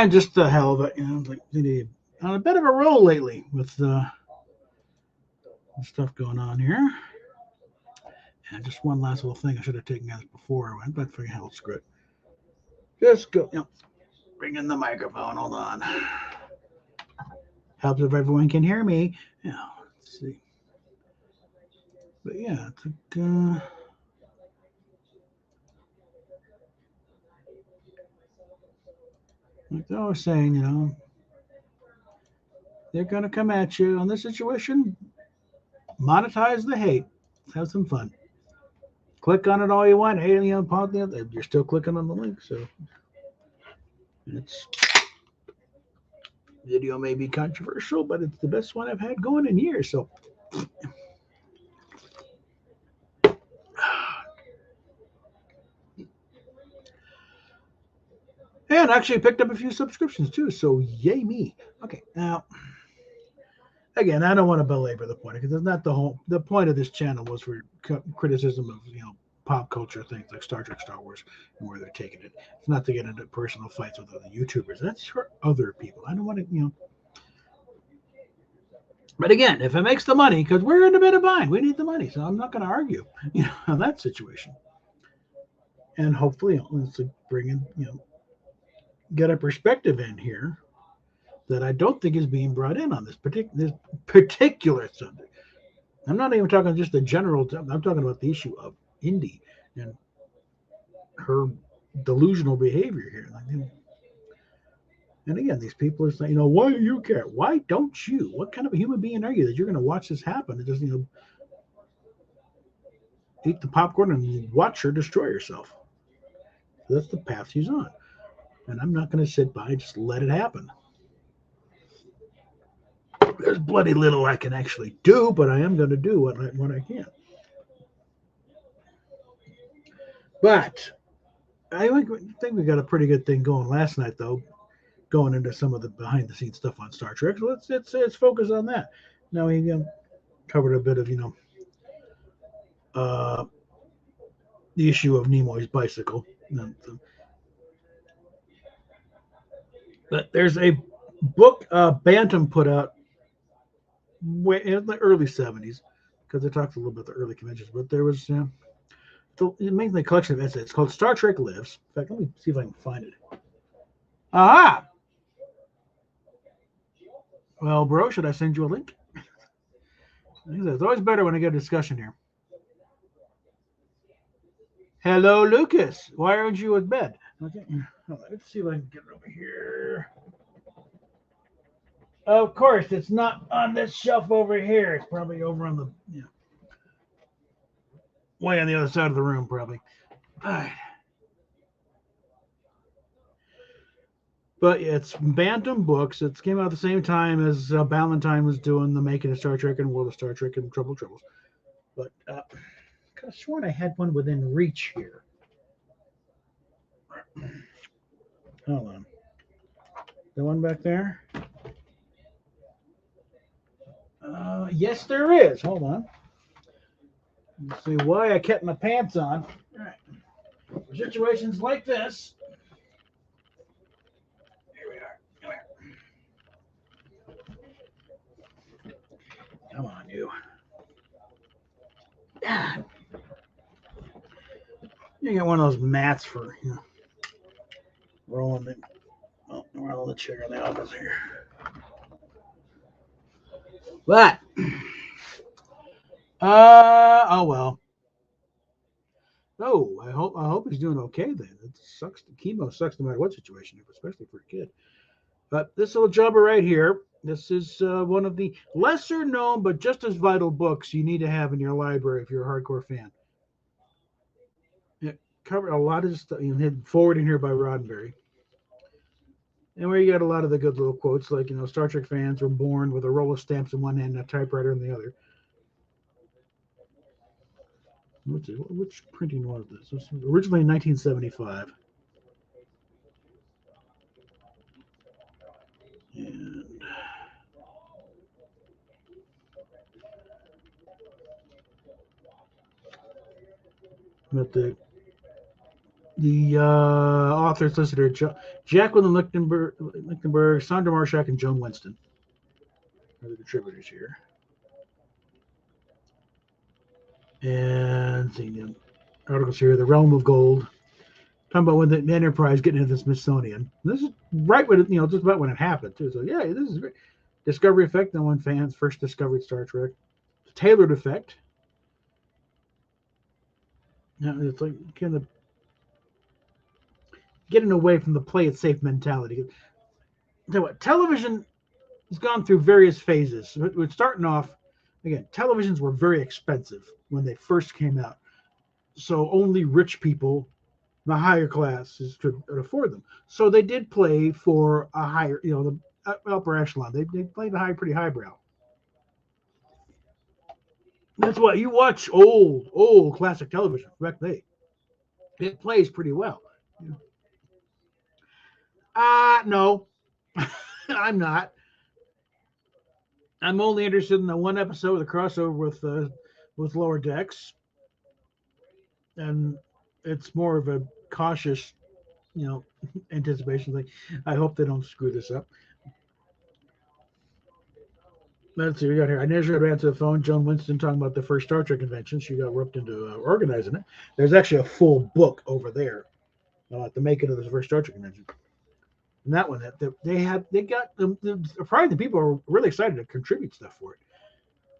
And just the hell of it, like on a bit of a roll lately with stuff going on here. And just one last little thing I should have taken out before I went, but for hell, screw it. Just go, bring in the microphone. Hold on. Helps if everyone can hear me. Let's see. But yeah, like I was saying, they're going to come at you on this situation. Monetize the hate. Have some fun. Click on it all you want. Hey, you're still clicking on the link. So it's video may be controversial, but it's the best one I've had going in years. So and actually picked up a few subscriptions too. So yay me. Okay, now again, I don't want to belabor the point because it's not the point of this channel was for criticism of pop culture things like Star Trek, Star Wars, and where they're taking it. It's not to get into personal fights with other YouTubers. That's for other people. I don't want to, But again, if it makes the money, because we're in a bit of bind, we need the money, so I'm not going to argue, on that situation. And hopefully, let's bring in, get a perspective in here that I don't think is being brought in on this particular subject. I'm not even talking just the general. I'm talking about the issue of Indy and her delusional behavior here. And again, these people are saying, why do you care? Why don't you? What kind of a human being are you that you're going to watch this happen and just, eat the popcorn and watch her destroy herself? That's the path she's on. And I'm not going to sit by and just let it happen. There's bloody little I can actually do, but I am going to do what I can. But I think we got a pretty good thing going last night, though, going into some of the behind-the-scenes stuff on Star Trek. So let's focus on that. Now we covered a bit of the issue of Nimoy's bicycle. But there's a book Bantam put out in the early 70s, because it talks a little bit about the early conventions, but there was mainly a collection of essays. It's called Star Trek Lives. In fact, let me see if I can find it. Aha! Well, bro, should I send you a link? It's always better when I get a discussion here. Hello, Lucas. Why aren't you in bed? Okay, let's see if I can get it over here. Of course, it's not on this shelf over here. It's probably over on the way on the other side of the room, probably. All right. But it's Bantam Books. It came out at the same time as Ballantyne was doing the Making of Star Trek and World of Star Trek and Troubles. But I could have sworn I had one within reach here. Hold on. The one back there? Yes, there is. Hold on. Let's see why I kept my pants on. All right. For situations like this. Here we are. Come here. Come on, you. You get one of those mats for rolling the chair in the office here. But oh well. Oh, I hope he's doing okay then. It sucks. Chemo sucks no matter what situation, especially for a kid. But this little jobber right here, this is one of the lesser known but just as vital books you need to have in your library if you're a hardcore fan. It covered a lot of stuff. Forward in here by Roddenberry. And where you got a lot of the good little quotes, like, Star Trek fans were born with a roll of stamps in one hand and a typewriter in the other. Which printing was this? This was originally in 1975. And but The authors listed are Jacqueline Lichtenberg, Sandra Marshak, and Joan Winston are the contributors here. And the articles here: The Realm of Gold, talking about when the Enterprise getting into the Smithsonian. This is right when it, just about when it happened too. So yeah, this is great. Discovery effect, and when fans first discovered Star Trek. The tailored effect. It's like kind of getting away from the play it safe mentality. So what television has gone through various phases. We're starting off again. Televisions were very expensive when they first came out, so only rich people, the higher classes, could afford them. So they did play for a higher, the upper echelon. They played a pretty highbrow. That's why you watch old classic television. Correct? It plays pretty well. No, I'm not. I'm only interested in the one episode of the crossover with Lower Decks, and it's more of a cautious, you know, anticipation thing. I hope they don't screw this up. Let's see, we got here. I never got answer the phone. Joan Winston talking about the first Star Trek convention. She got roped into organizing it. There's actually a full book over there about the making of the first Star Trek convention. And that one, they got probably the people are really excited to contribute stuff for it.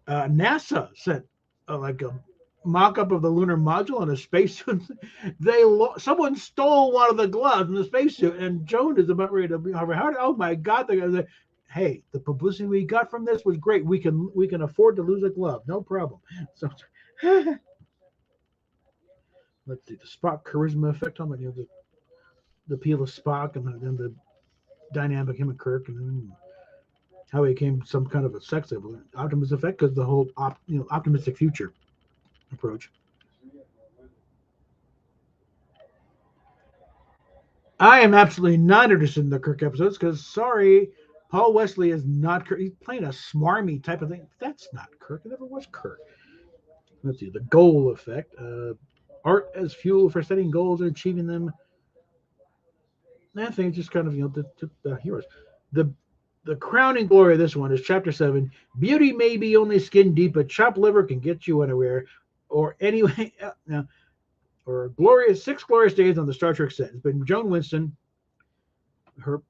NASA sent like a mock-up of the lunar module and a spacesuit. Someone stole one of the gloves in the spacesuit, and Joan is about ready to be over. Oh my God! Hey, the publicity we got from this was great. We can afford to lose a glove, no problem. So let's see the Spock charisma effect on the appeal of Spock and the dynamic him and Kirk and how he became some kind of a sex symbol. Optimus effect because the whole optimistic future approach. I am absolutely not interested in the Kirk episodes because, sorry, Paul Wesley is not Kirk. He's playing a smarmy type of thing. That's not Kirk. It never was Kirk. Let's see. The goal effect. Art as fuel for setting goals and achieving them. I think just kind of, the heroes. The the crowning glory of this one is Chapter 7. Beauty may be only skin deep, but chopped liver can get you anywhere. Or anyway, or glorious 6 glorious days on the Star Trek set. It's been Joan Winston.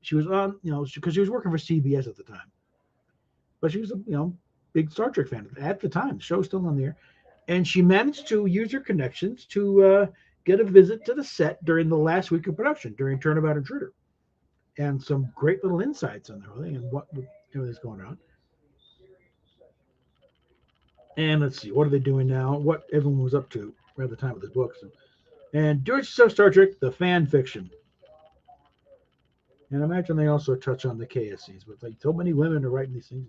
She was on, because she was working for CBS at the time, but she was a big Star Trek fan at the time. The show's still on the air, and she managed to use her connections to get a visit to the set during the last week of production during Turnabout Intruder, and some great little insights on everything and what everything's going on. And let's see, what are they doing now? What everyone was up to at the time of this book. And George Star Trek, the fan fiction. And I imagine they also touch on the KSCs, but like so many women are writing these things.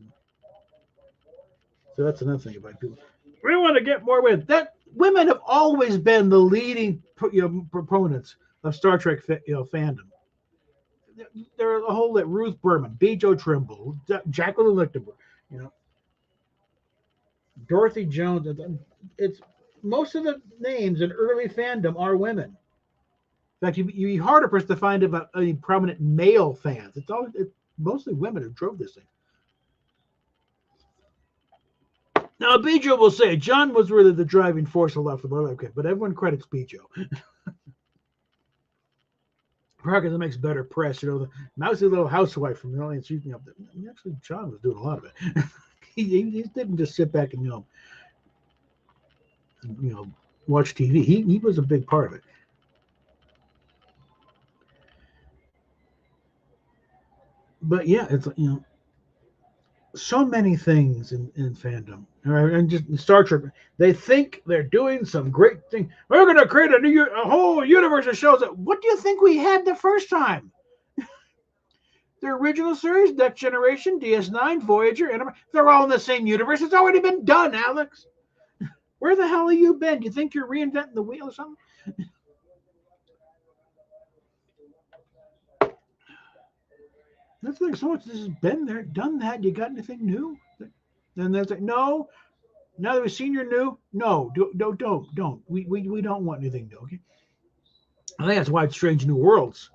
So that's another thing about people. We want to get more women. That women have always been the leading proponents of Star Trek fandom. There's a whole that Ruth Berman, B. Joe Trimble, Jacqueline Lichtenberg, you know, Dorothy Jones. It's most of the names in early fandom are women. In fact, you'd be harder pressed to find about any prominent male fans. It's mostly women who drove this thing. Now, Bijo will say John was really the driving force of love for the okay, but everyone credits Bijo. Because it makes better press. The mousy little housewife from the audience. Actually, John was doing a lot of it. he didn't just sit back and watch TV. He was a big part of it. But yeah, it's so many things in fandom, and just in Star Trek. They think they're doing some great thing. We're going to create a whole universe that shows that. What do you think we had the first time? The original series, Next Generation, DS9, Voyager, they're all in the same universe. It's already been done, Alex. Where the hell have you been? Do you think you're reinventing the wheel or something? That's like so much. This has been there, done that. You got anything new? And that's like, no. Now that we've seen your new, no, don't. We don't want anything new. Okay. I think that's why Strange New Worlds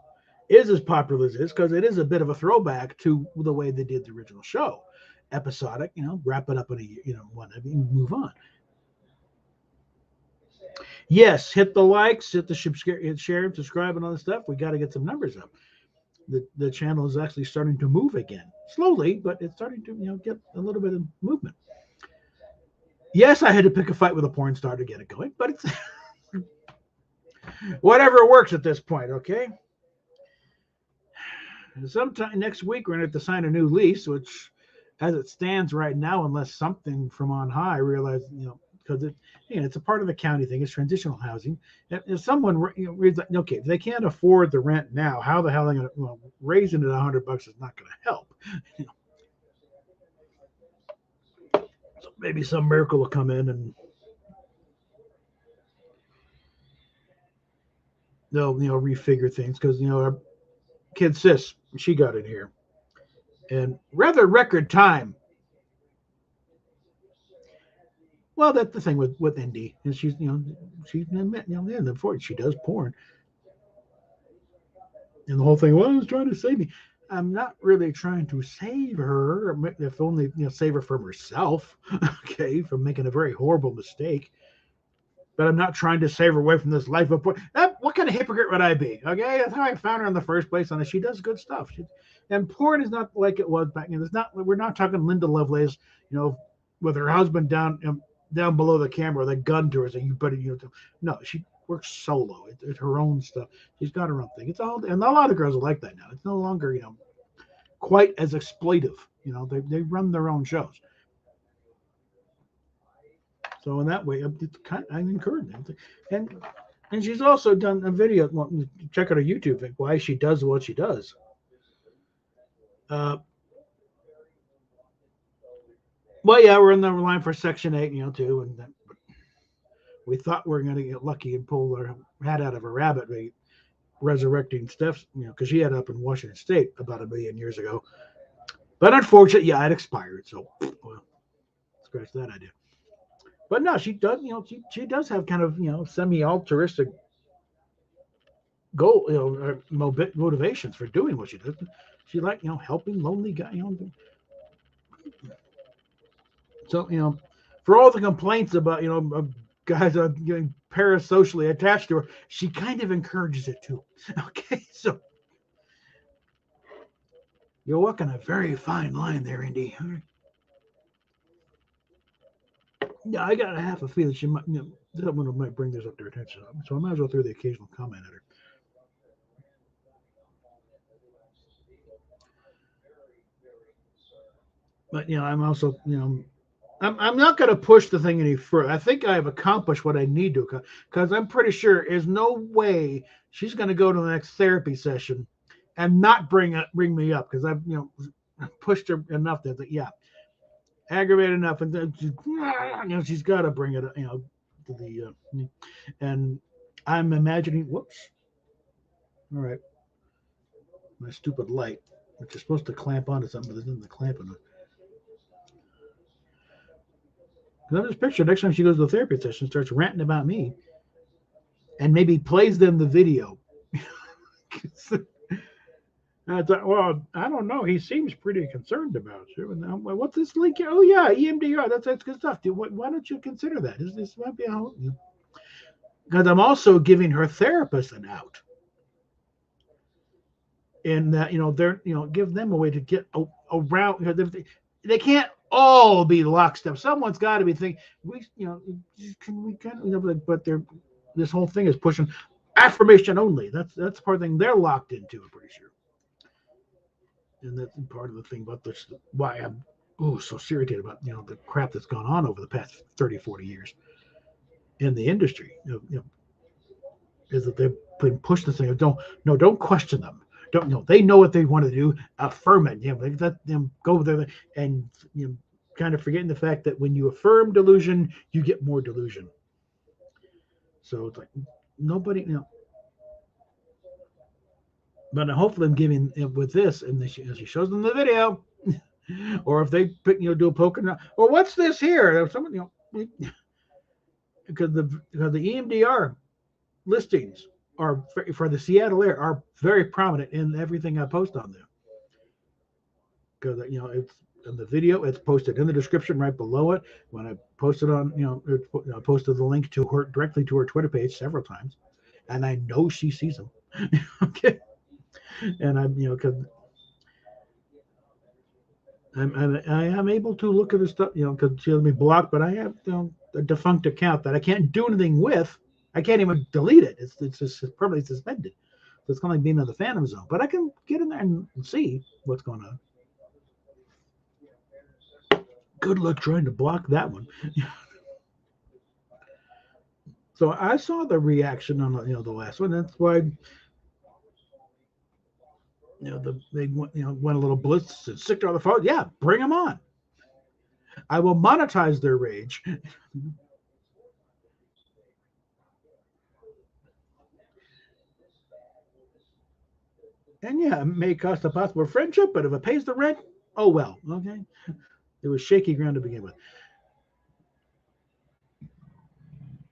is as popular as it is, because it is a bit of a throwback to the way they did the original show. Episodic, wrap it up in a, one, and move on. Yes, hit the likes, hit the share, subscribe, and all this stuff. We got to get some numbers up. The channel is actually starting to move again, slowly, but it's starting to get a little bit of movement. Yes, I had to pick a fight with a porn star to get it going, but it's whatever works at this point. Okay. Sometime next week we're going to have to sign a new lease, which, as it stands right now, unless something from on high realizes, because it's a part of the county thing. It's transitional housing. If someone reads, okay, if they can't afford the rent now, how the hell are they going to? Raising it $100 is not going to help. So maybe some miracle will come in and they'll refigure things, because our kid sis, she got in here and rather record time. Well, that's the thing with Indy, and she's she's in the 40s. She does porn, and the whole thing. Well, I was trying to save me. I'm not really trying to save her, if only save her from herself. Okay, from making a very horrible mistake. But I'm not trying to save her away from this life of porn. What kind of hypocrite would I be? Okay, that's how I found her in the first place. And she does good stuff. And porn is not like it was back. It's not. We're not talking Linda Lovelace, with her husband down below the camera with a gun to her saying, "You better." No, she works solo. It's her own stuff. She's got her own thing. It's all, and a lot of girls are like that now. It's no longer quite as exploitive. They run their own shows. So in that way, I encourage them. And she's also done a video. Well, check out her YouTube, why she does what she does. Well, yeah, we're in the line for Section 8, too, and we thought we were going to get lucky and pull our hat out of a rabbit, resurrecting Steph, because she had up in Washington State about 1 million years ago. But unfortunately, yeah, it expired. So, well, scratch that idea. But no, she does. She does have kind of semi-altruistic goal, motivations for doing what she does. She like helping lonely guys. So for all the complaints about guys getting parasocially attached to her, she kind of encourages it too. Okay, so you're walking a very fine line there, Indy. Yeah, I got a half a feeling she might, someone might bring this up to her attention. So I might as well throw the occasional comment at her. But I'm also, I'm not going to push the thing any further. I think I've accomplished what I need to, because I'm pretty sure there's no way she's going to go to the next therapy session and not bring me up, because I've pushed her enough that aggravated enough, and then she's got to bring it to the and I'm imagining. Whoops. All right, my stupid light, which is supposed to clamp onto something, but isn't the clamping it. Because I'm just picturing next time she goes to the therapy session, starts ranting about me, and maybe plays them the video. I thought, well, I don't know. He seems pretty concerned about you. And what's this link? Oh yeah, EMDR. That's good stuff. Dude, why don't you consider that? This might be how? Because I'm also giving her therapist an out. In that they're give them a way to get around. They can't all be lockstep. Someone's got to be thinking but they're this whole thing is pushing affirmation only. That's part of the thing they're locked into. I'm pretty sure. And that's part of the thing about this, why I'm so irritated about the crap that's gone on over the past 30, 40 years in the industry. Is that they've been pushing this thing. Don't question them. Don't they know what they want to do? Affirm it. Let them go there and kind of forgetting the fact that when you affirm delusion, you get more delusion. So it's like nobody. But hopefully I'm giving with this, and she shows them the video, or if they do a poker, or what's this here? Someone because the EMDR listings are for the Seattle area are very prominent in everything I post on there. Because it's in the video, it's posted in the description right below it. When I posted on, I posted the link to her directly to her Twitter page several times, and I know she sees them. Okay, and I'm because I am able to look at the stuff, because she has me blocked, but I have a defunct account that I can't do anything with. I can't even delete it. It's just permanently suspended. So it's kind of like being in the Phantom Zone. But I can get in there and see what's going on. Good luck trying to block that one. So I saw the reaction on the last one. That's why they went a little blitz and sick on the phone. Yeah, bring them on. I will monetize their rage. And yeah, it may cost a possible friendship, but if it pays the rent, oh well. Okay. It was shaky ground to begin with.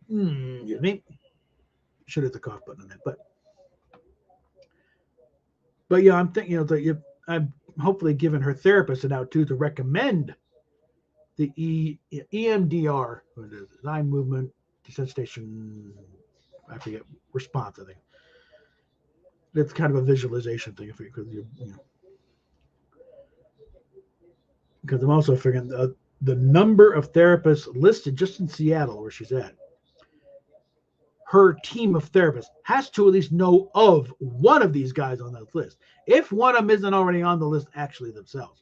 Excuse me. Should hit the cough button on that. But yeah, I'm thinking, I'm hopefully giving her therapist an out too to recommend the EMDR, eye movement desensitization. I forget response. I think it's kind of a visualization thing because because I'm also figuring the number of therapists listed just in Seattle where she's at. Her team of therapists has to at least know of one of these guys on that list. If one of them isn't already on the list, actually themselves.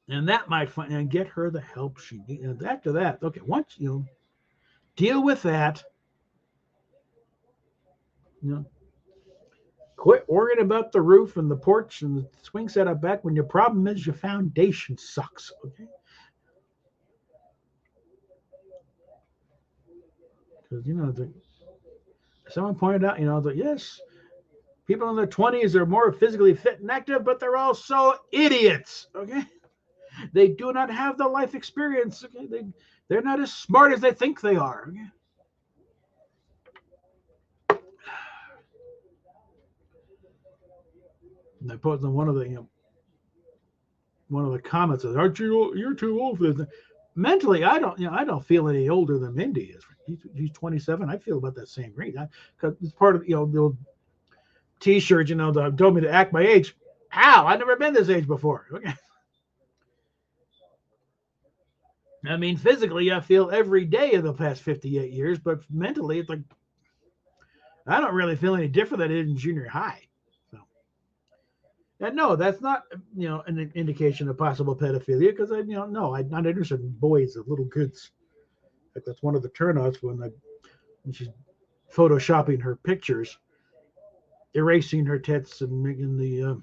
And that might find and get her the help she needs. And after that, okay, once deal with that, you know, quit worrying about the roof and the porch and the swing set up back when your problem is your foundation sucks. Okay, because someone pointed out, that yes, people in their 20s are more physically fit and active, but they're also idiots. Okay, they do not have the life experience. Okay, they're not as smart as they think they are. Okay? And I posted on one of the comments says, "Aren't you're too old for this?" Mentally, I don't feel any older than Mindy is. He's 27. I feel about that same rate because it's part of the old T-shirt. That told me to act my age. How? I've never been this age before. Okay. I mean, physically, I feel every day of the past 58 years, but mentally, it's like I don't really feel any different than I did in junior high. So, and no, that's not an indication of possible pedophilia because no, I'm not interested in boys or little kids. Like that's one of the turnoffs when she's photoshopping her pictures, erasing her tits and making the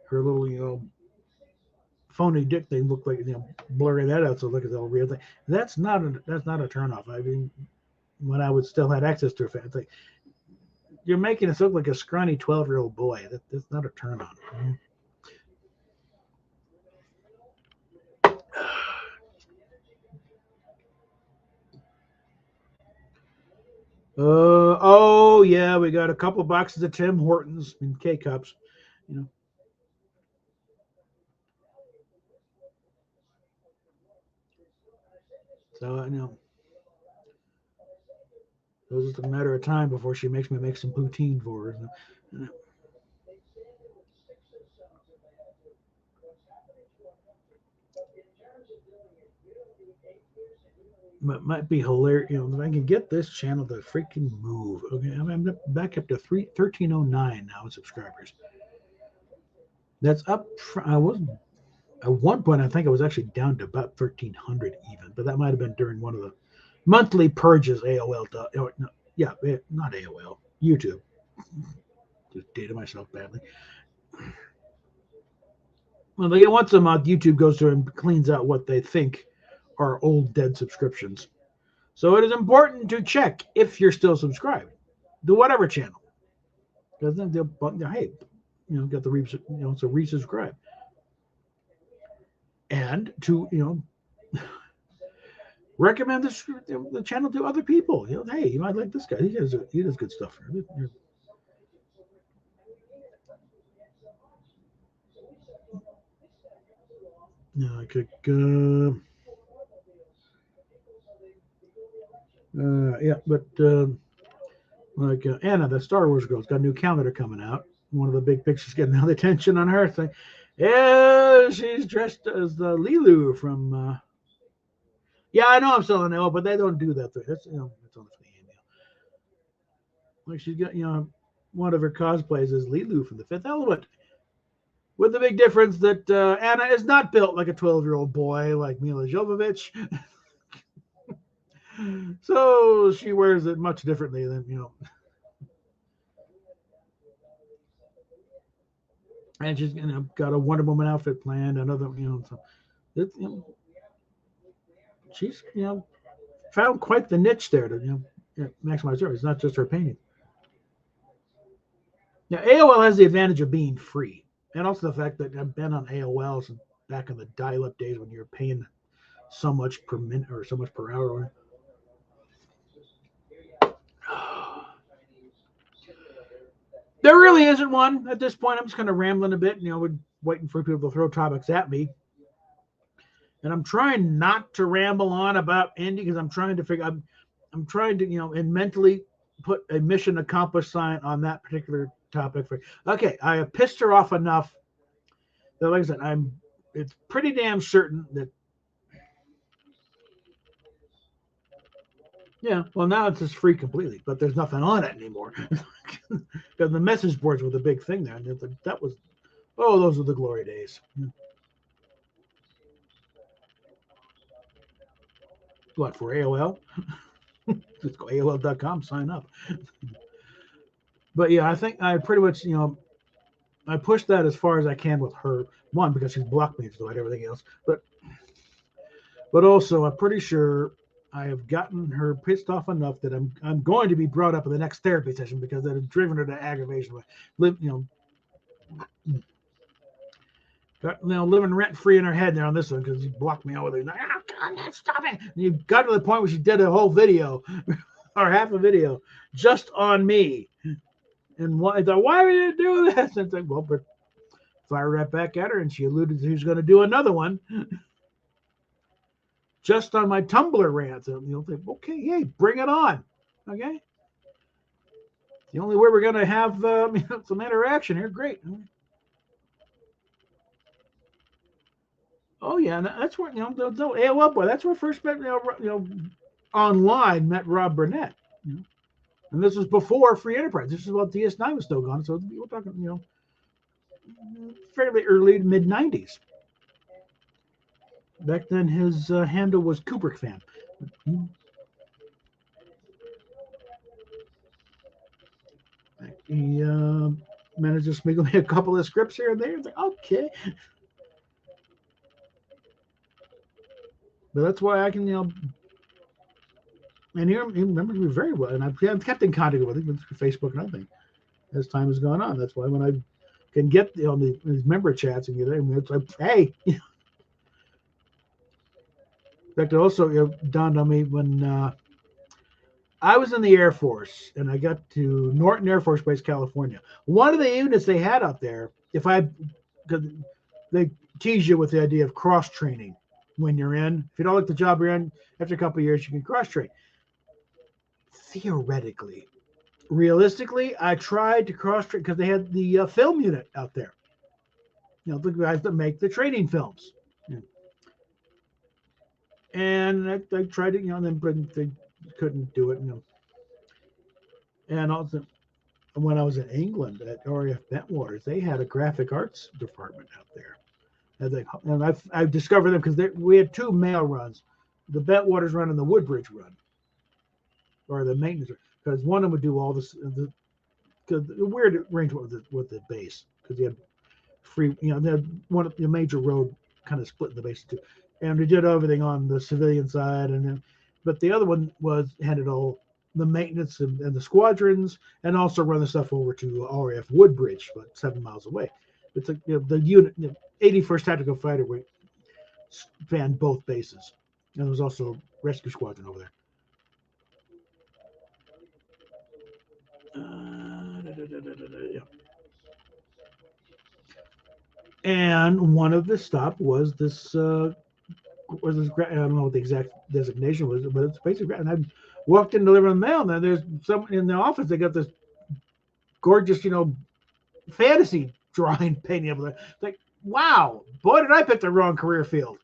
her little phony dick thing look like blurring that out so look at the real thing. That's not a turnoff. I mean, when I would still had access to her fan, it's like you're making us look like a scrawny 12-year-old boy. That's not a turn on. Oh yeah, we got a couple boxes of Tim Hortons in K cups. You know, so I know it was just a matter of time before she makes me make some poutine for her. Might be hilarious. If I can get this channel to freaking move. Okay, I'm back up to 1309 now in subscribers. That's up. I was at one point. I think I was actually down to about 1300 even, but that might have been during one of the monthly purges. AOL. No, yeah, not AOL. YouTube. Just dated myself badly. Well, they get once a month. YouTube goes through and cleans out what they think are old dead subscriptions. So it is important to check if you're still subscribed to whatever channel, because then hey, get the so resubscribe, and to recommend the channel to other people. Hey, you might like this guy. He does good stuff. Yeah, I could. Yeah, but like Anna, the Star Wars girl's got a new calendar coming out. One of the big pictures getting all the attention on her thing. Yeah, she's dressed as the Lilu from. Yeah, I know I'm selling L, but they don't do that. That's it's only for the email. Like she's got one of her cosplays is Lilu from the Fifth Element. With the big difference that Anna is not built like a 12-year-old boy like Mila Jovovich. So she wears it much differently than. And she's got a Wonder Woman outfit planned. Another, so it, she's found quite the niche there to maximize her. It's not just her painting. Now AOL has the advantage of being free, and also the fact that I've been on AOL since back in the dial-up days when you're paying so much per minute or so much per hour. There really isn't one at this point. I'm just kind of rambling a bit, waiting for people to throw topics at me. And I'm trying not to ramble on about Indy because I'm trying to figure. I'm trying to and mentally put a mission accomplished sign on that particular topic. Okay, I have pissed her off enough that, like I said, it's pretty damn certain that. Yeah, well now it's just free completely, but there's nothing on it anymore. Because the message boards were the big thing there, and that was, those were the glory days. What, for AOL? Just go AOL.com, sign up. But yeah, I think I pretty much, I pushed that as far as I can with her. One, because she's blocked me despite everything else. But also, I'm pretty sure I have gotten her pissed off enough that I'm going to be brought up in the next therapy session because that has driven her to aggravation. Living rent free in her head there on this one because you blocked me out with it. Like, oh God, stop it! And you got to the point where she did a whole video or half a video just on me. And why would you do this? And it's like, well, but fire right back at her, and she alluded to who's going to do another one just on my Tumblr rants. And think, okay, hey, bring it on. Okay. The only way we're going to have some interaction here, great. Oh yeah, and that's where the AOL boy. That's where I first met online met Rob Burnett. And this was before Free Enterprise. This is while DS9 was still gone, so we're talking fairly early to mid '90s. Back then, his handle was Kubrick fan. He managed to smiggle me a couple of scripts here and there. It's like, okay. But that's why I can, and he remembers me very well. And I've kept in contact with him through Facebook and everything as time has gone on. That's why when I can get these member chats and it's like, hey. In fact, it also dawned on me when I was in the Air Force and I got to Norton Air Force Base, California. One of the units they had out there, because they tease you with the idea of cross training when you're in. If you don't like the job you're in, after a couple of years, you can cross train. Theoretically, realistically, I tried to cross train because they had the film unit out there. The guys that make the training films. And I tried it, then they couldn't do it. And also, when I was in England at RAF Bentwaters, they had a graphic arts department out there. And I've discovered them because we had two mail runs, the Bentwaters run and the Woodbridge run, or the maintenance run, because one of them would do all this, the weird arrangement with the base, because you had free, they had one of the major road kind of split the base in two, and we did everything on the civilian side, but the other one handled all the maintenance and the squadrons, and also run the stuff over to RAF Woodbridge, about 7 miles away. It's like the unit, 81st Tactical Fighter Wing spanned both bases. And there was also rescue squadron over there. Yeah. And one of the stop was this I don't know what the exact designation was, but it's basically. And I walked in delivering the mail, and then there's someone in the office. They got this gorgeous, fantasy drawing painting of it. It's like, wow, boy, did I pick the wrong career field.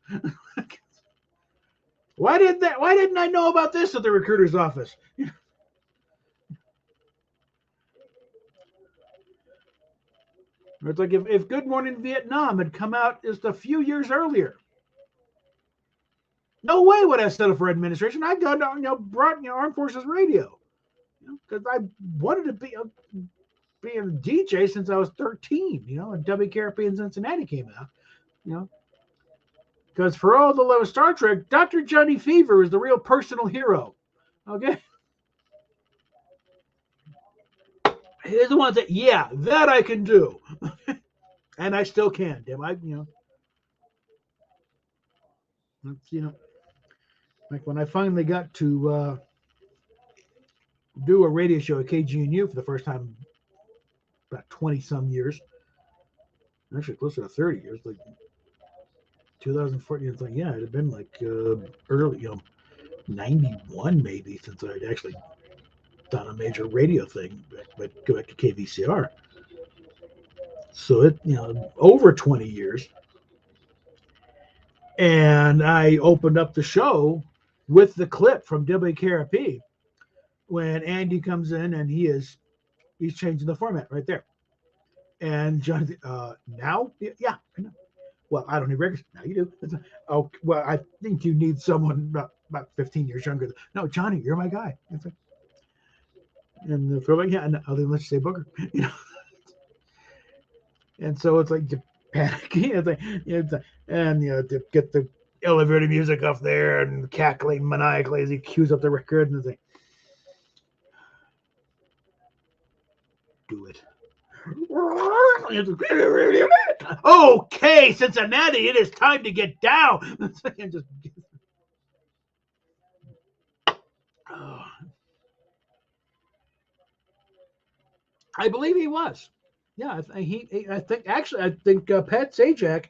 Why didn't I know about this at the recruiter's office? It's like if Good Morning Vietnam had come out just a few years earlier, no way would I settle for administration. I got brought Armed Forces Radio, because I wanted to be a DJ since I was 13. And WKRP in Cincinnati came out. You know, because for all the love of Star Trek, Dr. Johnny Fever is the real personal hero. Okay, he's the one that that I can do, and I still can. Damn, it's, like when I finally got to do a radio show at KGNU for the first time about 20 some years, actually closer to 30 years, like 2014. It's like, yeah, it had been like early, 91 maybe since I'd actually done a major radio thing, but go back to KVCR. So over 20 years. And I opened up the show with the clip from WKRP when Andy comes in and he's changing the format right there. And Jonathan, now, yeah, I know. Well, I don't need records. Now you do. Oh, well, I think you need someone about 15 years younger. No, Johnny, you're my guy. Like, and they're like, yeah, and other than let's say Booker, you know. And so it's like you panicking. And to get the elevator music up there and cackling maniacally as he cues up the record, and it's like, do it. Okay, Cincinnati, it is time to get down. And just, oh, I believe he was. Yeah, I think Pat Sajak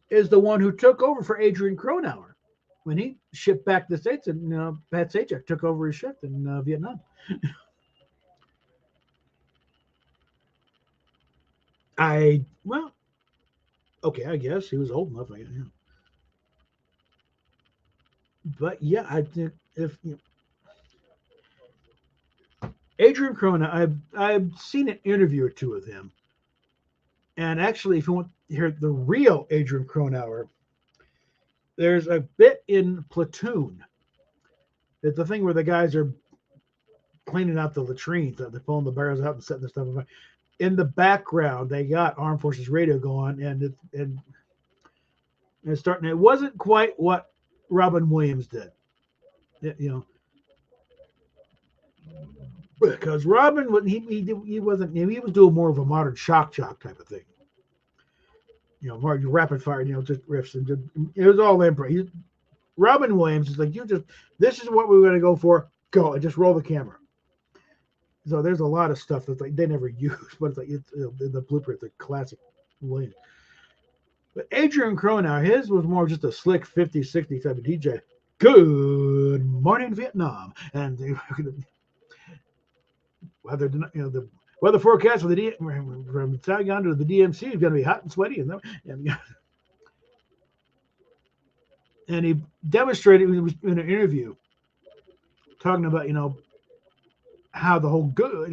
is the one who took over for Adrian Cronauer when he shipped back to the States, and Pat Sajak took over his shift in Vietnam. Well, okay, I guess he was old enough. Yeah. But yeah, I think if Adrian Cronauer, I've seen an interview or two with him, and actually, if you want to hear the real Adrian Cronauer, there's a bit in Platoon. It's the thing where the guys are cleaning out the latrines, they're pulling the barrels out and setting the stuff up. In the background, they got Armed Forces Radio going, and it's starting. It wasn't quite what Robin Williams did, because Robin, he wasn't, he was doing more of a modern shock jock type of thing. More rapid fire, just riffs, and it was all improv. Robin Williams is like, this is what we're going to go for. Go and just roll the camera. So there's a lot of stuff that's like they never use, but it's like the blueprint, the classic Williams. But Adrian Cronauer, his was more just a slick 50s, 60s type of DJ. Good morning, Vietnam, and weather, the weather forecast for from Saigon to the DMC is going to be hot and sweaty, and he demonstrated in an interview talking about how the whole good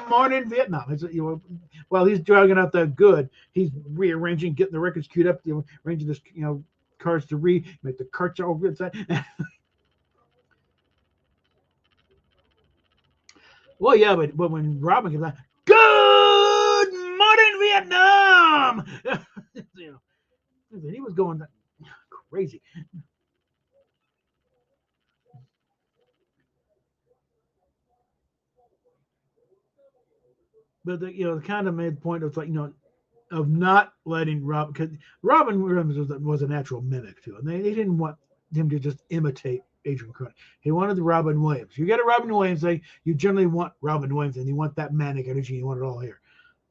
morning Vietnam. While he's dragging out the good, he's rearranging, getting the records queued up, arranging this cards to make the carts all good side. Well, yeah, but when Robin comes out, good morning Vietnam. He was going crazy. But the kind of made the point of like of not letting Robin, because Robin Williams was a natural mimic too, and they didn't want him to just imitate Adrian Cronin. He wanted the Robin Williams. You get a Robin Williams, you generally want Robin Williams, and you want that manic energy. You want it all here.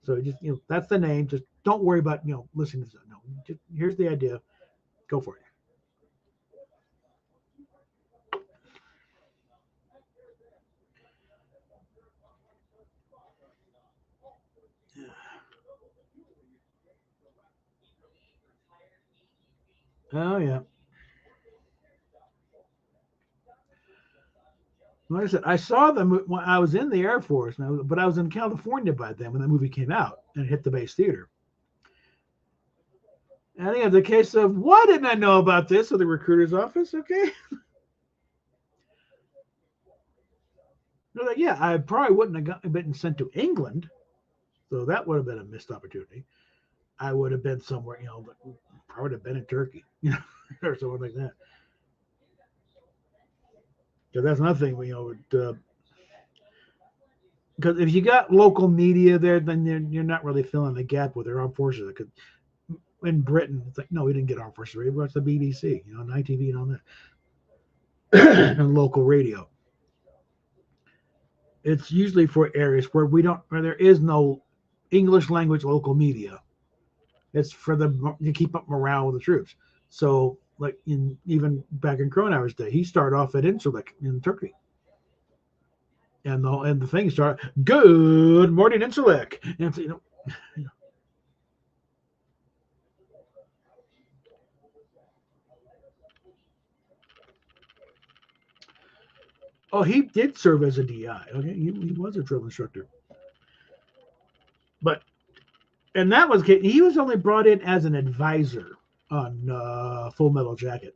So just that's the name. Just don't worry about listening to that. No, just, here's the idea. Go for it. Oh yeah. Like I said, I saw them when I was in the Air Force, but I was in California by then when the movie came out and hit the base theater. And I think it's a case of why didn't I know about this at the recruiter's office? Okay, they're like, yeah, I probably wouldn't have been sent to England, so that would have been a missed opportunity. I would have been somewhere, probably would have been in Turkey, or something like that. So that's nothing, because if you got local media there, then you're not really filling the gap with their armed forces. Because in Britain, it's like, no, we didn't get armed forces. We watched the BBC, and ITV and all that, and local radio. It's usually for areas where there is no English language local media. It's for to keep up morale with the troops. So, like even back in Cronauer's day, he started off at Incirlik in Turkey, and the thing started, "Good morning, Incirlik," and so, oh, he did serve as a DI. Okay, he was a drill instructor, but and that was he was only brought in as an advisor on Full Metal Jacket,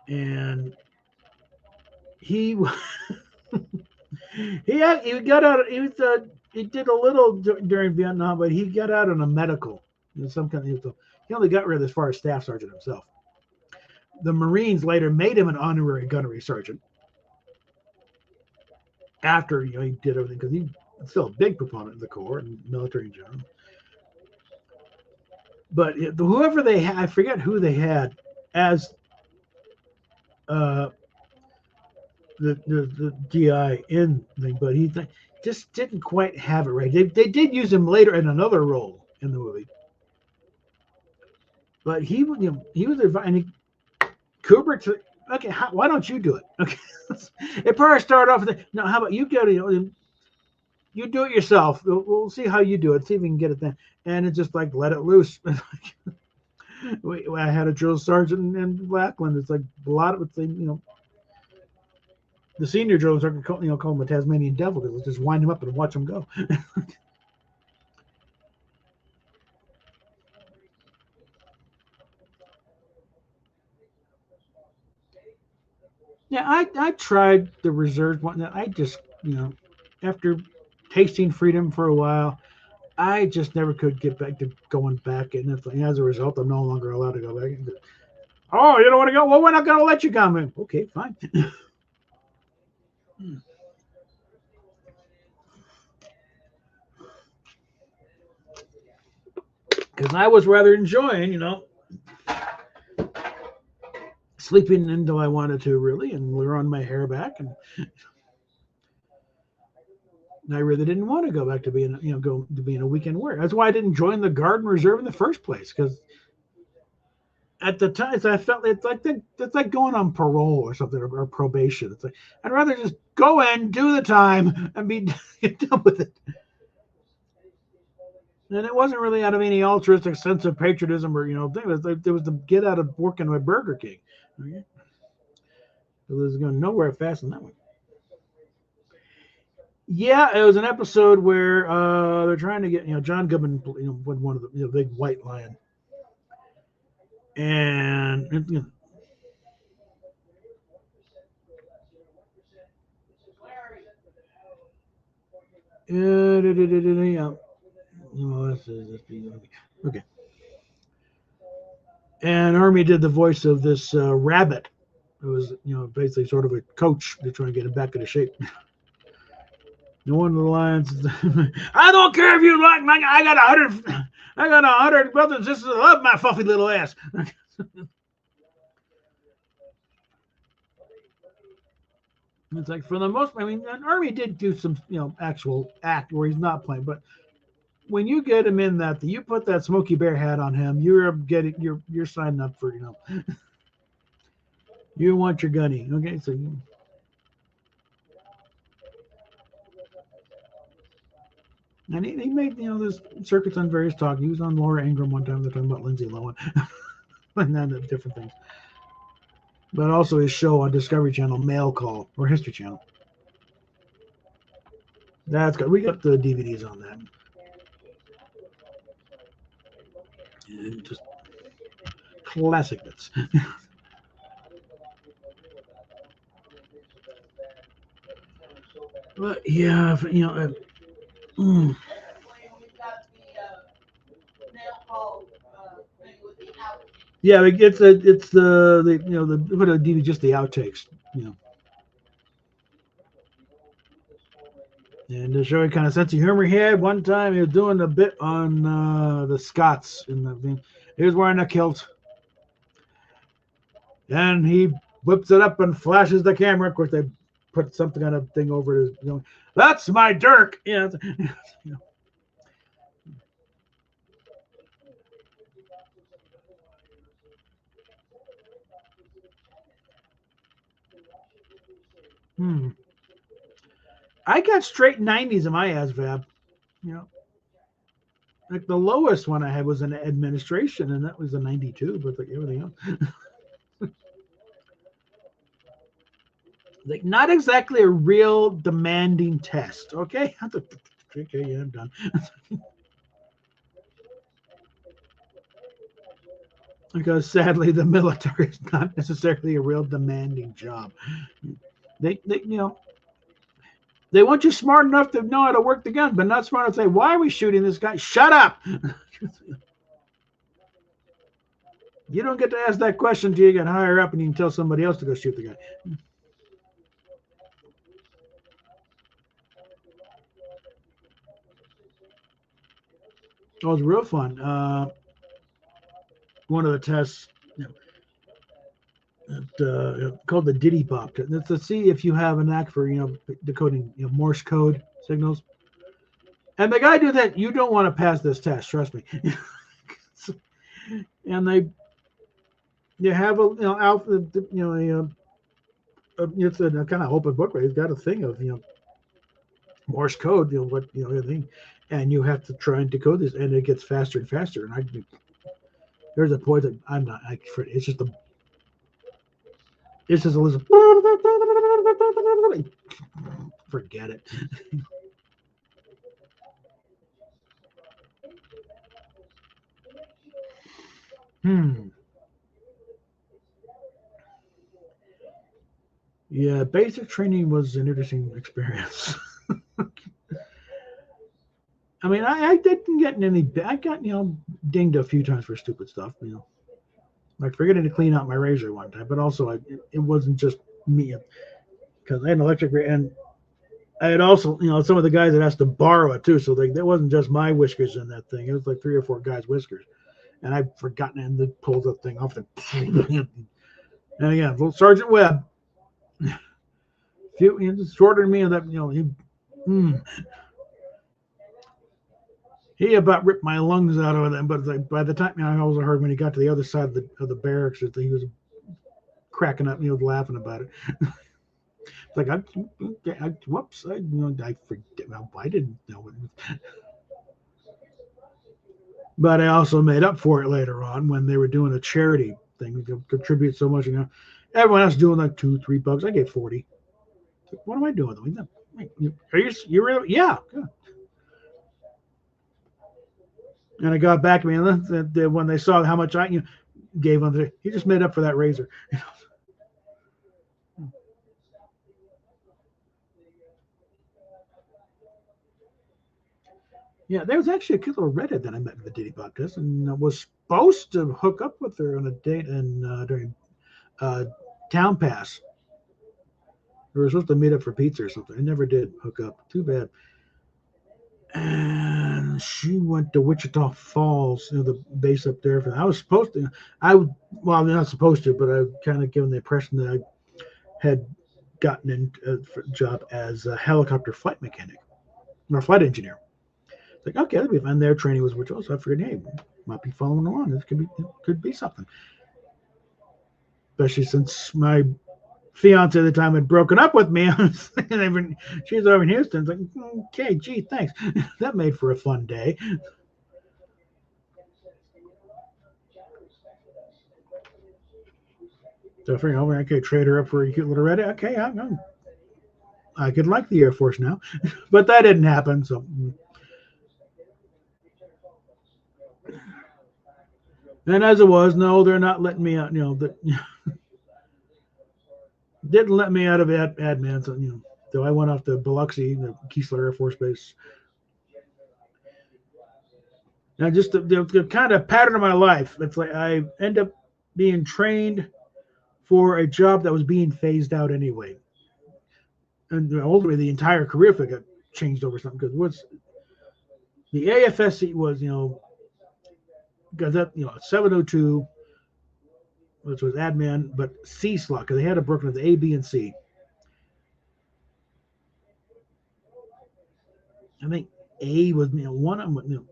and he he got out. He did a little during Vietnam, but he got out on a medical. Some kind of he only got rid as far as staff sergeant himself. The Marines later made him an honorary gunnery sergeant after he did everything, because he's still a big proponent of the Corps and military in general. But whoever they had, I forget who they had as uh, the DI in thing, but he just didn't quite have it right. They did use him later in another role in the movie, but he was and Kubrick. Okay, why don't you do it? Okay, it probably started off with no. How about you go to you do it yourself? We'll see how you do it. See if we can get it then. And it's just like let it loose. I had a drill sergeant in Lackland. It's like a lot of it's the senior drill sergeant call him a Tasmanian devil because let's just wind him up and watch him go. Yeah, I tried the reserve one. I just after tasting freedom for a while, I just never could get back to going back, and as a result, I'm no longer allowed to go back. Oh, you don't want to go? Well, we're not going to let you come in. Okay, fine. Because I was rather enjoying, sleeping until I wanted to, really, and we were on my hair back, and I really didn't want to go back to being, go to being a weekend warrior. That's why I didn't join the Guard and Reserve in the first place, because at the time I felt it's like going on parole or something, or probation. It's like I'd rather just go in, do the time, and be done with it. And it wasn't really out of any altruistic sense of patriotism or thing. It was to get out of working with Burger King. Okay? So this is going nowhere fast in that one. Yeah, it was an episode where they're trying to get John Goodman, one of the big white lion, and yeah. Okay. And Army did the voice of this rabbit. It was basically sort of a coach to try and get him back into shape. One of the lines, I don't care if you like my, I got 100 brothers and sisters that love my fluffy little ass. It's like for the most, I mean, an Army did do some, actual act where he's not playing, but when you get him in that, you put that Smokey Bear hat on him, you're signing up for, you want your gunny. Okay, so and he made this circuits on various talk. He was on Laura Ingraham one time. They're talking about Lindsay Lohan and then different things. But also his show on Discovery Channel, Mail Call or History Channel. That's good. We got the DVDs on that. And just classic bits. But yeah, mm, yeah, it's the put a DVD just the outtakes, and to show you kind of sense of humor he had. One time he was doing a bit on the Scots in the thing. He was wearing a kilt, and he whips it up and flashes the camera. Of course, they put something on a thing over his, that's my dirk. Yeah. Hmm. I got straight 90s in my ASVAB. You know, like the lowest one I had was an administration, and that was a 92. But like everything else, like not exactly a real demanding test. Okay, okay, yeah, I'm done. Because sadly, the military is not necessarily a real demanding job. They they want you smart enough to know how to work the gun, but not smart enough to say, "Why are we shooting this guy?" Shut up. You don't get to ask that question until you get higher up and you can tell somebody else to go shoot the guy. It was real fun. One of the tests, called the Diddy Pop. That's to see if you have a knack for decoding Morse code signals. And the guy did that. You don't want to pass this test, trust me. And they have a alpha, it's a kind of open book, right? It's got a thing of Morse code, everything, and you have to try and decode this, and it gets faster and faster. And there's a point that I'm not. It's just a list of forget it. Hmm. Yeah, basic training was an interesting experience. I mean, I didn't get in any. I got dinged a few times for stupid stuff. Like forgetting to clean out my razor one time. But also, it wasn't just me because I had an electric and I had also some of the guys that asked to borrow it too. So there wasn't just my whiskers in that thing. It was like 3 or 4 guys' whiskers, and I'd forgotten and they pulled the thing off. And again, little Sergeant Webb, shorter than me, and that mm, he about ripped my lungs out of them. But like, by the time I also heard when he got to the other side of the barracks, that he was cracking up, laughing about it. Like whoops, I forget. Well, I didn't know it. But I also made up for it later on when they were doing a charity thing to contribute so much. Everyone else doing like $2-3. I gave 40. What am I doing? Are you really? Yeah. Good. And I got back to me, and when they saw how much I gave them, he just made up for that razor. Yeah, there was actually a kid little redhead that I met in the Diddy podcast, and was supposed to hook up with her on a date and during uh, Town Pass. We were supposed to meet up for pizza or something. I never did hook up. Too bad. And she went to Wichita Falls, the base up there. I was supposed to. Well, I'm not supposed to, but I kind of given the impression that I had gotten a job as a helicopter flight mechanic or flight engineer. It's like, okay, that'd be fun. Their training was Wichita, so I figured, hey, might be following along. This could be something. Especially since my fiance at the time had broken up with me. She was over in Houston. It's like, okay, gee, thanks. That made for a fun day. So I figured, oh, I could trade her up for a cute little red. Okay, I could like the Air Force now, but that didn't happen. So, and as it was, no, they're not letting me out. That didn't let me out of admin. So, so I went off to Biloxi, the Keesler Air Force Base. Now, just the kind of pattern of my life. It's like I end up being trained for a job that was being phased out anyway. And ultimately, the entire career field got changed over something because what's the AFSC was, because that 702, which was admin, but C slot because they had it broken into A, B, and C. I think A was one of them.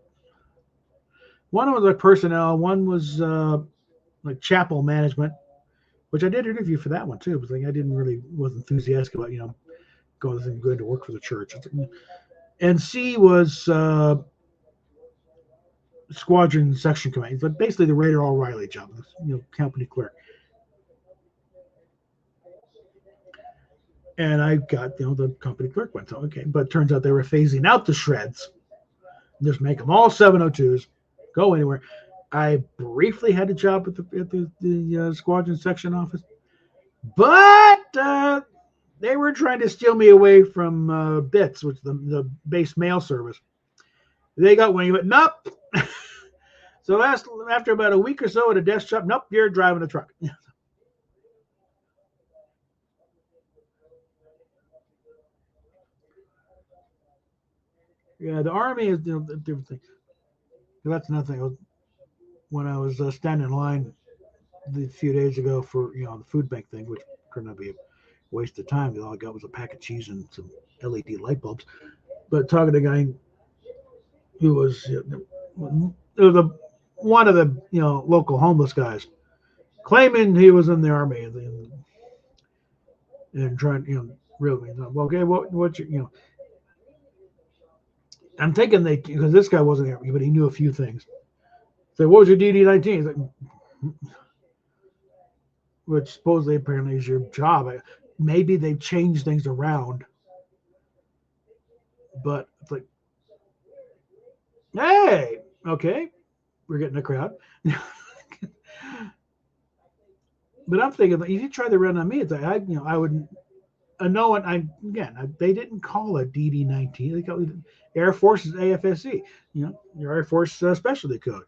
One was like personnel. One was like chapel management, which I did interview for that one too. But like I was enthusiastic about going to work for the church. And C was squadron section command, but basically the Raider O'Reilly job, company clerk. And I got the company clerk one. So okay, but it turns out they were phasing out the shreds, just make them all 702s, go anywhere. I briefly had a job at the squadron section office, but they were trying to steal me away from BITS, which is the base mail service. They got one. You went, nope. So after about a week or so at a desk job, nope, you're driving a truck. Yeah, the Army is a different thing. That's nothing. When I was standing in line a few days ago for the food bank thing, which turned out to be a waste of time. All I got was a pack of cheese and some LED light bulbs. But talking to a guy who was one of the local homeless guys, claiming he was in the Army and trying really okay, what I'm thinking because this guy wasn't there, but he knew a few things. So what was your DD-19? Like, which supposedly apparently is your job. Maybe they've changed things around, but it's like, hey, okay, we're getting a crowd. But I'm thinking, if you try to run on me, it's like I wouldn't. No, they didn't call it DD-19. They called it Air Force's AFSC. Your Air Force Specialty Code.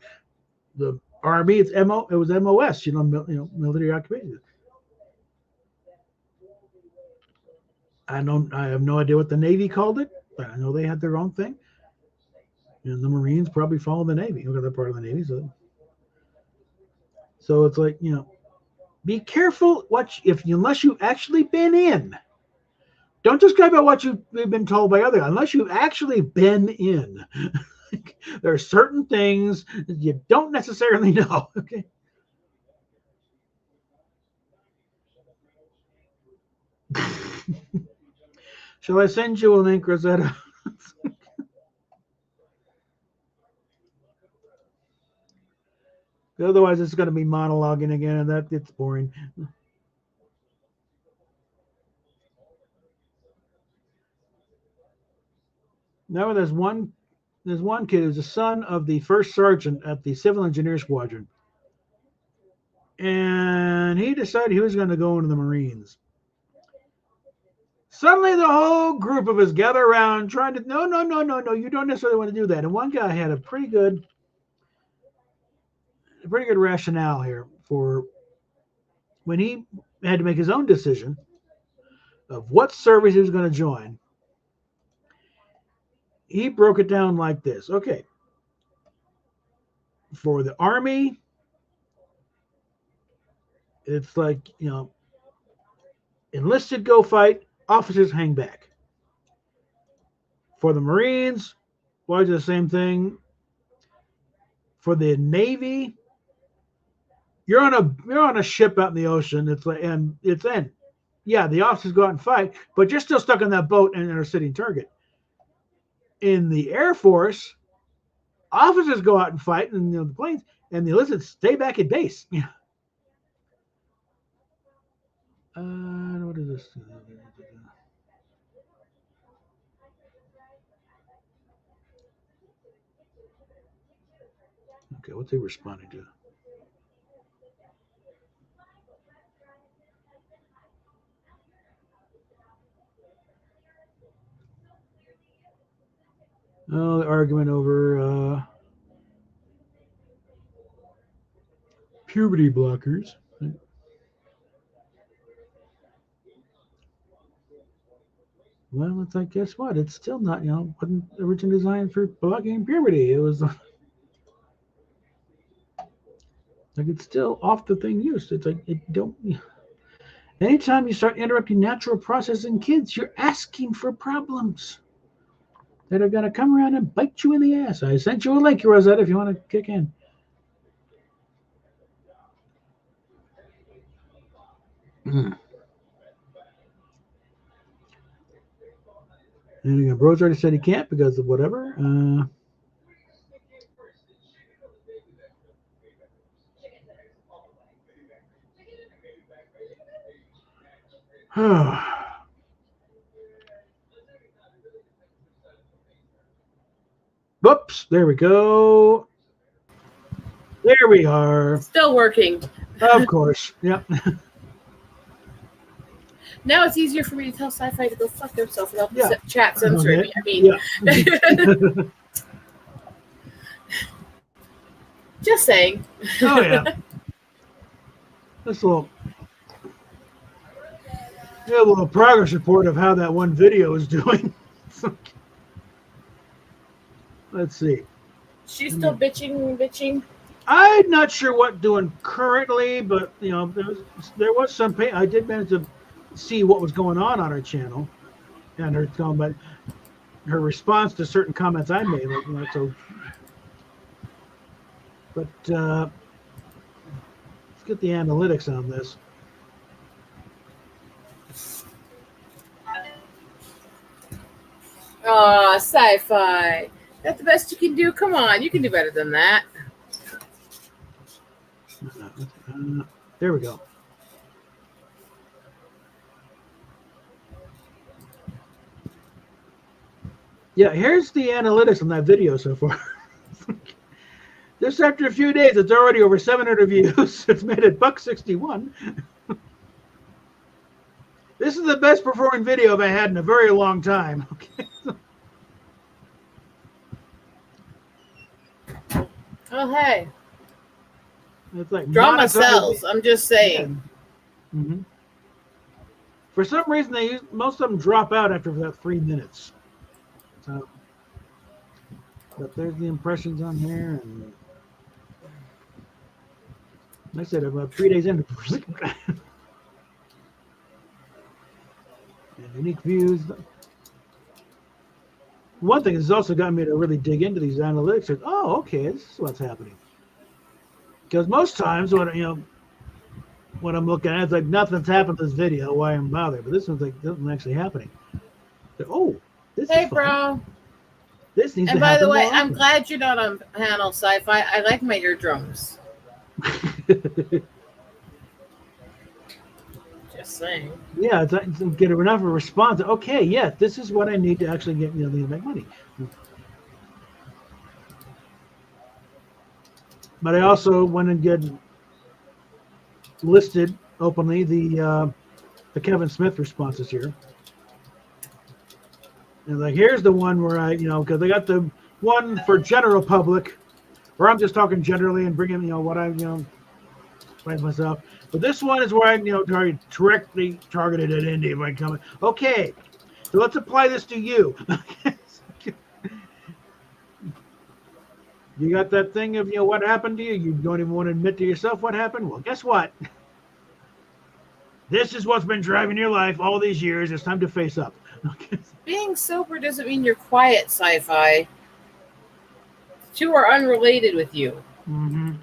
The Army, it's MO. It was MOS. Military occupation. I have no idea what the Navy called it, but I know they had their own thing. And the Marines probably follow the Navy because they're part of the Navy. So it's like be careful unless you've actually been in. Don't just go about what you've been told by others. Unless you've actually been in, there are certain things that you don't necessarily know. Okay. Shall I send you a link, Rosetta? Otherwise, it's going to be monologuing again, and it's boring. Now, there's one kid who's the son of the first sergeant at the Civil Engineer Squadron, and he decided he was going to go into the Marines. Suddenly, the whole group of us gather around trying to no, you don't necessarily want to do that. And one guy had a pretty good rationale here for when he had to make his own decision of what service he was going to join, he broke it down like this. Okay, for the Army, it's like, enlisted go fight, officers hang back. For the Marines, largely the same thing. For the Navy, you're on a ship out in the ocean. It's like, and it's in. Yeah, the officers go out and fight, but you're still stuck on that boat and are sitting target. In the Air Force, officers go out and fight, and the planes, and the enlisted stay back at base. Yeah. What is this? Okay, what's he responding to? Oh, the argument over puberty blockers. Well, it's like, guess what? It's still not, wasn't originally designed for blocking puberty. It was like, it's still off the thing used. It's like, it don't. Anytime you start interrupting natural process in kids, you're asking for problems that are going to come around and bite you in the ass. I sent you a link, Rosetta, if you want to kick in. And again, Bro's already said he can't because of whatever. Whoops, there we go. There we are. Still working. Of course. Yep. Now it's easier for me to tell Sci-Fi to go fuck themselves without the chat censoring me. Just saying. Oh, yeah. This little progress report of how that one video is doing. Let's see. She's still bitching. I'm not sure what doing currently, but there was some pain. I did manage to see what was going on her channel, and her comment, her response to certain comments I made. Like, so, but let's get the analytics on this. Aw, Sci-Fi. That's the best you can do. Come on, you can do better than that. There we go. Yeah, here's the analytics on that video so far. Just after a few days, it's already over 700 views. It's made it $1.61. This is the best performing video I've had in a very long time. Okay. Oh, hey. It's like drama sells. I'm just saying. Yeah. Mm-hmm. For some reason, most of them drop out after about 3 minutes. So, but there's the impressions on here, and like I said, about 3 days in. And unique views. One thing that's also got me to really dig into these analytics is, oh, okay, this is what's happening. Because most times when I'm looking at it, it's like nothing's happened to this video. Why I'm bothered? But this one's like nothing actually happening. Oh, this is fun. Bro. This needs and to by the way, more I'm often. glad you're not on panel Sci-Fi. I like my eardrums. Just saying. Yeah, it's to get enough of a response. Okay, yeah, this is what I need to actually get to make money. But I also went and get listed openly the Kevin Smith responses here. And like, here's the one where I, because I got the one for general public, where I'm just talking generally and bringing, what I, explain myself. But this one is where I, directly targeted at Indy by coming. Okay, so let's apply this to you. You got that thing of, what happened to you? You don't even want to admit to yourself what happened? Well, guess what? This is what's been driving your life all these years. It's time to face up. Being sober doesn't mean you're quiet, sci-fi. The two are unrelated with you. Mm-hmm.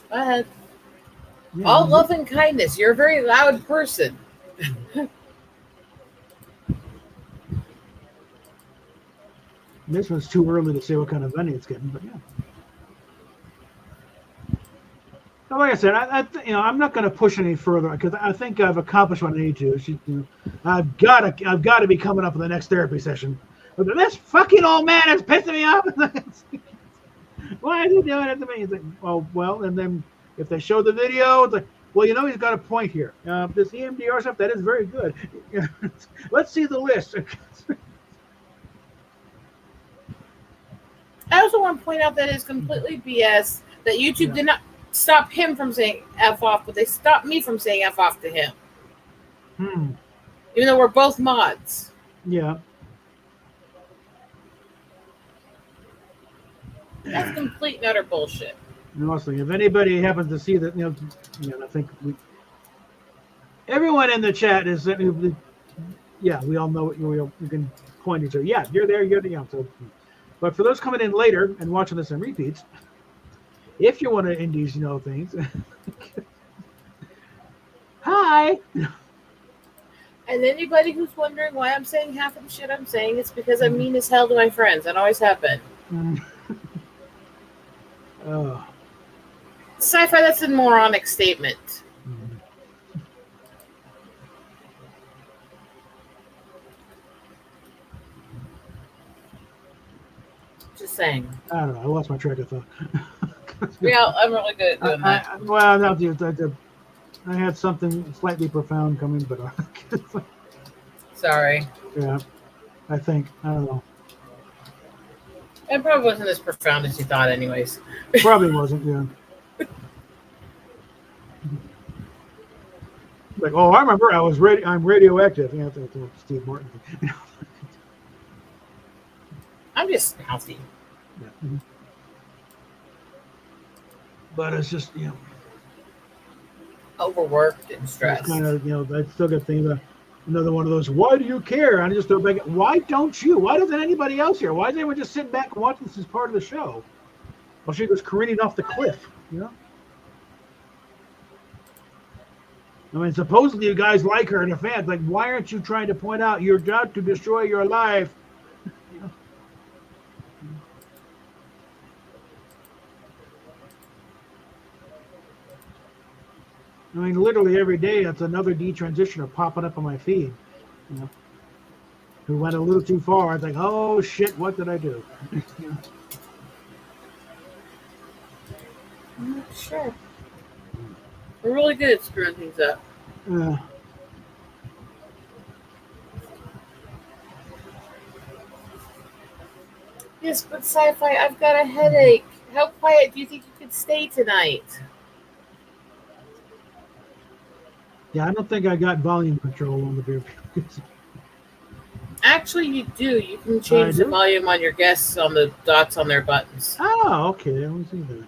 Go ahead. Yeah, All love and kindness. You're a very loud person. This one's too early to say what kind of venue it's getting, but yeah. So like I said, I'm not going to push any further because I think I've accomplished what I need to. I've got to be coming up with the next therapy session. But this fucking old man is pissing me off. Why is he doing it to me? He's like, well, and then if they show the video, it's like, well, he's got a point here. This EMDR stuff, that is very good. Let's see the list. I also want to point out that it's completely BS that YouTube did not stop him from saying F off, but they stopped me from saying F off to him. Even though we're both mods. Yeah. That's complete and utter bullshit. And also, if anybody happens to see that, I think everyone in the chat is, we all know what we can point each other. Yeah, you're there, you're the so. But for those coming in later and watching this in repeats, if you're one of Indy's, things, hi. And anybody who's wondering why I'm saying half of the shit I'm saying, it's because I'm mean as hell to my friends and always have been. Oh. Sci-fi, that's a moronic statement. Just saying. I don't know. I lost my track of thought. Yeah, I'm really good at doing that. Well, I had something slightly profound coming, but sorry. Yeah, I think. I don't know. It probably wasn't as profound as you thought, anyways. Probably wasn't, yeah. Like, I remember I'm radioactive. Yeah, that's what Steve Martin. I'm just healthy. Yeah. Mm-hmm. But it's just, overworked and stressed. Kind of, I still got things about another one of those, why do you care? And I just throw back, why don't you? Why doesn't anybody else here? Why is everyone just sitting back and watching this as part of the show? Well, she goes careening off the cliff, I mean, supposedly you guys like her and the fans. Like, why aren't you trying to point out you're out to destroy your life? I mean, literally every day, it's another detransitioner popping up on my feed. Who went a little too far. I was like, oh shit, what did I do? Sure. We're really good at screwing things up. Yes, but sci-fi, I've got a headache. How quiet do you think you could stay tonight? Yeah, I don't think I got volume control on the beer. Actually, you do. You can change the volume on your guests on the dots on their buttons. Oh, okay. I don't see that.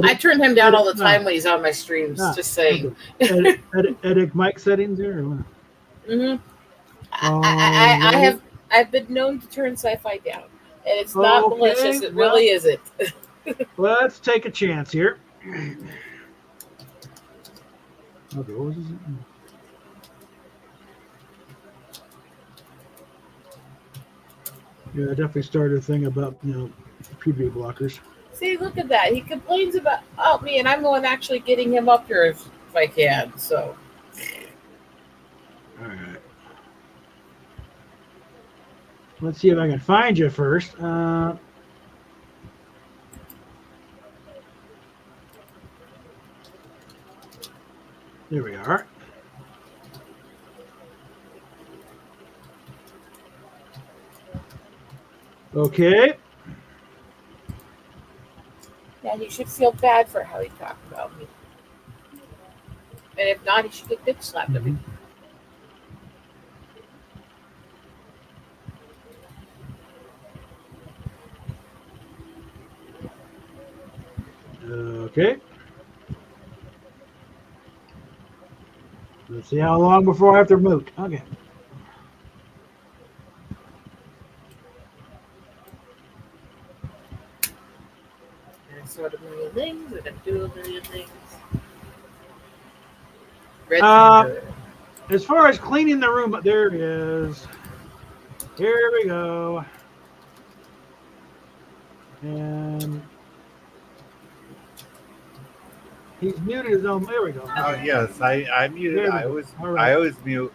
I turn him down all the time when he's on my streams. Just saying. Okay. Edit mic settings there. Mm-hmm. I've been known to turn sci-fi down, and it's not malicious. It really isn't. Let's take a chance here. Okay, what was this? Yeah, I definitely started a thing about, puberty blockers. See, look at that. He complains about me, and I'm the one actually getting him up here if I can, so. All right. Let's see if I can find you first. There we are. Okay. Yeah, he should feel bad for how he talked about me. And if not, he should get dick slapped every Mhm. Okay. Let's see how long before I have to mute. Okay. And I sort a million things. I can do a million things. Red Uh, finger. as far as cleaning the room, there it is. Here we go. And he's muted his own. There we go. Oh Okay. yes, I muted. There we go. All right. I always mute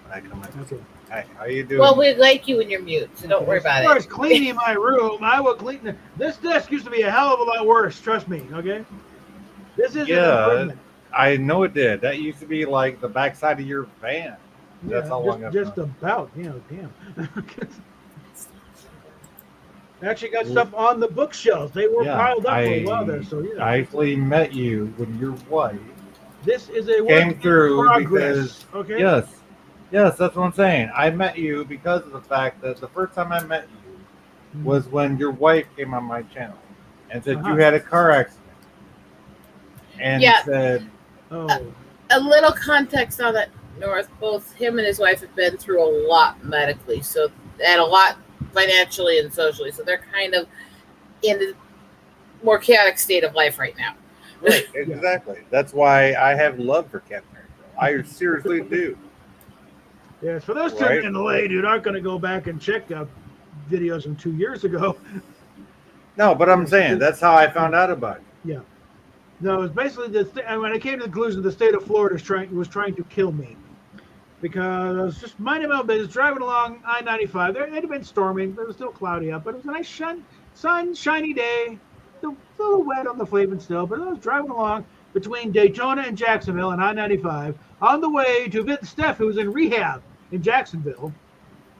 when I come in. Okay. Hi, how you doing? Well, we like you when you're mute, so don't worry about As far it. as cleaning my room, I will clean. This desk used to be a hell of a lot worse. Trust me. Okay. This is an improvement. I know it did. That used to be like the backside of your van. That's how long I've just known. about. Damn. Actually got stuff on the bookshelves. They were piled up for a while there. So I actually met you when your wife this is a work came in through progress. because Okay. yes, that's what I'm saying. I met you because of the fact that the first time I met you was when your wife came on my channel and said you had a car accident and said, "Oh, a little context on that, North. Both him and his wife have been through a lot medically, so and a lot financially and socially, so they're kind of in a more chaotic state of life right now." right, exactly. That's why I have love for Captain America. I seriously do. Yes, for those tuning in late, dude, aren't going to go back and check out videos from 2 years ago. No, but I'm saying that's how I found out about it. Yeah. No, it was basically when I came to the conclusion the state of Florida was trying to kill me because I was just minding my own business, driving along I-95. It had been storming, but it was still cloudy out, but it was a nice shiny day. A little wet on the pavement still, but I was driving along between Daytona and Jacksonville on I-95 on the way to visit Steph, who was in rehab in Jacksonville.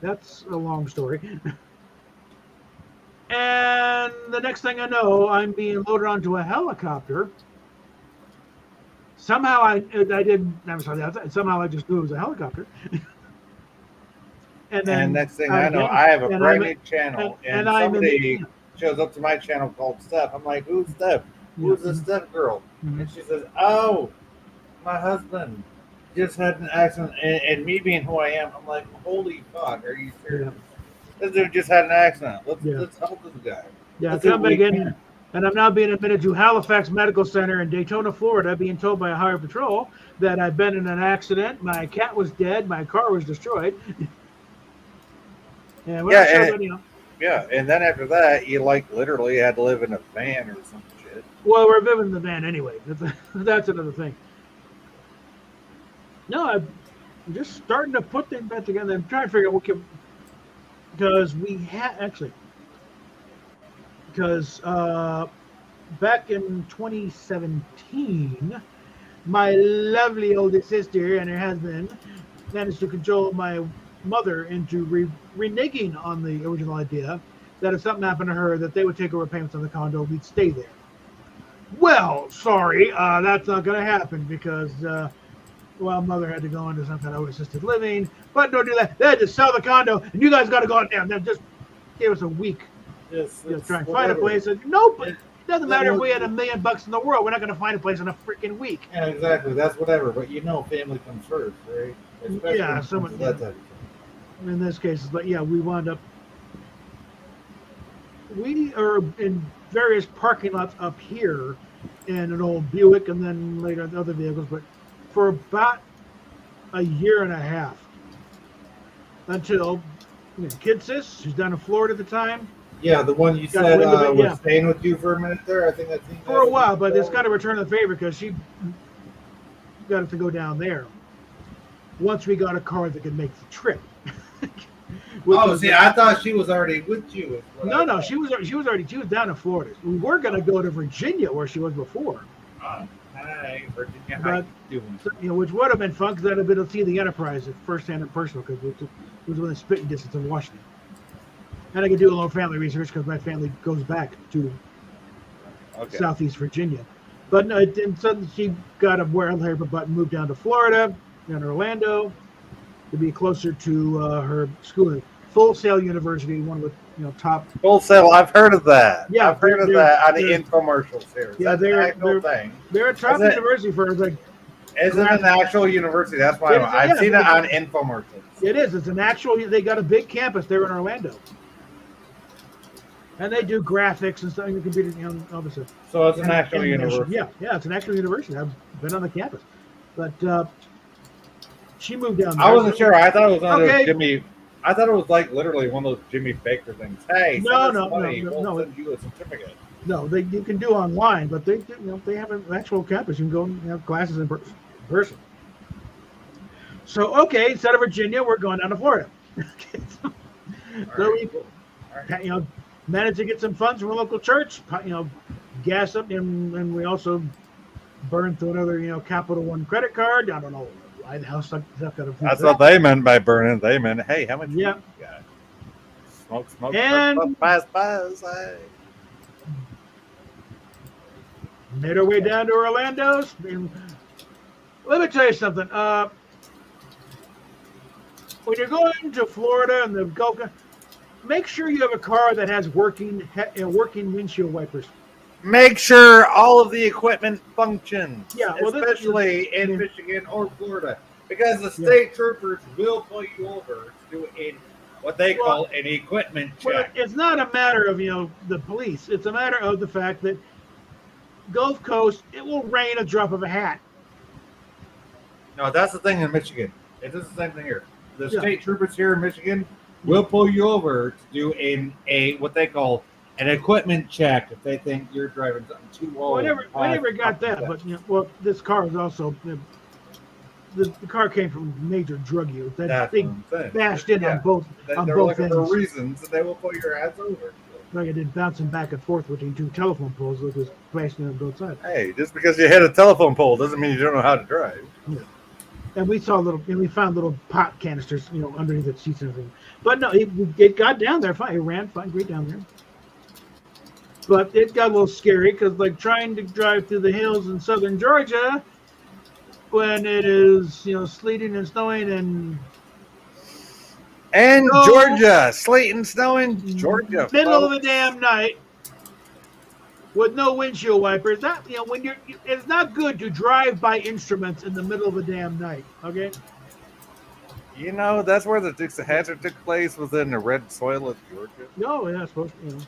That's a long story. And the next thing I know, I'm being loaded onto a helicopter. Somehow I just knew it was a helicopter. And then next thing I know, I have a brand new channel, and somebody shows up to my channel called Steph. I'm like, who's Steph? Who's this Steph girl? And she says, oh, my husband just had an accident. And me being who I am, I'm like, holy fuck, are you serious? This dude just had an accident. Let's help this guy. Yeah, come back in. And I'm now being admitted to Halifax Medical Center in Daytona, Florida, being told by a higher patrol that I've been in an accident. My cat was dead. My car was destroyed. And and then after that, you like literally had to live in a van or some shit. Well, we're living in the van anyway. That's another thing. No, I'm just starting to put things back together. I'm trying to figure out what can, because we had actually, because back in 2017, my lovely oldest sister and her husband managed to control my mother into reneging on the original idea that if something happened to her, that they would take over payments on the condo, we'd stay there. Well, sorry, that's not going to happen because, mother had to go into some kind of assisted living, but don't do that. They had to sell the condo, and you guys got to go out there. And just give us a week. Try and find a place. And nope, it doesn't matter if we had $1 million in the world. We're not going to find a place in a freaking week. Yeah, exactly. That's whatever. But family comes first, right? Especially that type of thing. In this case, but we wound up. We are in various parking lots up here in an old Buick, and then later the other vehicles. But for about a year and a half, until Kid Sis, who's down in Florida at the time. Yeah, the one you said was staying with you for a minute there. I think that's for a while, but it's got to return the favor because she got to go down there. Once we got a car that could make the trip. I thought she was already with you. No, she was down in Florida. We were going to go to Virginia where she was before. Hi, Virginia. But, which would have been fun because I'd have been able to see the Enterprise at firsthand and personal because it was within spitting distance of Washington. And I could do a little family research because my family goes back to Southeast Virginia. But no, and suddenly she got a wild hair button, moved down to Florida, in Orlando, to be closer to her school. Full Sail University, one of the top. Full Sail, I've heard of that. Yeah, I've heard of that on the infomercials here. Yeah, they're a top university for like. Is it an actual university? That's why I've seen it on infomercials. It is. It's an actual. They got a big campus there in Orlando, and they do graphics and stuff. And computer, all this stuff. So it's an actual university. Yeah, it's an actual university. I've been on the campus, but she moved down there. I wasn't sure. I thought it was one of those Jimmy. I thought it was like literally one of those Jimmy Baker things. Hey, no. We'll send you a certificate. No, you can do online, but they have an actual campus. You can go and have classes in person. So instead of Virginia, we're going down to Florida. We managed to get some funds from a local church. Gas up, and we also burned through another Capital One credit card. I don't know why the hell stuck That's what they meant by burning. They meant, hey, how much? Yeah. You got? Smoke. And pass. Hey. Made our way down to Orlando. And let me tell you something. When you're going to Florida and the Gulf, make sure you have a car that has working windshield wipers. Make sure all of the equipment functions. Yeah, especially in Michigan or Florida, because the state troopers will pull you over to do what they call an equipment check. Well, it's not a matter of the police. It's a matter of the fact that Gulf Coast, it will rain a drop of a hat. No, that's the thing in Michigan. It is the same thing here. The state troopers here in Michigan will pull you over to do a what they call an equipment check if they think you're driving something too low. I never got that, but this car is also the car came from major drug use. That big bashed in on both looking ends. for reasons, and they will pull your ass over. Like I did, bouncing back and forth between two telephone poles, it was bashing on both sides. Hey, just because you hit a telephone pole doesn't mean you don't know how to drive. Yeah. And we found little pot canisters, underneath the seats and everything. But no, it got down there fine. It ran fine, great down there. But it got a little scary because, like, trying to drive through the hills in southern Georgia when it is, sleeting and snowing and Georgia, sleet and snowing, Georgia, middle of the damn night with no windshield wipers. That it's not good to drive by instruments in the middle of the damn night. Okay. That's where the Dukes of Hazzard took place, within the red soil of Georgia. No, we're not supposed to.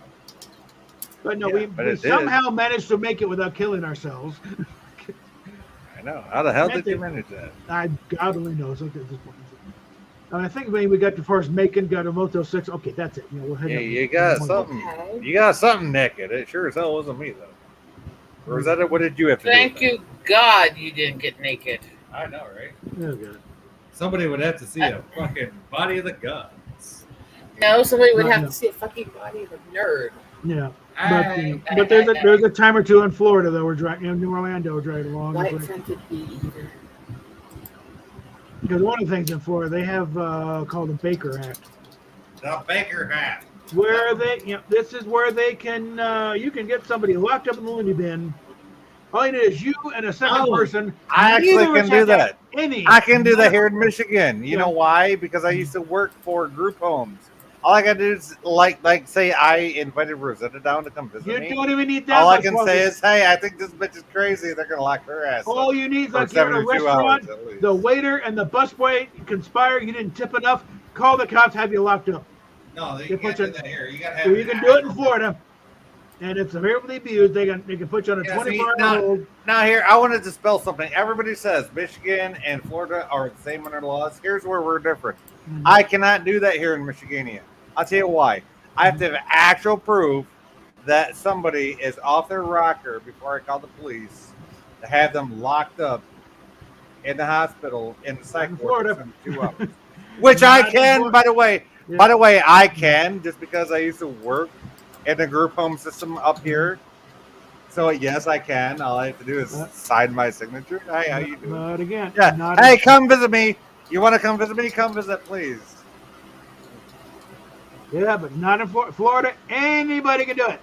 But no, we somehow managed to make it without killing ourselves. I know. How the hell did you manage that? God only knows. At this point. I think maybe we got to far as Macon, got a Motel 6. Okay, that's it. We'll head you got something. Okay. You got something naked. It sure as hell wasn't me, though. Or is that it? What did you have to do? Thank you, God, you didn't get naked. I know, right? Oh, God. Somebody would have to see a fucking body of the gods. No, somebody would have to see a fucking body of a nerd. Yeah. But there's a time or two in Florida, though. We're driving, New Orlando, we're driving along. White-fronted bee eater. Because one of the things in Florida, they have called the Baker Act. The Baker Act. Where this is where they can, you can get somebody locked up in the loony bin. All you need is you and a second person. I actually can do that. I can do that here in Michigan. You know why? Because I used to work for group homes. All I got to do is, like, say I invited Rosetta down to come visit me. You don't even need that. All I can say is, hey, I think this bitch is crazy. They're going to lock her ass. All you need is, like, you're in a restaurant, the waiter and the busboy conspire. You didn't tip enough. Call the cops, have you locked up. No, you can't do that here. You got to have you can do it in Florida. And if severely abused, they can put you on a 24-hour hold. Now, here, I want to dispel something. Everybody says Michigan and Florida are the same under laws. Here's where we're different. Mm-hmm. I cannot do that here in Michigania. I'll tell you why. I have to have actual proof that somebody is off their rocker before I call the police to have them locked up in the hospital in the psych ward for 2 hours. Which I can, by the way. Yeah. By the way, I can, just because I used to work in the group home system up here. So, yes, I can. All I have to do is sign my signature. Hey, how you doing? Not again. Yeah. Hey, come visit me. You want to come visit me? Come visit, please. Yeah, but not in Florida. Anybody can do it.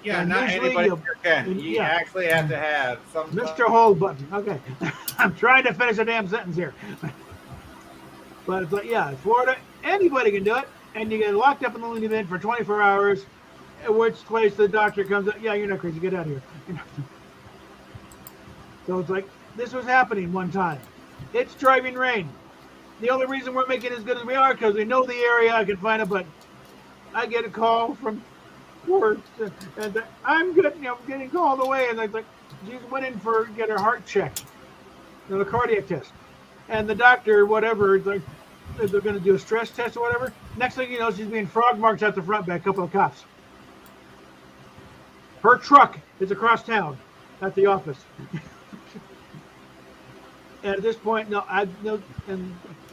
Yeah, And not usually anybody can. You yeah. actually have to have some. Mr. Hold button. Okay. I'm trying to finish a damn sentence here. But it's like, yeah, Florida, anybody can do it. And you get locked up in the loony bin for 24 hours, at which place the doctor comes up, yeah, you're not crazy, get out of here. So it's like, this was happening one time. It's driving rain. The only reason we're making it as good as we are because we know the area, I can find it, but I get a call from work, and I'm good, getting called away, and it's like, she's went in for get her heart checked, the cardiac test, and the doctor, whatever, it's like they're going to do a stress test or whatever. Next thing you know, she's being frog marched out the front by a couple of cops. Her truck is across town at the office. And at this point, no, and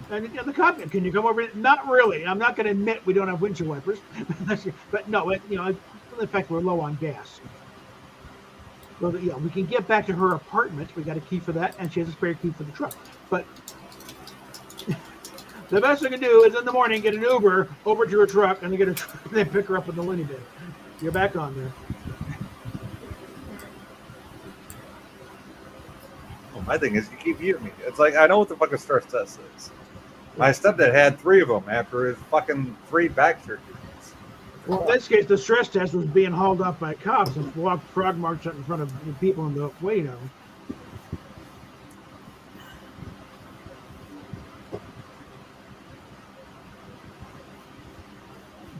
the cop, can you come over? Not really. I'm not going to admit we don't have windshield wipers, but no, in fact, we're low on gas. Well, yeah, we can get back to her apartment. We got a key for that, and she has a spare key for the truck. But the best we can do is in the morning get an Uber over to her truck, and they pick her up in the loony bin. You're back on there. My thing is, you keep hearing me. It's like, I know what the fucking stress test is. My stepdad had 3 of them after his fucking 3 back surgeries. Well, in this case, the stress test was being hauled up by cops and frog marched in front of the people in the waiting room.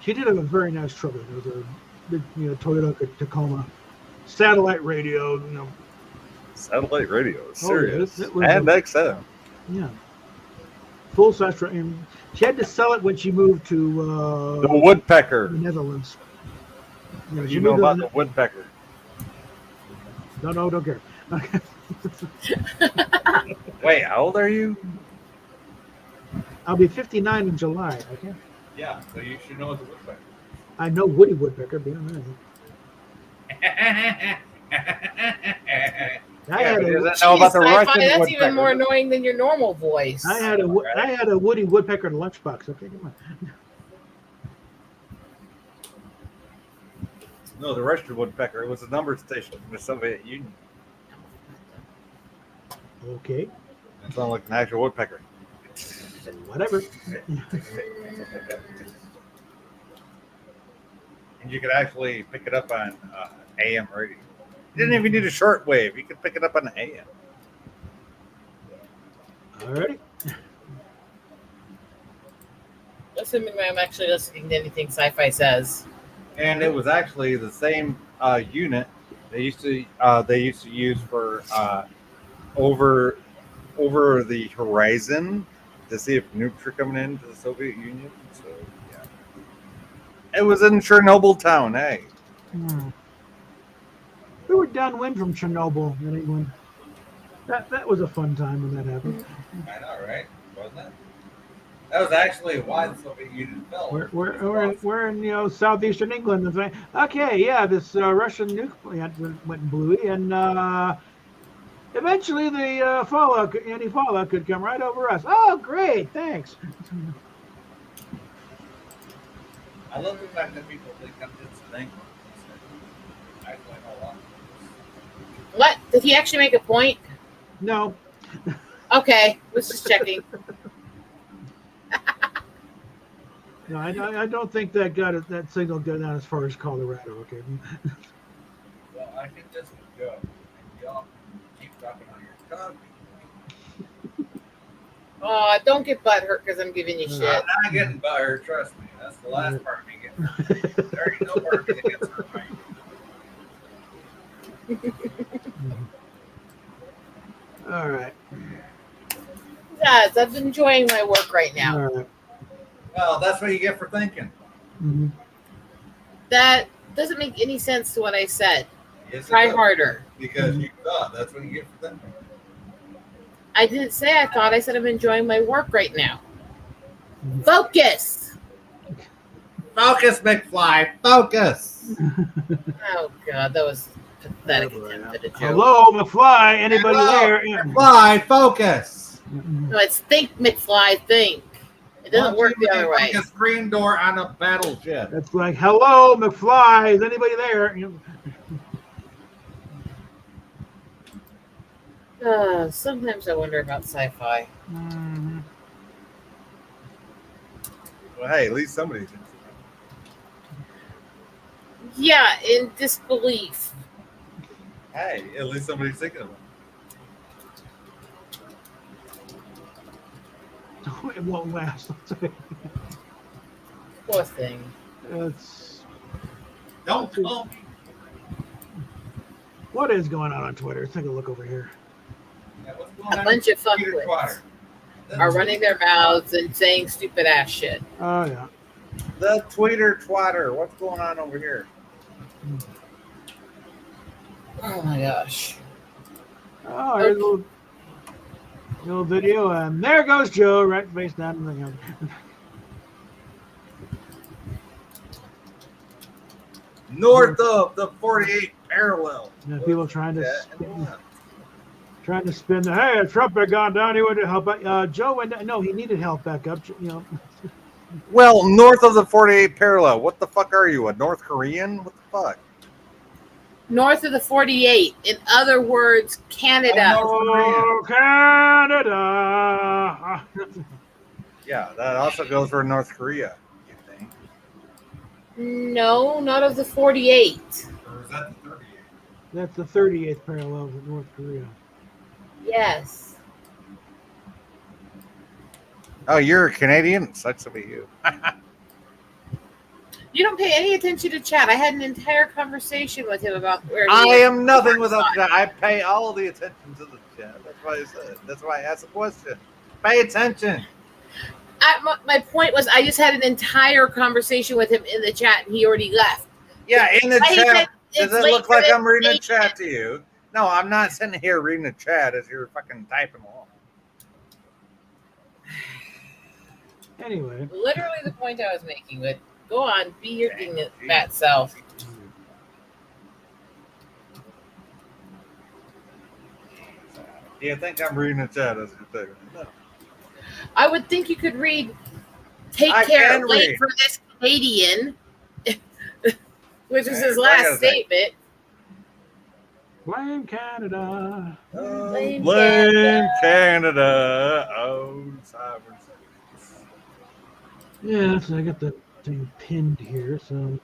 She did have a very nice truck. It was a big, Toyota Tacoma satellite radio, Satellite radio, serious. It was and XM. Yeah. Full size. She had to sell it when she moved to the Woodpecker. The Netherlands. You know about the Woodpecker. No, don't care. Okay. Wait, how old are you? I'll be 59 in July. Okay. Yeah, so you should know what the Woodpecker is. I know Woody Woodpecker, but I had that's even more annoying than your normal voice. I had a Woody Woodpecker lunchbox. Okay, come on. No, the Russian Woodpecker. It was a number station from the Soviet Union. Okay. It sounded like an actual woodpecker. Whatever. And you could actually pick it up on AM radio. You didn't even need a shortwave. You could pick it up on AM. All right. Assuming I'm actually listening to anything Sci-Fi says. And it was actually the same unit they used to use for over the horizon to see if nukes were coming into the Soviet Union. So yeah, it was in Chernobyl town, hey. We were downwind from Chernobyl in England. That was a fun time when that happened. I know, right? Wasn't it? That was actually why the Soviet Union fell. We're in southeastern England and saying, okay, yeah, this Russian nuke plant went blue, and eventually the any fallout could come right over us. Oh, great, thanks. I love the fact that people think I'm just thankful. What? Did he actually make a point? No. Okay, was just checking. No, I don't think that signal got out as far as Colorado. Okay. Well, I think this would go. And y'all keep dropping on your coffee. Oh, don't get butthurt because I'm giving you shit. I'm not getting butthurt, trust me. That's the last part of me getting hurt. There ain't no part of me that gets hurt right. All right. Yes, I'm enjoying my work right now. All right. Well, that's what you get for thinking. Mm-hmm. That doesn't make any sense to what I said. Yes, Try harder. Because you thought that's what you get for thinking. I didn't say I thought. I said I'm enjoying my work right now. Focus. Focus, McFly. Focus. Oh God, that was pathetic attempt at a joke. Hello, McFly. Anybody there? McFly, focus. No, it's think, McFly, think. It doesn't work the other way. Like a screen door on a battleship. It's like, hello, McFly. Is anybody there? Sometimes I wonder about sci-fi. Mm-hmm. Well, hey, at least somebody thinks about Yeah, in disbelief. it. Hey, at least somebody's thinking about it. It won't last. Poor thing. It's Don't call me. what is going on Twitter? Let's take a look over here. Yeah, what's going A on bunch with of Peter fuckwits Twatter? are running their mouths and saying stupid ass shit. Oh yeah. The Twitter Twatter. What's going on over here? Oh my gosh. Oh, here's a little video, and there goes Joe, right face down. North of the 48 parallel. Yeah, people trying to spin the hey, Trump had gone down. He would help. Joe went. No, he needed help back up. Well, north of the 48 parallel. What the fuck are you? A North Korean? What the fuck? North of the 48. In other words, Canada. Oh, Canada. Yeah, that also goes for North Korea, you think? No, not of the 48. Or is that the 38? That's the 38th parallel of North Korea. Yes. Oh, you're a Canadian? Sucks to be you. You don't pay any attention to chat. I had an entire conversation with him about where I am nothing without chat. I pay all the attention to the chat. That's why I said. That's why I asked the question. Pay attention. My point was, I just had an entire conversation with him in the chat, and he already left. Yeah, in the chat. Does it look like I'm reading a the chat to you? No, I'm not sitting here reading a chat as you're fucking typing along. Anyway. Literally the point I was making, but go on, be your fat self. Do you think I'm reading a chat as you're typing? No. I would think you could read, take I care, can wait read. for this Canadian, which was his last statement. Blame Canada. Blame Canada. Oh, sovereign. Yeah, so I got the thing pinned here. So,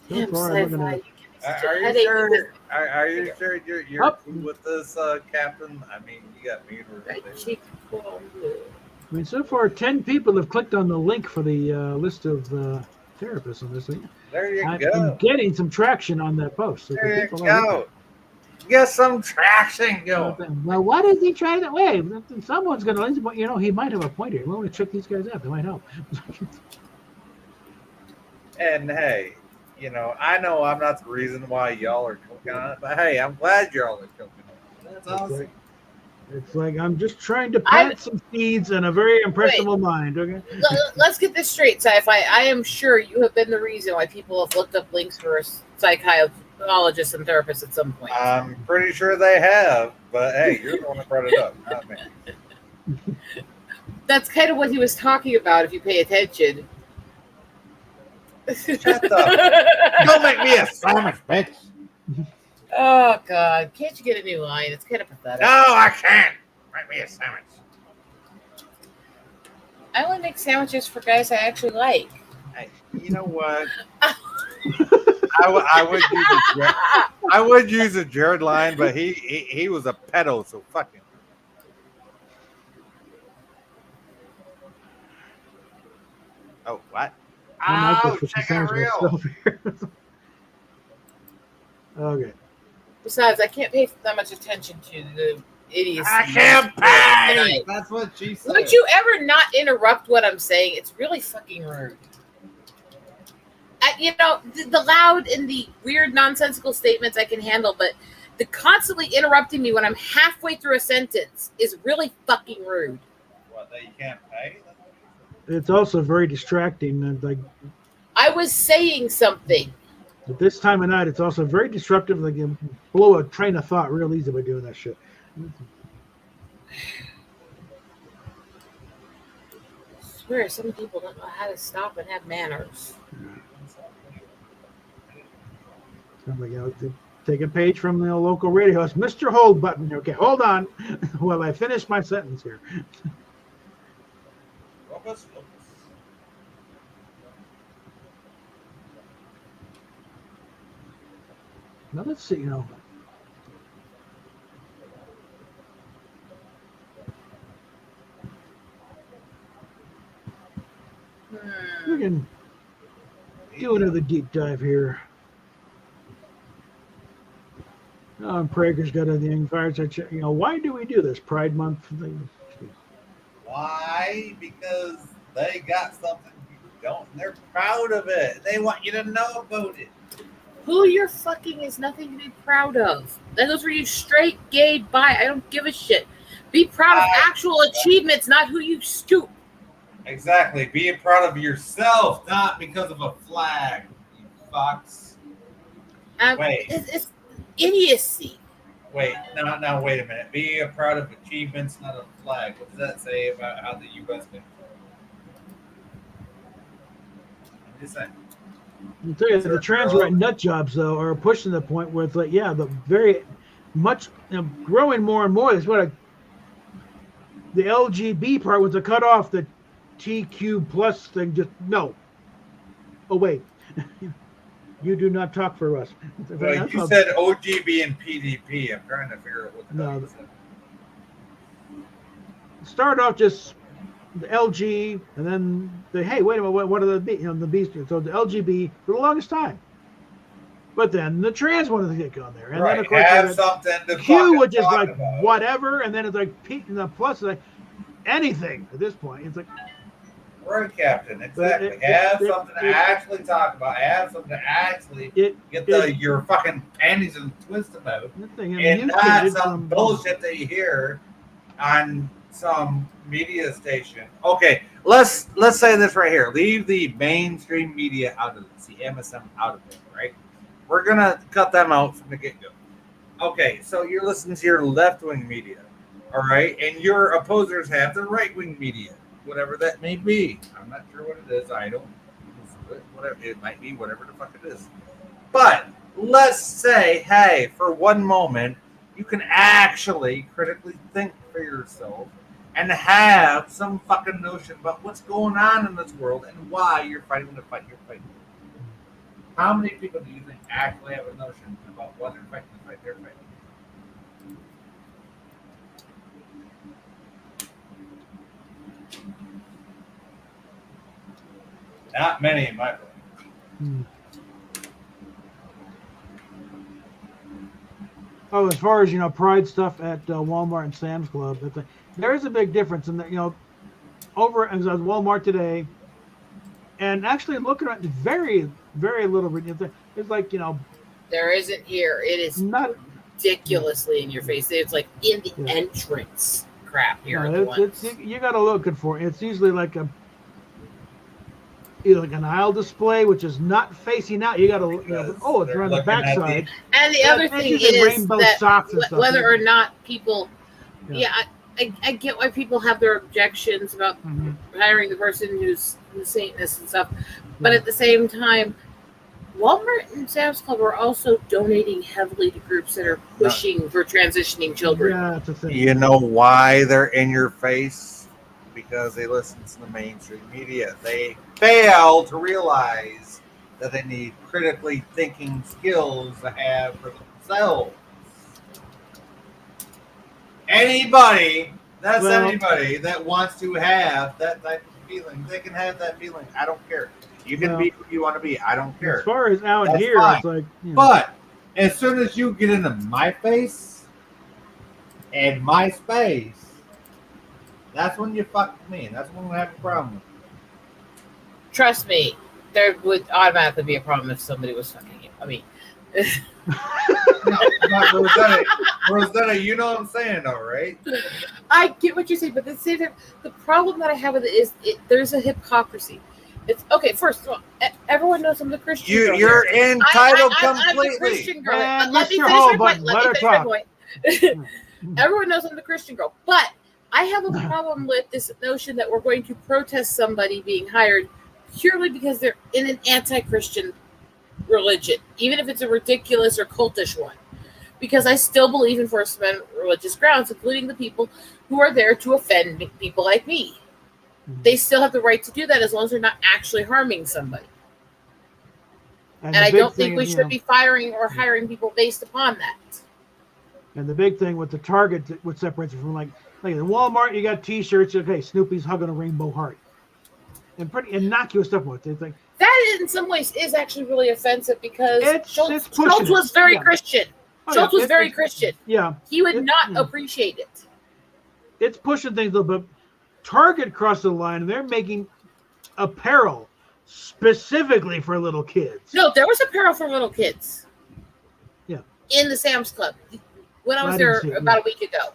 Damn, far, I'm looking at. Are you sure? Are you sure you're cool with this, Captain? I mean, you got me. I mean, so far, 10 people have clicked on the link for the list of therapists on this thing. There you I'm go. getting some traction on that post. So There you go. Get some traction going. Well, what is he trying to wait? Someone's going to, he might have a point here. We want to check these guys out. They might help. And hey, I know I'm not the reason why y'all are clicking on it, but hey, I'm glad y'all are clicking on it. That's awesome. It's like I'm just trying to plant some seeds in a very impressionable mind. Okay. Let's get this straight, sci-fi. I am sure you have been the reason why people have looked up links for psychologists and therapists at some point. I'm pretty sure they have, but hey, you're the one that brought it up, not me. That's kind of what he was talking about. If you pay attention. Shut up! Don't make me a sandwich, bitch. Oh God! Can't you get a new line? It's kind of pathetic. No, I can't. Make me a sandwich. I only make sandwiches for guys I actually like. Hey, you know what? I would use a Jared line, but he was a pedo, so fuck him. Oh, what? Oh, check out real. Okay. Besides, I can't pay that much attention to the idiocy. I can't pay. That's what she said. Would you ever not interrupt what I'm saying? It's really fucking rude. The loud and the weird nonsensical statements I can handle, but the constantly interrupting me when I'm halfway through a sentence is really fucking rude. What, that you can't pay? It's also very distracting. And like, I was saying something. At this time of night, it's also very disruptive. Like, you blow a train of thought real easy by doing that shit. swear some people don't know how to stop and have manners. Somebody else take a page from the local radio. It's Mr. Hold button. Okay, hold on while I finish my sentence here. Focus. Now let's see, we can do another deep dive here. Prager's got everything fired. Why do we do this Pride Month thing? Why? Because they got something you don't, and they're proud of it. They want you to know about it. Who you're fucking is nothing to be proud of. That goes for you straight, gay, bi. I don't give a shit. Be proud of actual achievements, not who you stoop. Exactly. Be proud of yourself, not because of a flag, you fucks. Wait. It's idiocy. Wait, no, wait a minute. Be proud of achievements, not a flag. What does that say about how the U.S. been? I'm just saying. I'll tell you, the trans right nut jobs though are pushing the point where it's like, yeah, the very much growing more and more is what the LGB part was to cut off the TQ plus thing. Just no. Oh wait, you do not talk for us. Well, you said OGB and PDP. I'm trying to figure out what the hell you said. Start off just the LG, and then hey, wait a minute, what are the B? The B. So the LGB for the longest time, but then the trans wanted to get on there, and then of course have something to Q, which is like about. whatever, and then it's like P, and the plus is like anything at this point. It's like right, Captain. Exactly. Have something to actually talk about. Have something to actually get your fucking panties and twist about, and not some bullshit that you hear on some media station. Okay, let's say this right here. Leave the mainstream media out of this, the MSM out of it, right? We're gonna cut them out from the get-go. Okay, so you're listening to your left-wing media, all right, and your opposers have the right-wing media, whatever that may be. I'm not sure what it is. I don't. Whatever it might be, whatever the fuck it is. But let's say, hey, for one moment, you can actually critically think for yourself and have some fucking notion about what's going on in this world and why you're fighting the fight you're fighting. How many people do you think actually have a notion about why they're fighting the fight they're fighting? Not many in my book. Oh, as far as Pride stuff at Walmart and Sam's Club, there is a big difference in that. Over as I was at Walmart today, and actually looking at very, very little. It's like there isn't here. It is not ridiculously in your face. It's like in the entrance crap here. You got to look good for it. It's usually like either like an aisle display, which is not facing out. You got to it's around the backside. And the other thing is that whether or not people, I get why people have their objections about hiring the person who's the Satanist and stuff, but at the same time, Walmart and Sam's Club are also donating heavily to groups that are pushing for transitioning children. Yeah, that's a thing. You know why they're in your face? Because they listen to the mainstream media. They fail to realize that they need critically thinking skills to have for themselves. Anybody that wants to have that type of feeling, they can have that feeling. I don't care. You can be who you want to be. I don't care. As far as out here, fine. It's like. But as soon as you get into my face and my space, that's when you fuck with me. That's when we have a problem with you. Trust me, there would automatically be a problem if somebody was fucking you. I mean. Rosetta, you know what I'm saying, though, right? I get what you're saying, but the problem that I have with it is there's a hypocrisy. It's okay. First of all, everyone knows I'm the Christian girl. You're entitled completely. I'm the Christian girl. Man, let me finish my point. Everyone Everyone knows I'm the Christian girl, but I have a problem with this notion that we're going to protest somebody being hired purely because they're in an anti-Christian religion, even if it's a ridiculous or cultish one. Because I still believe in First Amendment religious grounds, including the people who are there to offend people like me. They still have the right to do that as long as they're not actually harming somebody. And I don't think we should be firing or hiring people based upon that. And the big thing with the Target, what separates it from like in Walmart, you got T-shirts. Okay, Snoopy's hugging a rainbow heart, and pretty innocuous stuff with it. It's like that, in some ways, is actually really offensive because Schultz was very Christian. Schultz was very Christian. Yeah, he would not appreciate it. It's pushing things a little bit. Target crossed the line, and they're making apparel specifically for little kids. No, there was apparel for little kids. Yeah, in the Sam's Club when I was there about a week ago.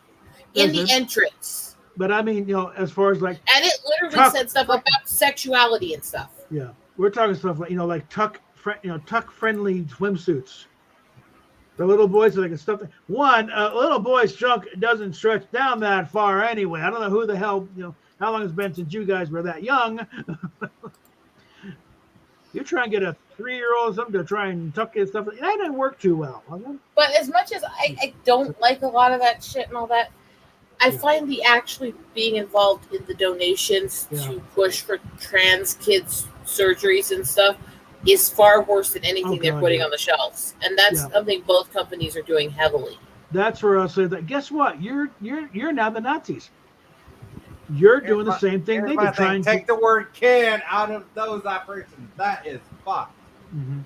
In the entrance. But I mean, as far as like, and it literally said stuff about sexuality and stuff. Yeah, we're talking stuff like like tuck friendly swimsuits. The little boys are like stuff. A little boy's trunk doesn't stretch down that far anyway. I don't know who the hell how long it's been since you guys were that young. You try and get a 3-year-old or something to try and tuck his stuff. That didn't work too well. But as much as I don't like a lot of that shit and all that, I find the actually being involved in the donations to push for trans kids' surgeries and stuff is far worse than anything they're putting on the shelves. And that's something both companies are doing heavily. That's where I'll say that. Guess what? You're now the Nazis. You're doing the same thing they did. Trying to take the word "kid" out of those operations. That is fucked. Mm-hmm.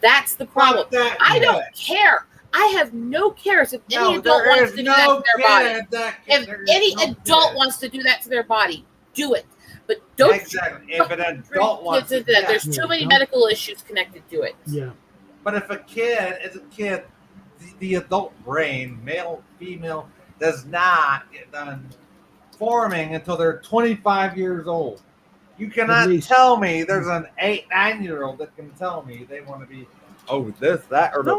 That's the problem. I don't care. I have no cares if any adult wants to do that to their body. If any adult wants to do that to their body, do it. But don't exactly. If an adult wants to do that, there's too many medical issues connected to it. Yeah. But if a kid is a kid, the adult brain, male, female, does not get done forming until they're 25 years old. You cannot tell me there's an 8-9-year-old that can tell me they want to be this, that, or the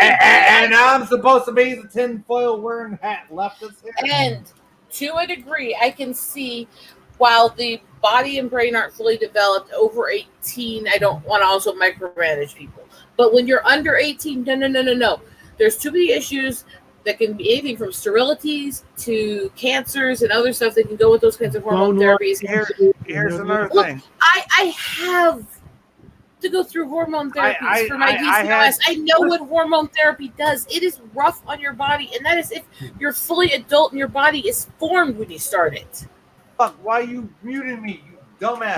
and I'm supposed to be the tinfoil wearing hat leftist here. And to a degree, I can see while the body and brain aren't fully developed over 18, I don't want to also micromanage people. But when you're under 18, no. There's too many issues that can be anything from sterilities to cancers and other stuff that can go with those kinds of hormone therapies. Here's another thing. I have to go through hormone therapies for my PCOS. I know what hormone therapy does. It is rough on your body, and that is if you're fully adult and your body is formed when you start it. Fuck, why are you muting me, you dumbass?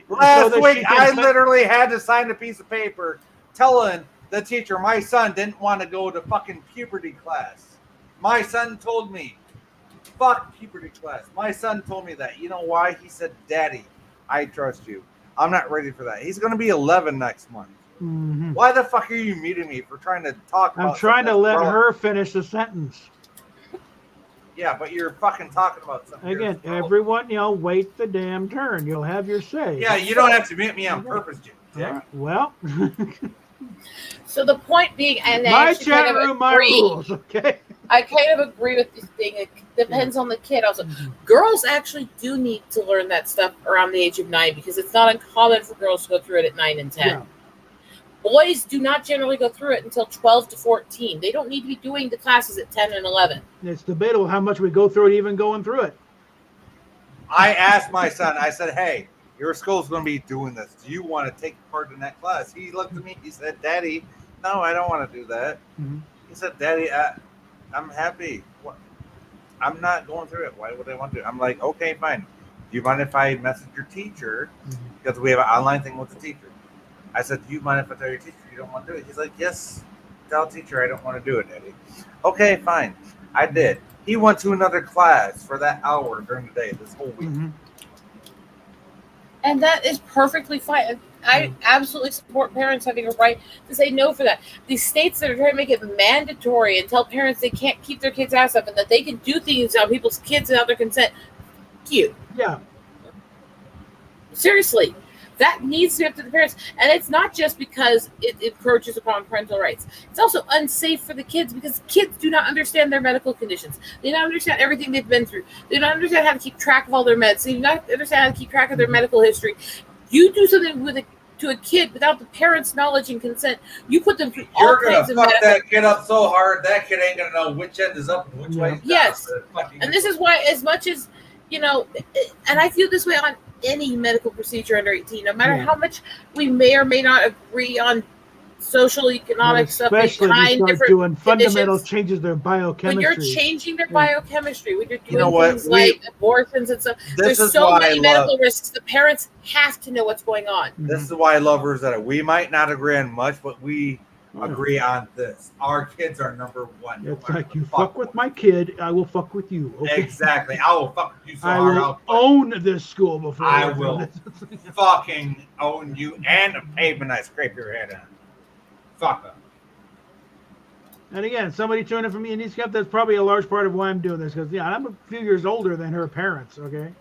Last week, I literally had to sign a piece of paper telling the teacher my son didn't want to go to fucking puberty class. My son told me, fuck puberty class. My son told me that. You know why? He said, Daddy, I trust you. I'm not ready for that. He's going to be 11 next month. Mm-hmm. Why the fuck are you muting me for trying to talk about I'm trying to let her finish the sentence. Yeah, but you're fucking talking about something. Again, everyone, wait the damn turn. You'll have your say. Yeah, you don't have to mute me on purpose, Jim. Right. Well. So the point being, and my chat room, my rules, okay? I kind of agree with this thing. It depends on the kid. Also, girls actually do need to learn that stuff around the age of 9 because it's not uncommon for girls to go through it at 9 and 10. Yeah. Boys do not generally go through it until 12 to 14. They don't need to be doing the classes at 10 and 11. It's debatable how much we go through it, even going through it. I asked my son, I said, hey, your school's going to be doing this. Do you want to take part in that class? He looked at me. He said, Daddy, no, I don't want to do that. Mm-hmm. He said, Daddy, I'm happy. What? I'm not going through it. Why would I want to? I'm like, okay, fine. Do you mind if I message your teacher? Because we have an online thing with the teacher. I said, do you mind if I tell your teacher you don't want to do it? He's like, yes, tell teacher I don't want to do it, Daddy. Okay, fine. I did. He went to another class for that hour during the day this whole week. Mm-hmm. And that is perfectly fine. I absolutely support parents having a right to say no for that. These states that are trying to make it mandatory and tell parents they can't keep their kids' ass up and that they can do things on people's kids without their consent. Cute. Yeah. Seriously. That needs to be up to the parents. And it's not just because it encroaches upon parental rights. It's also unsafe for the kids because kids do not understand their medical conditions. They don't understand everything they've been through. They don't understand how to keep track of all their meds. They do not understand how to keep track of their medical history. You do something to a kid without the parents' knowledge and consent, you put them through all kinds of medical. You're gonna fuck that kid up so hard that kid ain't gonna know which end is up and which way is down. Yes, and this is why, as much as and I feel this way on any medical procedure under 18, no matter how much we may or may not agree on social economic stuff, especially when you start doing fundamental changes their biochemistry. When you're changing their biochemistry, when you're doing things like abortions and stuff, there's so many medical risks. The parents have to know what's going on. This is why I love Rosetta. We might not agree on much, but we agree on this. Our kids are number one. It's like you fuck with my kid, I will fuck with you. Okay? Exactly. I will fuck with you so I hard. will own this school before I will fucking own you and the pavement I scrape your head on. Fuck up. And again, somebody tuning in from me and East Cap, that's probably a large part of why I'm doing this, because I'm a few years older than her parents, okay?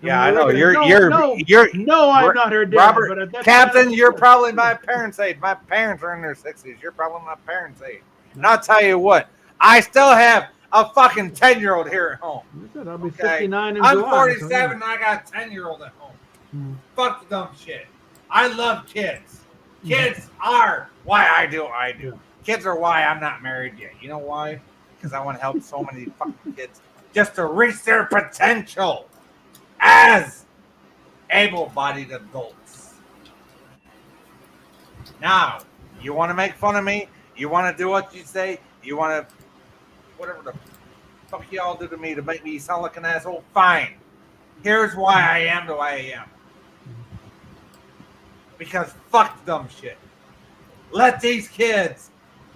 Yeah, I know. No, I'm not her dad. Robert, but Captain, you're probably my parents' age. My parents are in their 60s. You're probably my parents' age. And I'll tell you what, I still have a fucking 10-year-old here at home. I'll be 59 in I'm July, 47 and I got a 10-year-old at home. Fuck the dumb shit. I love kids. Kids are why I do what I do. Yeah. Kids are why I'm not married yet. You know why? Because I want to help so many fucking kids just to reach their potential as able-bodied adults. Now, you want to make fun of me? You want to do what you say? You want to whatever the fuck y'all do to me to make me sound like an asshole? Fine. Here's why I am the way I am. Because fuck dumb shit. Let these kids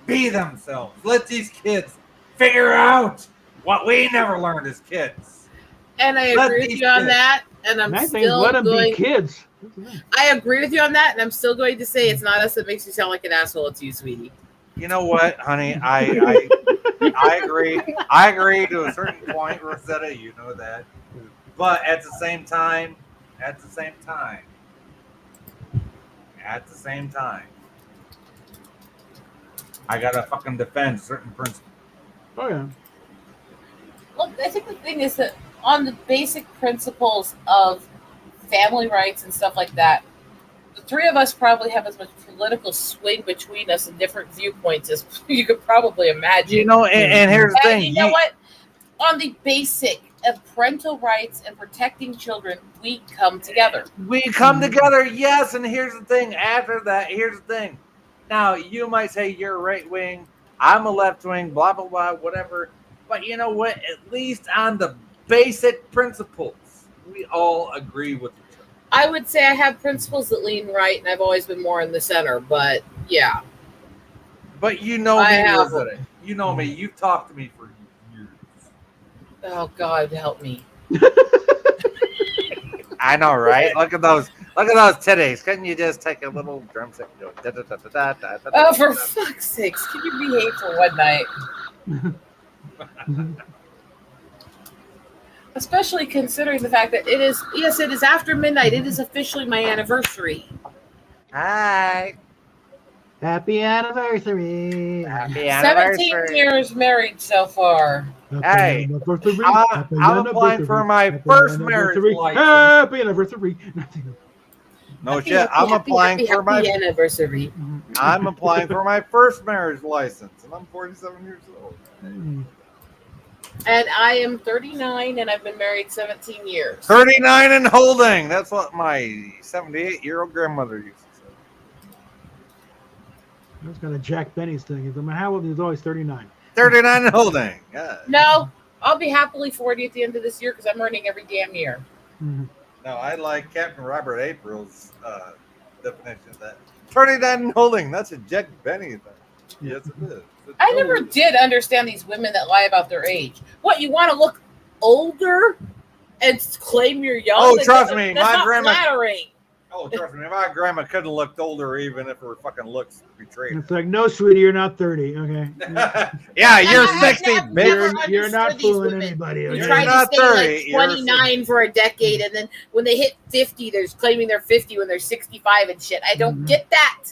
be themselves. Let these kids figure out what we never learned as kids. And I agree with you on that. And I'm still let them be kids. I agree with you on that, and I'm still going to say it's not us that makes you sound like an asshole. It's you, sweetie. You know what, honey? I agree. I agree to a certain point, Rosetta. You know that. But at the same time, I gotta fucking defend certain principles. Oh yeah. Well, I think the thing is that on the basic principles of family rights and stuff like that, the three of us probably have as much political swing between us and different viewpoints as you could probably imagine. You know, and here's the thing. You know what? On the basic of parental rights and protecting children, we come together. We come together, yes. And here's the thing. After that, here's the thing. Now, you might say you're right wing, I'm a left wing, blah, blah, blah, whatever. But you know what? At least on the basic principles, we all agree with each other. I would say I have principles that lean right, and I've always been more in the center. But, yeah. But you know me, Elizabeth. You know me. You've talked to me for years. Oh, God, help me. I know, right? Look at those titties. Couldn't you just take a little drumstick and go da da da da da da? Oh, for fuck's sakes! Can you behave for one night? Especially considering the fact that it is after midnight. It is officially my anniversary. Hi. Happy anniversary. Happy anniversary. 17 years married so far. Hey, I'm applying for my first marriage license. Happy anniversary. No shit. I'm applying for my anniversary. I'm applying for my first marriage license, and I'm 47 years old. Mm. And I am 39, and I've been married 17 years. 39 and holding. That's what my 78-year-old grandmother used to say. That's kind of Jack Benny's thing. No matter how old he's always 39. 39 and holding. Yeah. No, I'll be happily 40 at the end of this year because I'm earning every damn year. Mm-hmm. No, I like Captain Robert April's definition of that. 39 and holding. That's a Jack Benny thing. Yes, it is. I never did understand these women that lie about their age. What, you want to look older and claim you're young? Oh, trust me, that's my not grandma. flattering. Oh, trust me, my grandma couldn't have looked older even if her fucking looks betrayed. It's like, no, sweetie, you're not 30. Okay. Yeah, you're 60, bitch. You're not fooling anybody. Who Okay? tried You're to not stay 30, like you're 29 for a decade, and then when they hit 50, they're claiming they're 50 when they're 65 and shit. I don't get that.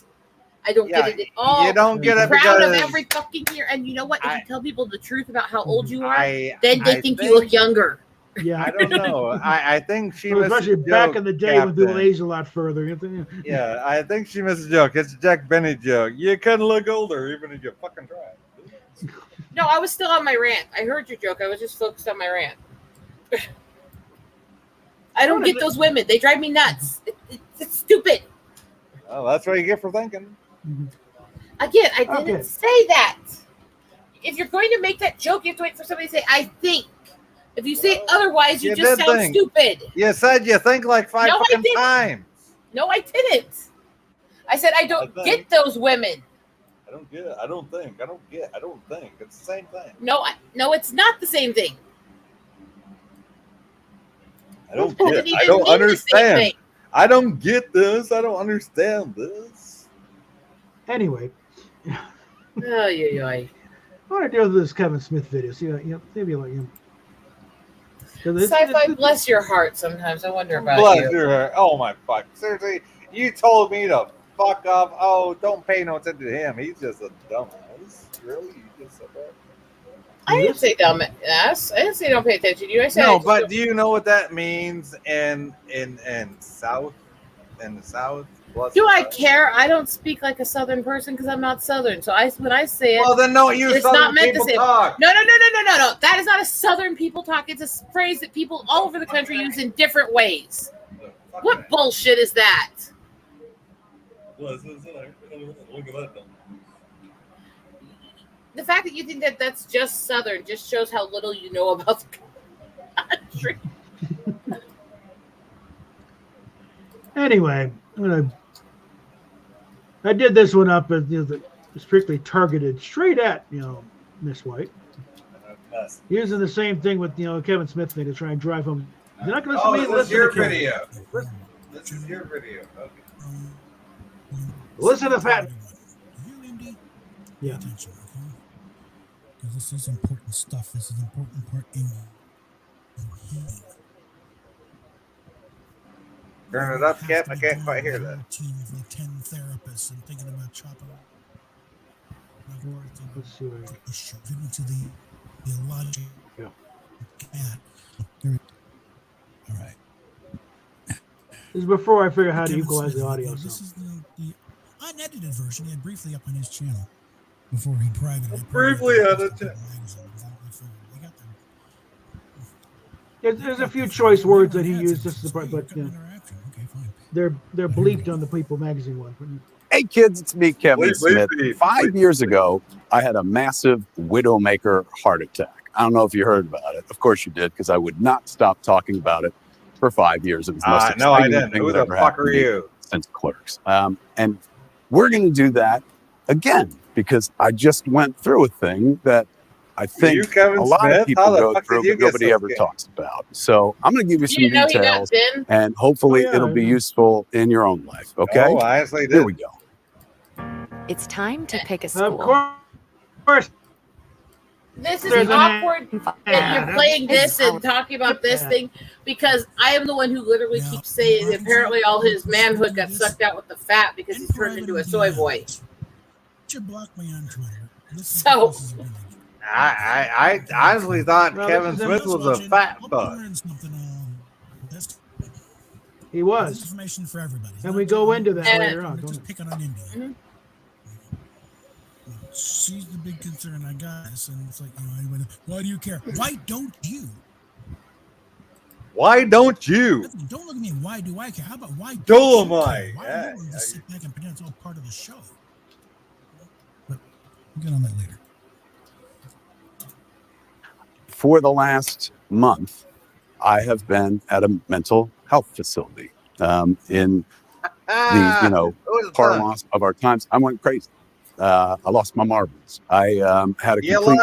I don't get it at all. You don't get it proud because of every fucking year. And you know what? If you tell people the truth about how old you are, then they I think you look younger. Yeah. I don't know. I think she Well, missed especially a joke, back in the day when people Captain. aged a lot further. Yeah, I think she missed a joke. It's a Jack Benny joke. You couldn't look older even if you fucking tried. No, I was still on my rant. I heard your joke. I was just focused on my rant. I don't get those women. They drive me nuts. It's stupid. Well, that's what you get for thinking. Again, I didn't say that. If you're going to make that joke, you have to wait for somebody to say, I think. If you say otherwise, you just sound stupid. You said you think like five fucking times. No, I didn't. I said I don't get those women. I don't get it. I don't think. I don't get. I don't think. It's the same thing. No, it's not the same thing. I don't get. I don't understand. I don't get this. I don't understand this. Anyway. Oh, yeah. I want to deal with this Kevin Smith video. See, maybe like him. Sci-fi, bless your heart. Sometimes I wonder about bless your heart. Oh my fuck! Seriously, you told me to fuck off. Oh, don't pay no attention to him. He's just a dumbass. Really? You just said that? I didn't say dumbass. I didn't say don't pay attention to you. I said no, but do you know what that means in South? In the South? Do I care? I don't speak like a Southern person because I'm not Southern. So when I say it, well, then don't use it's Southern not meant people to say. talk. No. That is not a Southern people talk. It's a phrase that people all over the country use in different ways. What bullshit is that? The fact that you think that that's just Southern just shows how little you know about the country. Anyway, I did this one up as strictly targeted straight at Miss White, using the same thing with Kevin Smith thing to try and drive home. You're not going to listen to me. This is your video. This is your video. Okay. Listen to Pat. Yeah. Attention, okay? Because this is important stuff. This is an important part in healing. Turn it up, Cap. I can't quite hear that. Team of like 10 therapists and thinking about chopping up. Let's see what into the illogic. Yeah. All right. This is before I figure out how to equalize the audio. This is the unedited version he had briefly up on his channel before he privated it. Briefly edited. There's a few choice words that he used, but they're bleeped on the People magazine one. Hey kids, it's me, Kevin Smith. 5 years ago, I had a massive Widowmaker heart attack. I don't know if you heard about it. Of course you did, because I would not stop talking about it for 5 years. It was the most no, I exciting didn't. thing Who that the ever fuck happened are to me you? since Clerks. And we're going to do that again, because I just went through a thing that I think a lot of people go through, but nobody ever talks about. So I'm going to give you some details, and hopefully it'll be useful in your own life. Okay? Oh, I actually did. Here we go. It's time to pick a school. Of course. This is awkward that you're playing this and talking about this thing, because I am the one who literally keeps saying that apparently all his manhood got sucked out with the fat because he turned into a soy boy. So I honestly thought Kevin Smith was a fat fuck. He was. Information for everybody. And we go into that later on. Just picking on India. Mm-hmm. She's the big concern. I got this, and it's like, why do you care? Why don't you? Why don't you? Don't look at me. Why do I care? How about why? Dolomite. Why do you just sit back and pretend it's all part of the show? But we'll get on that later. For the last month, I have been at a mental health facility. In the parlance of our times, I went crazy. I lost my marbles. I had a complete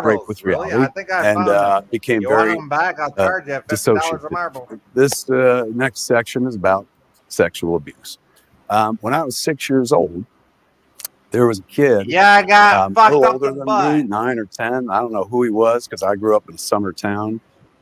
break with reality, I think I became very dissociative. This next section is about sexual abuse. When I was 6 years old, there was a kid. Yeah, I got a fucked little up older the than butt. me, 9 or 10. I don't know who he was because I grew up in a summer town,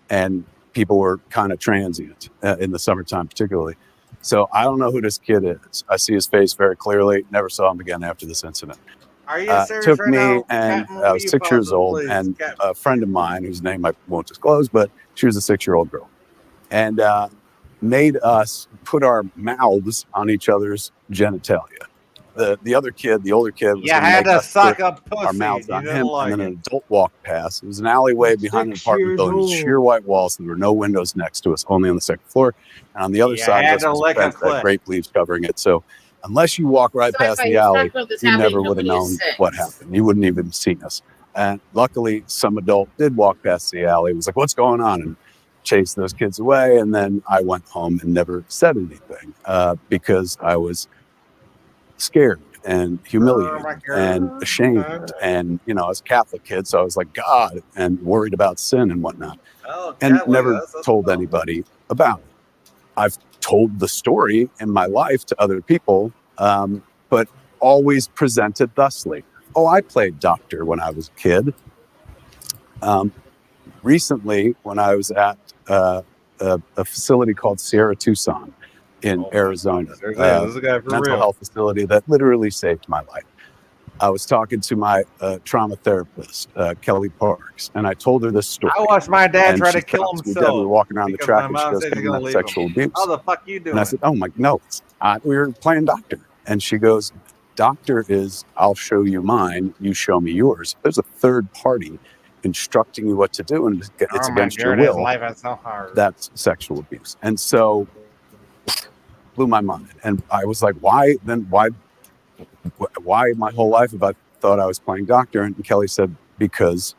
and people were kind of transient in the summertime, particularly. So I don't know who this kid is. I see his face very clearly. Never saw him again after this incident. Are you serious Took right me, now? and Captain, I was 6 years old, please? and a friend of mine, whose name I won't disclose, but she was a 6-year-old girl, and made us put our mouths on each other's genitalia. The other kid, the older kid, was going to make us suck put up pussy. our mouths on him, like and then an adult walked past. It was an alleyway behind an 6 apartment years building with old. sheer white walls. There were no windows next to us, only on the second floor. And on the other side of us was a fence that had grape leaves covering it. So unless you walk right past the alley, you never would have known what happened. You wouldn't even have seen us. And luckily, some adult did walk past the alley. It was like, what's going on? And chased those kids away. And then I went home and never said anything because I was scared and humiliated and ashamed. And, you know, I was a Catholic kid, so I was like, God, and worried about sin and whatnot. And never told anybody about it. I've told the story in my life to other people, but always presented thusly. Oh, I played doctor when I was a kid. Recently, when I was at a facility called Sierra Tucson in Arizona, mental health facility that literally saved my life. I was talking to my trauma therapist, Kelly Parks, and I told her this story. I watched my dad try to kill himself. himself. We were walking around the track, and she goes, "That's sexual abuse." How the fuck you doing? And I said, "Oh my, no, it's not. We were playing doctor." And she goes, "Doctor is, I'll show you mine, you show me yours. There's a third party instructing you what to do, and it's against your will. Life is so hard. That's sexual abuse." And so blew my mind. And I was like, why my whole life have I thought I was playing doctor? And Kelly said, because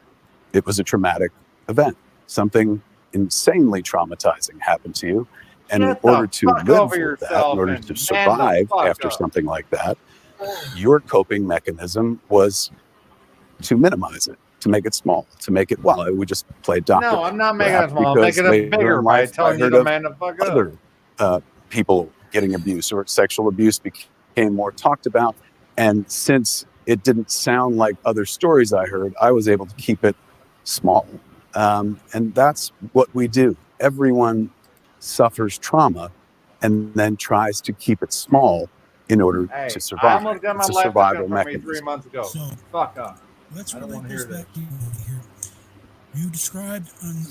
it was a traumatic event. Something insanely traumatizing happened to you. And in order to live with that, in order to survive after something like that, your coping mechanism was to minimize it, to make it small, to make it, well, we just played doctor. No, I'm not making it small. I'm making it bigger by telling you the man to fuck up. Other people getting abuse or sexual abuse became more talked about. And since it didn't sound like other stories I heard, I was able to keep it small. And that's what we do. Everyone suffers trauma and then tries to keep it small in order to survive. I almost got my life survival taken from me mechanism. 3 months ago. So, fuck off. Let's relate this back to you here. You described I'm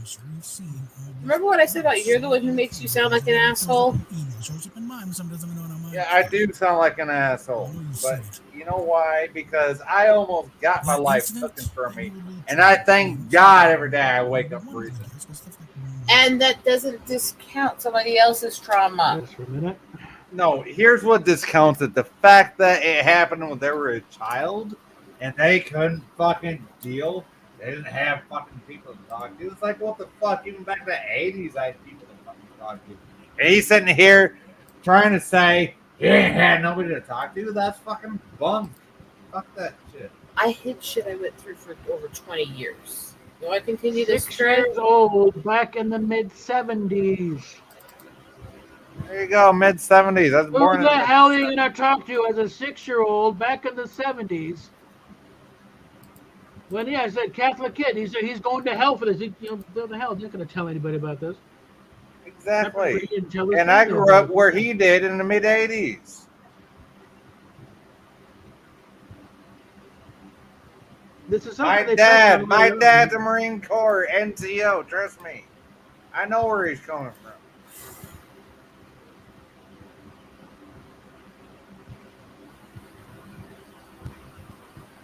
sure you've seen. Remember what I said about you're the one who makes you sound like an asshole? Yeah, I do sound like an asshole. But you know why? Because I almost got my life taken from me. And I thank God every day I wake up breathing. And that doesn't discount somebody else's trauma. Just for a minute. No, here's what discounts it. The fact that it happened when they were a child and they couldn't fucking deal. They didn't have fucking people to talk to. It's like, what the fuck? Even back in the 80s, I had people to fucking talk to. And he's sitting here trying to say he ain't had nobody to talk to. That's fucking bum. Fuck that shit. I hid shit I went through for over 20 years. Do I continue this 6 trend? years old, back in the mid-70s. There you go, mid-70s. That's born Who the hell are you going to talk to as a 6-year-old back in the 70s? When I said Catholic kid, he's going to hell for this. What the hell? He's not going to tell anybody about this. Exactly. And I grew up where he did in the mid-80s. This is my dad's a Marine Corps NCO. Trust me, I know where he's coming from.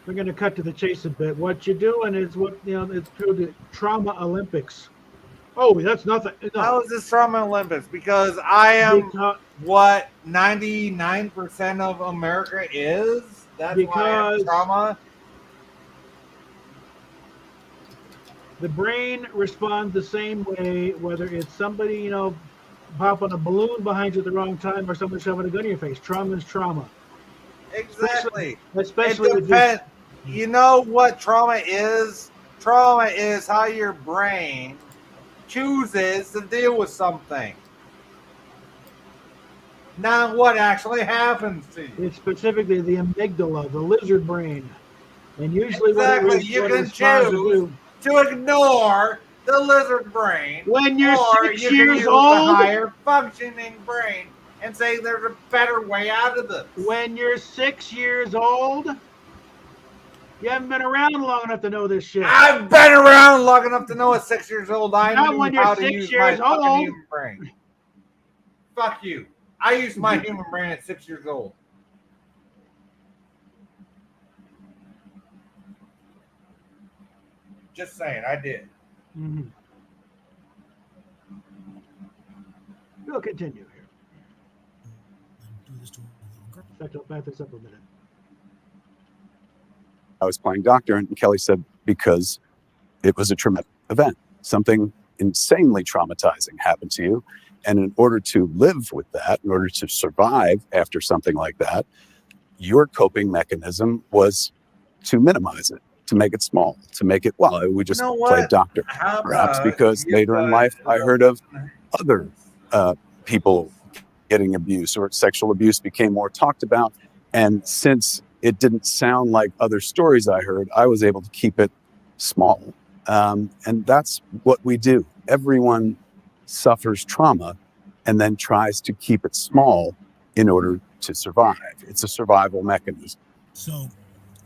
We're going to cut to the chase a bit. What you're doing is it's called the Trauma Olympics. Oh, that's nothing. No. How is this Trauma Olympics? Because I am what 99% of America is. That's why I'm trauma. The brain responds the same way, whether it's somebody, popping a balloon behind you at the wrong time or someone shoving a gun in your face. Trauma is trauma. Exactly. Especially it depends. You know what trauma is? Trauma is how your brain chooses to deal with something. Not what actually happens to you. It's specifically the amygdala, the lizard brain. And usually exactly. You can choose to ignore the lizard brain. When you're or 6 you years can use old, the higher functioning brain and say there's a better way out of this. When you're 6 years old, you haven't been around long enough to know this shit. I've been around long enough to know at 6 years old I Not knew how to use my fucking human brain. Fuck you. I used my human brain at 6 years old. Just saying, I did. Mm-hmm. We'll continue here. Back this up a minute. I was playing doctor, and Kelly said, because it was a traumatic event. Something insanely traumatizing happened to you. And in order to live with that, in order to survive after something like that, your coping mechanism was to minimize it, to make it small, to make it, well, we just played doctor. Perhaps because later in life, I heard of other people getting abuse, or sexual abuse became more talked about. And since it didn't sound like other stories I heard, I was able to keep it small. And that's what we do. Everyone suffers trauma and then tries to keep it small in order to survive. It's a survival mechanism. So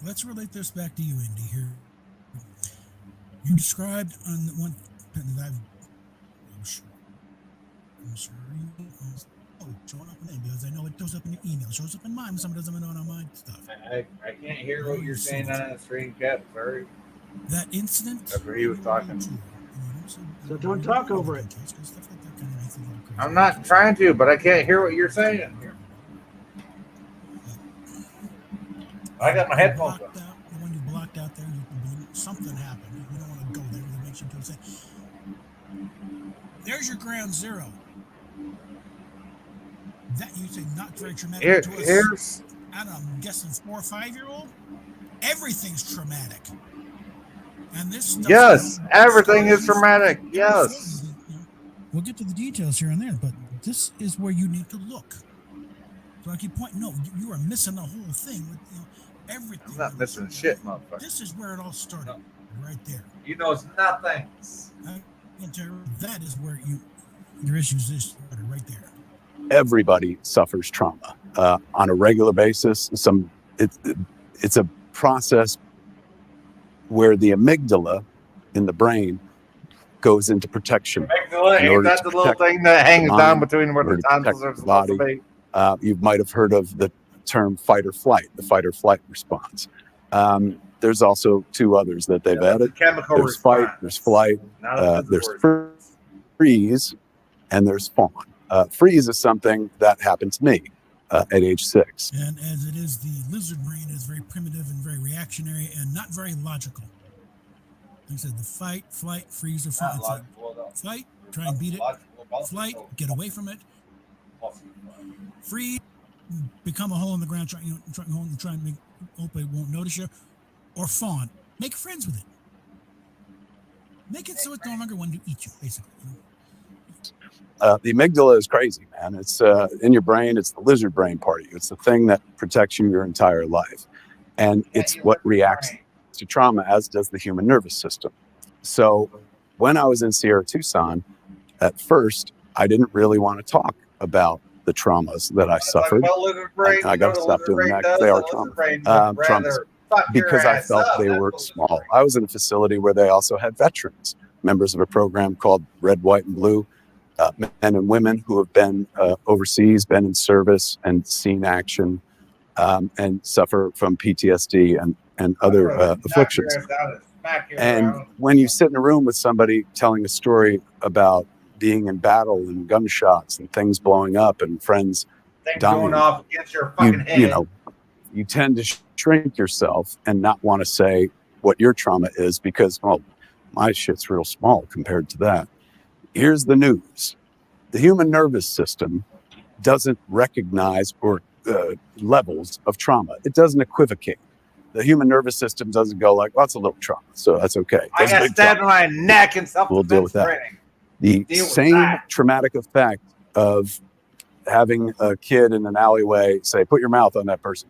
let's relate this back to you, Indy, here. You described on the one that I'm sure you showing up in because I know it goes up in your email, shows up in mine, some doesn't know on my stuff. I can't hear what you're saying on the screen, Cap. Sorry. That incident. That's where he was talking. So don't talk over it. I'm not trying to, but I can't hear what you're saying. I got my headphones on. When you blocked out there, something happened. You don't want to go there. It makes you say, "There's your ground zero." That you say not very traumatic to us. I don't know, I'm guessing 4 or 5 year old. Everything's traumatic. And this stuff, yes, everything is traumatic. Yes. We'll get to the details here and there, but this is where you need to look. So I keep pointing. No, you are missing the whole thing with everything. I'm not missing shit, motherfucker. This is where it all started, right there. You know, it's nothing. That is where your issues started, right there. Everybody suffers trauma on a regular basis. It's a process where the amygdala in the brain goes into protection. Amygdala, that's the little thing that hangs down between where the tonsils are supposed to be. You might have heard of the term fight or flight, the fight or flight response. There's also 2 others that they've added. Chemical there's response. Fight, there's flight, there's freeze, and there's fawn. Freeze is something that happened to me at age 6. And as it is, the lizard brain is very primitive and very reactionary and not very logical. Like I said, the fight, flight, freeze, or fawn. Fight, try and beat it. Flight, get away from it. Freeze, become a hole in the ground, try and make hope it won't notice you. Or fawn, make friends with it. Make it so it no longer wants to eat you, basically. The amygdala is crazy, man. It's in your brain. It's the lizard brain part of you. It's the thing that protects you your entire life. And it's what reacts to trauma, as does the human nervous system. So when I was in Sierra Tucson, at first, I didn't really want to talk about the traumas that I suffered. I got to stop doing that because they are traumas. Because I felt they were small. I was in a facility where they also had veterans, members of a program called Red, White, and Blue. Men and women who have been overseas, been in service and seen action and suffer from PTSD and other afflictions. And when you sit in a room with somebody telling a story about being in battle and gunshots and things blowing up and friends dying, going off against your fucking head. You tend to shrink yourself and not want to say what your trauma is because, well, my shit's real small compared to that. Here's the news. The human nervous system doesn't recognize levels of trauma. It doesn't equivocate. The human nervous system doesn't go like, well, that's a little trauma, so that's okay. I got stabbed in my neck and self-defense we'll deal with that. training. The same traumatic effect of having a kid in an alleyway say, put your mouth on that person,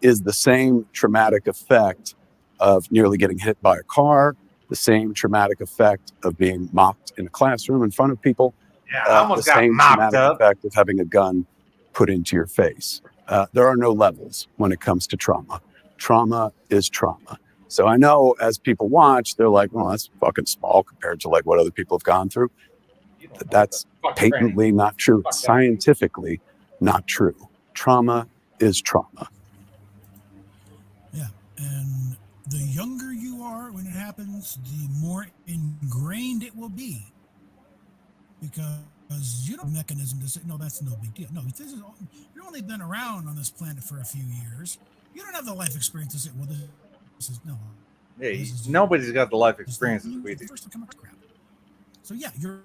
is the same traumatic effect of nearly getting hit by a car, the same traumatic effect of being mocked in a classroom in front of people, the same traumatic effect of having a gun put into your face. There are no levels when it comes to trauma. Trauma is trauma. So I know as people watch, they're like, well, that's fucking small compared to like what other people have gone through. That's patently not true. It's scientifically not true. Trauma is trauma. Yeah. And the younger you are when it happens, the more ingrained it will be. Because you don't have a mechanism to say, no, that's no big deal. No, this is you've only been around on this planet for a few years. You don't have the life experience to say, well, this is no. Yeah, nobody's got the life experiences we do. So yeah, your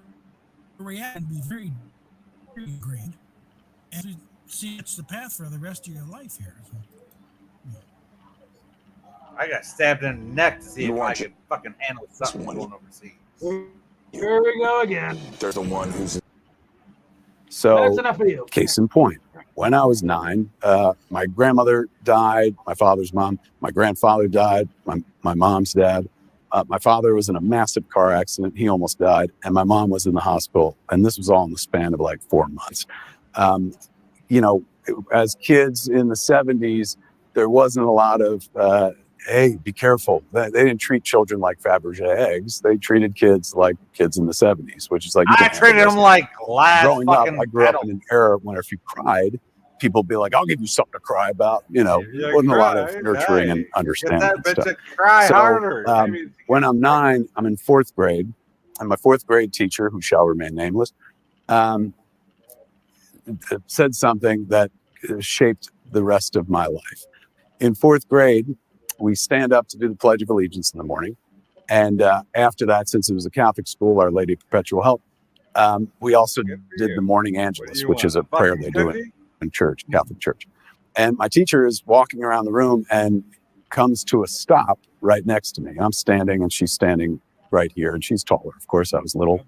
reaction will be very, very ingrained, and see it's the path for the rest of your life here. So, I got stabbed in the neck to see if I could fucking handle something going overseas. Here we go again. There's the one who's. So that's enough of you. Case in point, when I was 9, my grandmother died, my father's mom, my grandfather died, my mom's dad. My father was in a massive car accident. He almost died. And my mom was in the hospital. And this was all in the span of like 4 months. You know, as kids in the 70s, there wasn't a lot of, hey, be careful. They didn't treat children like Fabergé eggs. They treated kids like kids in the 70s, which is like, I treated them like glass. Growing up, I grew up in an era when if you cried, people would be like, I'll give you something to cry about. You know, wasn't a lot of nurturing and understanding and stuff. So, when I'm 9, I'm in 4th grade, and my 4th grade teacher, who shall remain nameless, said something that shaped the rest of my life. In 4th grade, we stand up to do the Pledge of Allegiance in the morning. And after that, since it was a Catholic school, Our Lady of Perpetual Help, we also did the morning Angelus, which is a prayer they do in church, Catholic church. And my teacher is walking around the room and comes to a stop right next to me. I'm standing and she's standing right here, and she's taller. Of course, I was little.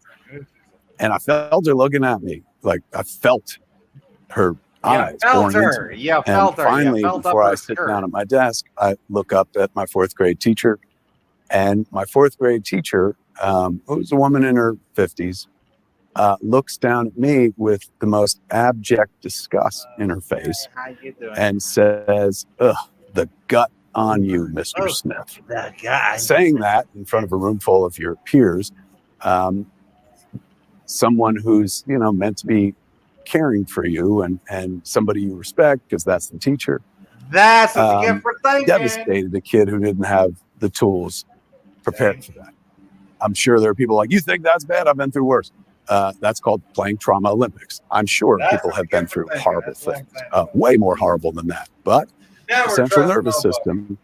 And I felt her looking at me. Like I felt her eyes. Finally, before I sit down at my desk, I look up at my 4th grade teacher. And my 4th grade teacher, who was a woman in her 50s, looks down at me with the most abject disgust in her face and says, ugh, the gut on you, Mr. Smith. Saying that in front of a room full of your peers, someone who's, you know, meant to be caring for you and somebody you respect because that's the teacher. That's what you get for thinking. Devastated a kid who didn't have the tools prepared for that. I'm sure there are people like, you think that's bad? I've been through worse. That's called playing Trauma Olympics. I'm sure people have been through horrible things, way more horrible than that. But the central nervous system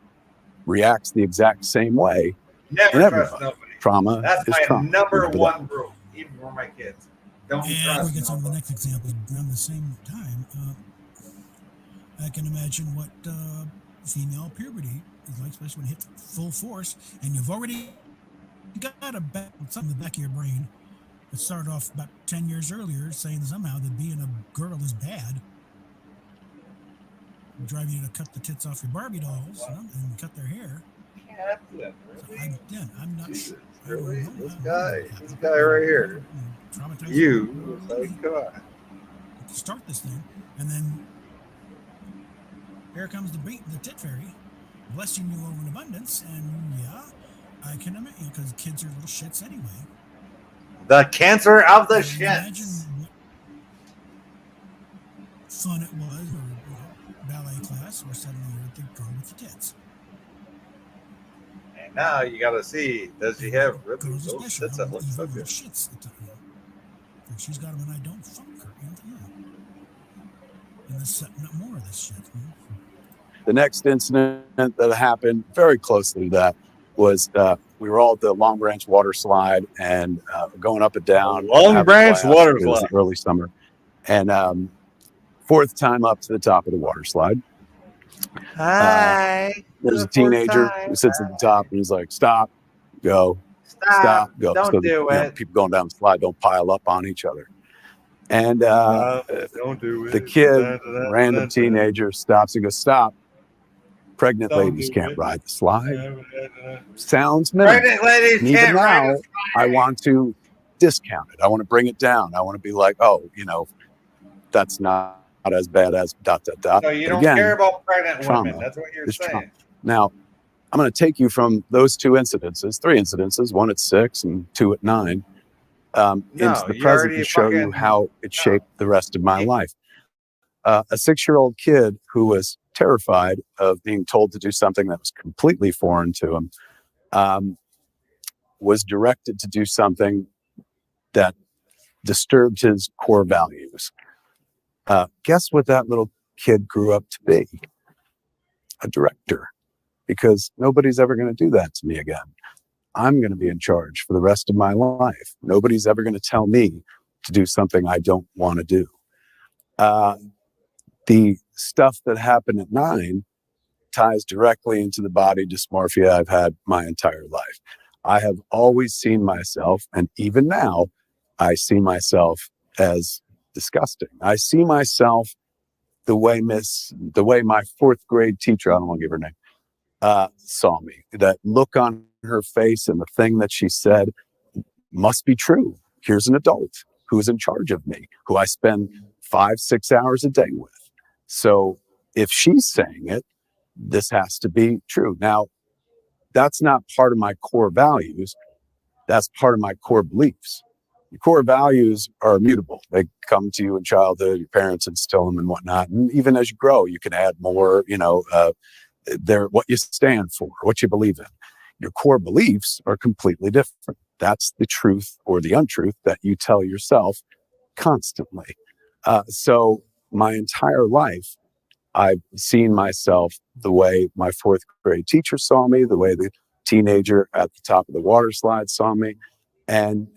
reacts the exact same way in everybody. Trauma is trauma. Number one rule, even for my kids. Don't trust. We get some of the next example around the same time. I can imagine what female puberty is like, especially when it hits full force, and you've already got something in the back of your brain that started off about 10 years earlier, saying somehow that being a girl is bad, driving you to cut the tits off your Barbie dolls, you know, and cut their hair. I'm not sure. Really? This guy right here. You, thank God. Start this thing, and then here comes the tit fairy, blessing you over in abundance, and yeah, I can imagine, because kids are little shits anyway. The cancer of the shits. Imagine what fun it was, or ballet class, or suddenly you're the girl with the tits. And now you got to see, does she have really those tits that look so good? Shits she's got them and I don't, fuck her. And they're setting up more of this shit. The next incident that happened very closely to that was we were all at the Long Branch water slide and going up and down. Long Branch water slide. It was early summer. And 4th time up to the top of the water slide. Hi. There's a teenager who sits at the top and he's like, stop, go. Stop. Go. Don't so do it. People going down the slide don't pile up on each other. And don't do it. The kid, random teenager, stops and goes, "Stop. Pregnant ladies can't ride the slide." Sounds minimal. Pregnant ladies and even can't ride now, the slide. I want to discount it. I want to bring it down. I want to be like, oh, that's not as bad as ... So you but don't again, care about pregnant trauma women. That's what you're is saying. trauma. Now, I'm going to take you from those three incidences, one at 6 and 2 at 9, into the present to show you how it shaped the rest of my life. A 6-year-old kid who was terrified of being told to do something that was completely foreign to him was directed to do something that disturbed his core values. Guess what that little kid grew up to be? A director. Because nobody's ever going to do that to me again. I'm going to be in charge for the rest of my life. Nobody's ever going to tell me to do something I don't want to do. The stuff that happened at 9 ties directly into the body dysmorphia I've had my entire life. I have always seen myself, and even now, I see myself as disgusting. I see myself the way my 4th grade teacher, I don't want to give her name, saw me. That look on her face and the thing that she said must be true. Here's an adult who is in charge of me, who I spend 5-6 hours a day with. So if she's saying it, this has to be true. Now, that's not part of my core values. That's part of my core beliefs. Your core values are immutable. They come to you in childhood, your parents instill them and whatnot. And even as you grow, you can add more, they're what you stand for, what you believe in. Your core beliefs are completely different. That's the truth or the untruth that you tell yourself constantly. So my entire life, I've seen myself the way my 4th grade teacher saw me, the way the teenager at the top of the water slide saw me. And,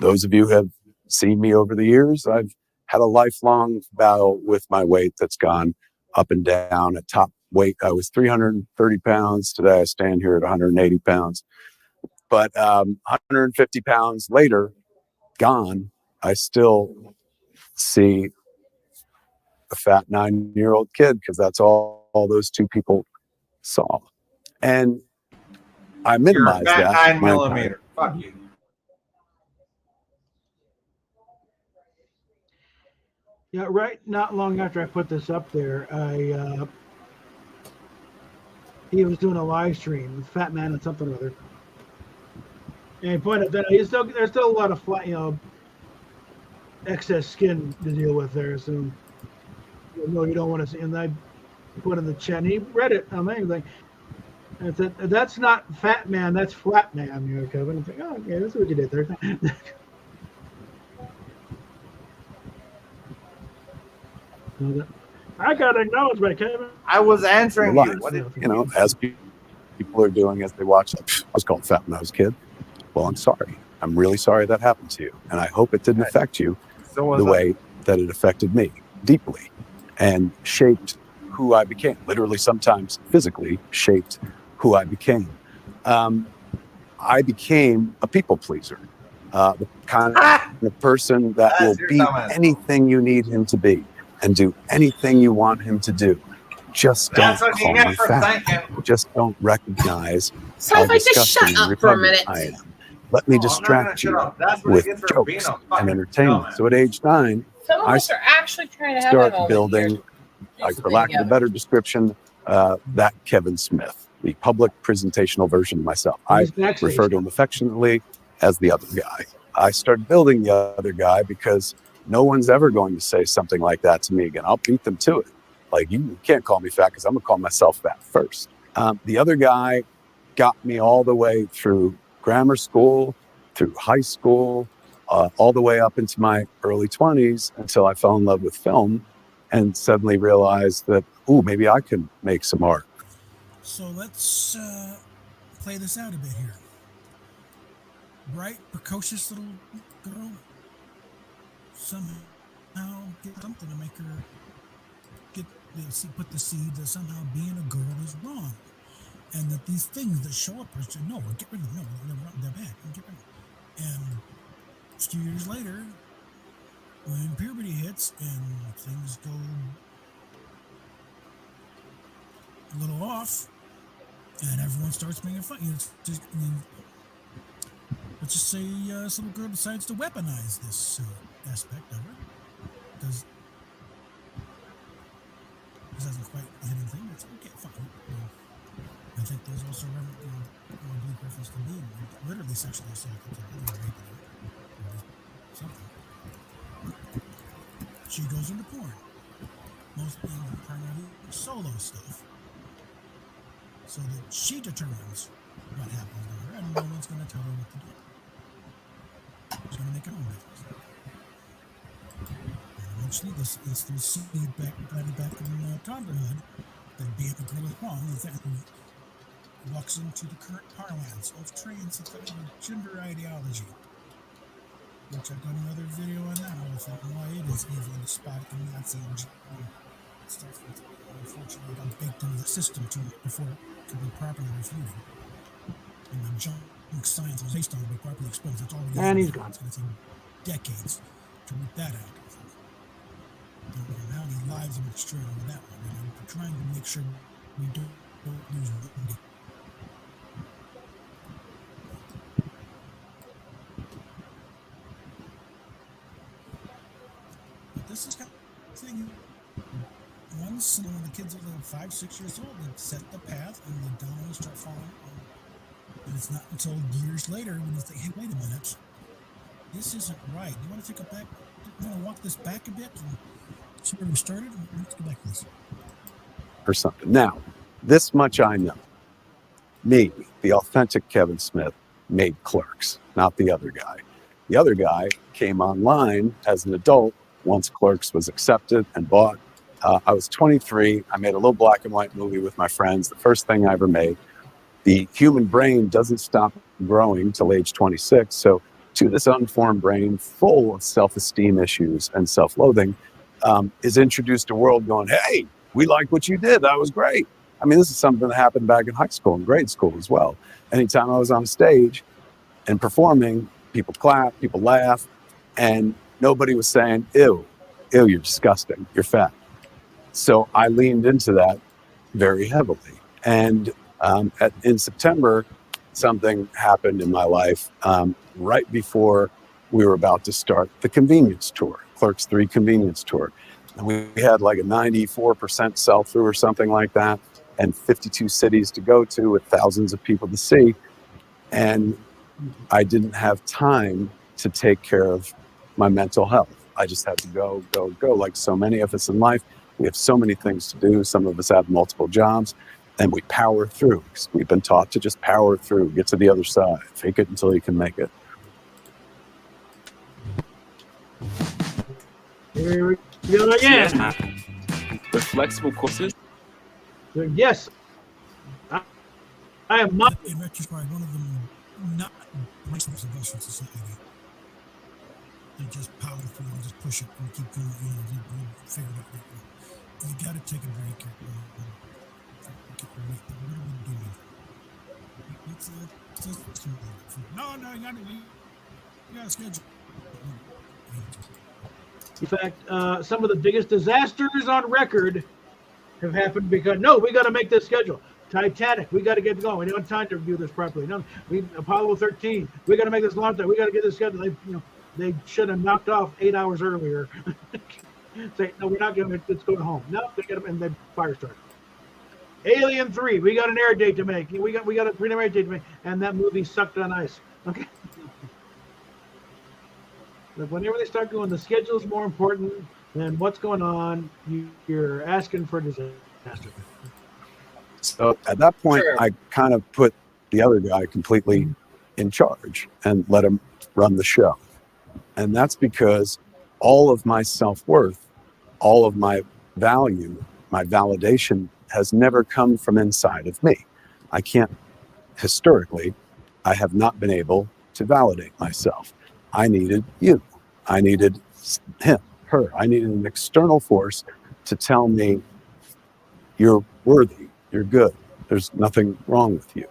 those of you who have seen me over the years, I've had a lifelong battle with my weight that's gone up and down. At top weight, I was 330 pounds. Today, I stand here at 180 pounds. But 150 pounds later, gone, I still see a fat 9-year-old kid because that's all those two people saw. And I minimize You're a fat that. 9 millimeter. Fuck you. Yeah, right. Not long after I put this up there, he was doing a live stream, Fat Man and something or other. And he pointed that there's still a lot of flat, excess skin to deal with there. So, no, you don't want to see. And I put in the chat, and he read it. I'm like, I said, that's not Fat Man, that's Flat Man, Kevin. It's like, oh, yeah, that's what you did there. I got acknowledgement, Kevin. I was answering you. As people are doing as they watch. I was called fat when I was a kid. Well, I'm sorry. I'm really sorry that happened to you. And I hope it didn't affect you the way that it affected me deeply and shaped who I became. Literally, sometimes physically shaped who I became. I became a people pleaser, the kind of person that will be anything you need him to be and do anything you want him to do. Just don't call me fat. Just don't recognize how disgusting and repugnant I am. Let me distract you with jokes and entertainment. So at age 9, I start building, for lack of a better description, that Kevin Smith, the public presentational version of myself. I refer to him affectionately as the other guy. I started building the other guy because no one's ever going to say something like that to me again. I'll beat them to it. Like, you can't call me fat because I'm going to call myself fat first. The other guy got me all the way through grammar school, through high school, all the way up into my early 20s until I fell in love with film and suddenly realized that, maybe I can make some art. So let's play this out a bit here. Bright, precocious little girl somehow get something to make her put the seed that somehow being a girl is wrong. And that these things that show up are just, no, get rid of them. No, they're bad. Get rid of them. And a few years later, when puberty hits and things go a little off, and everyone starts making fun. It's just, let's just say this little girl decides to weaponize this aspect of her because this hasn't quite hit anything. It's okay, fine. I think there's also more bleak reference to being literally sexually assaulted, or something. She goes into porn. Most primarily solo stuff. So that she determines what happens to her, and no one's going to tell her what to do. She's going to make her own business. And eventually, this will seed back in toddlerhood that being a girl is wrong. That walks into the current parlance of trans gender ideology, which I've done another video on that whole thing, why it is evil and despotic and Nazi and stuff that unfortunately got baked into the system before it could be properly refuted. And the junk science was based on to be properly exposed. That's all we And he's gone. It's going to take decades to root that out. And how many lives have been destroyed over that one? And we're trying to make sure we don't lose the this is kind of thing. Once when the kids are like 5, 6 years old, they set the path and the dominoes start falling. And it's not until years later when you think, hey, wait a minute, this isn't right. You want to take it back? You want to walk this back a bit and see where we started? Let's go back, please. Or something. Now, this much I know. Me, the authentic Kevin Smith, made Clerks, not the other guy. The other guy came online as an adult once Clerks was accepted and bought. I was 23. I made a little black and white movie with my friends, the first thing I ever made. The human brain doesn't stop growing till age 26. So to this unformed brain full of self-esteem issues and self-loathing is introduced a world going, hey, we like what you did. That was great. I mean, this is something that happened back in high school and grade school as well. Anytime I was on stage and performing, people clap, people laugh, and nobody was saying, ew, you're disgusting, you're fat. So I leaned into that very heavily. And in September, something happened in my life right before we were about to start the convenience tour, Clerks 3 convenience tour. And we had like a 94% sell-through or something like that, and 52 cities to go to with thousands of people to see. And I didn't have time to take care of my mental health. I just had to go. Like so many of us in life, we have so many things to do. Some of us have multiple jobs, and we power through. We've been taught to just power through, get to the other side, fake it until you can make it. Here we go again. The flexible courses. Yes. I am not. In retrospect, one of them not principles of Western society. They just power through and just push it and keep going. You figure it out. You got to take a break. What are we doing? No, you got to schedule. In fact, some of the biggest disasters on record have happened because, no, we got to make this schedule. Titanic, we got to get going. We don't have time to review this properly. No, Apollo 13, we got to make this launch. We got to get this schedule. They should have knocked off 8 hours earlier. Say, no, we're not going to. Let's go home. No, they get them, and then fire started. Alien 3, we got an air date to make. We got a premiere date to make, and that movie sucked on ice. Okay. But whenever they start going, the schedule is more important than what's going on. You're asking for disaster. So at that point, sure, I kind of put the other guy completely in charge and let him run the show. And that's because all of my self-worth, all of my value, my validation has never come from inside of me. Historically, I have not been able to validate myself. I needed you. I needed him, her. I needed an external force to tell me, you're worthy, you're good, There's nothing wrong with you.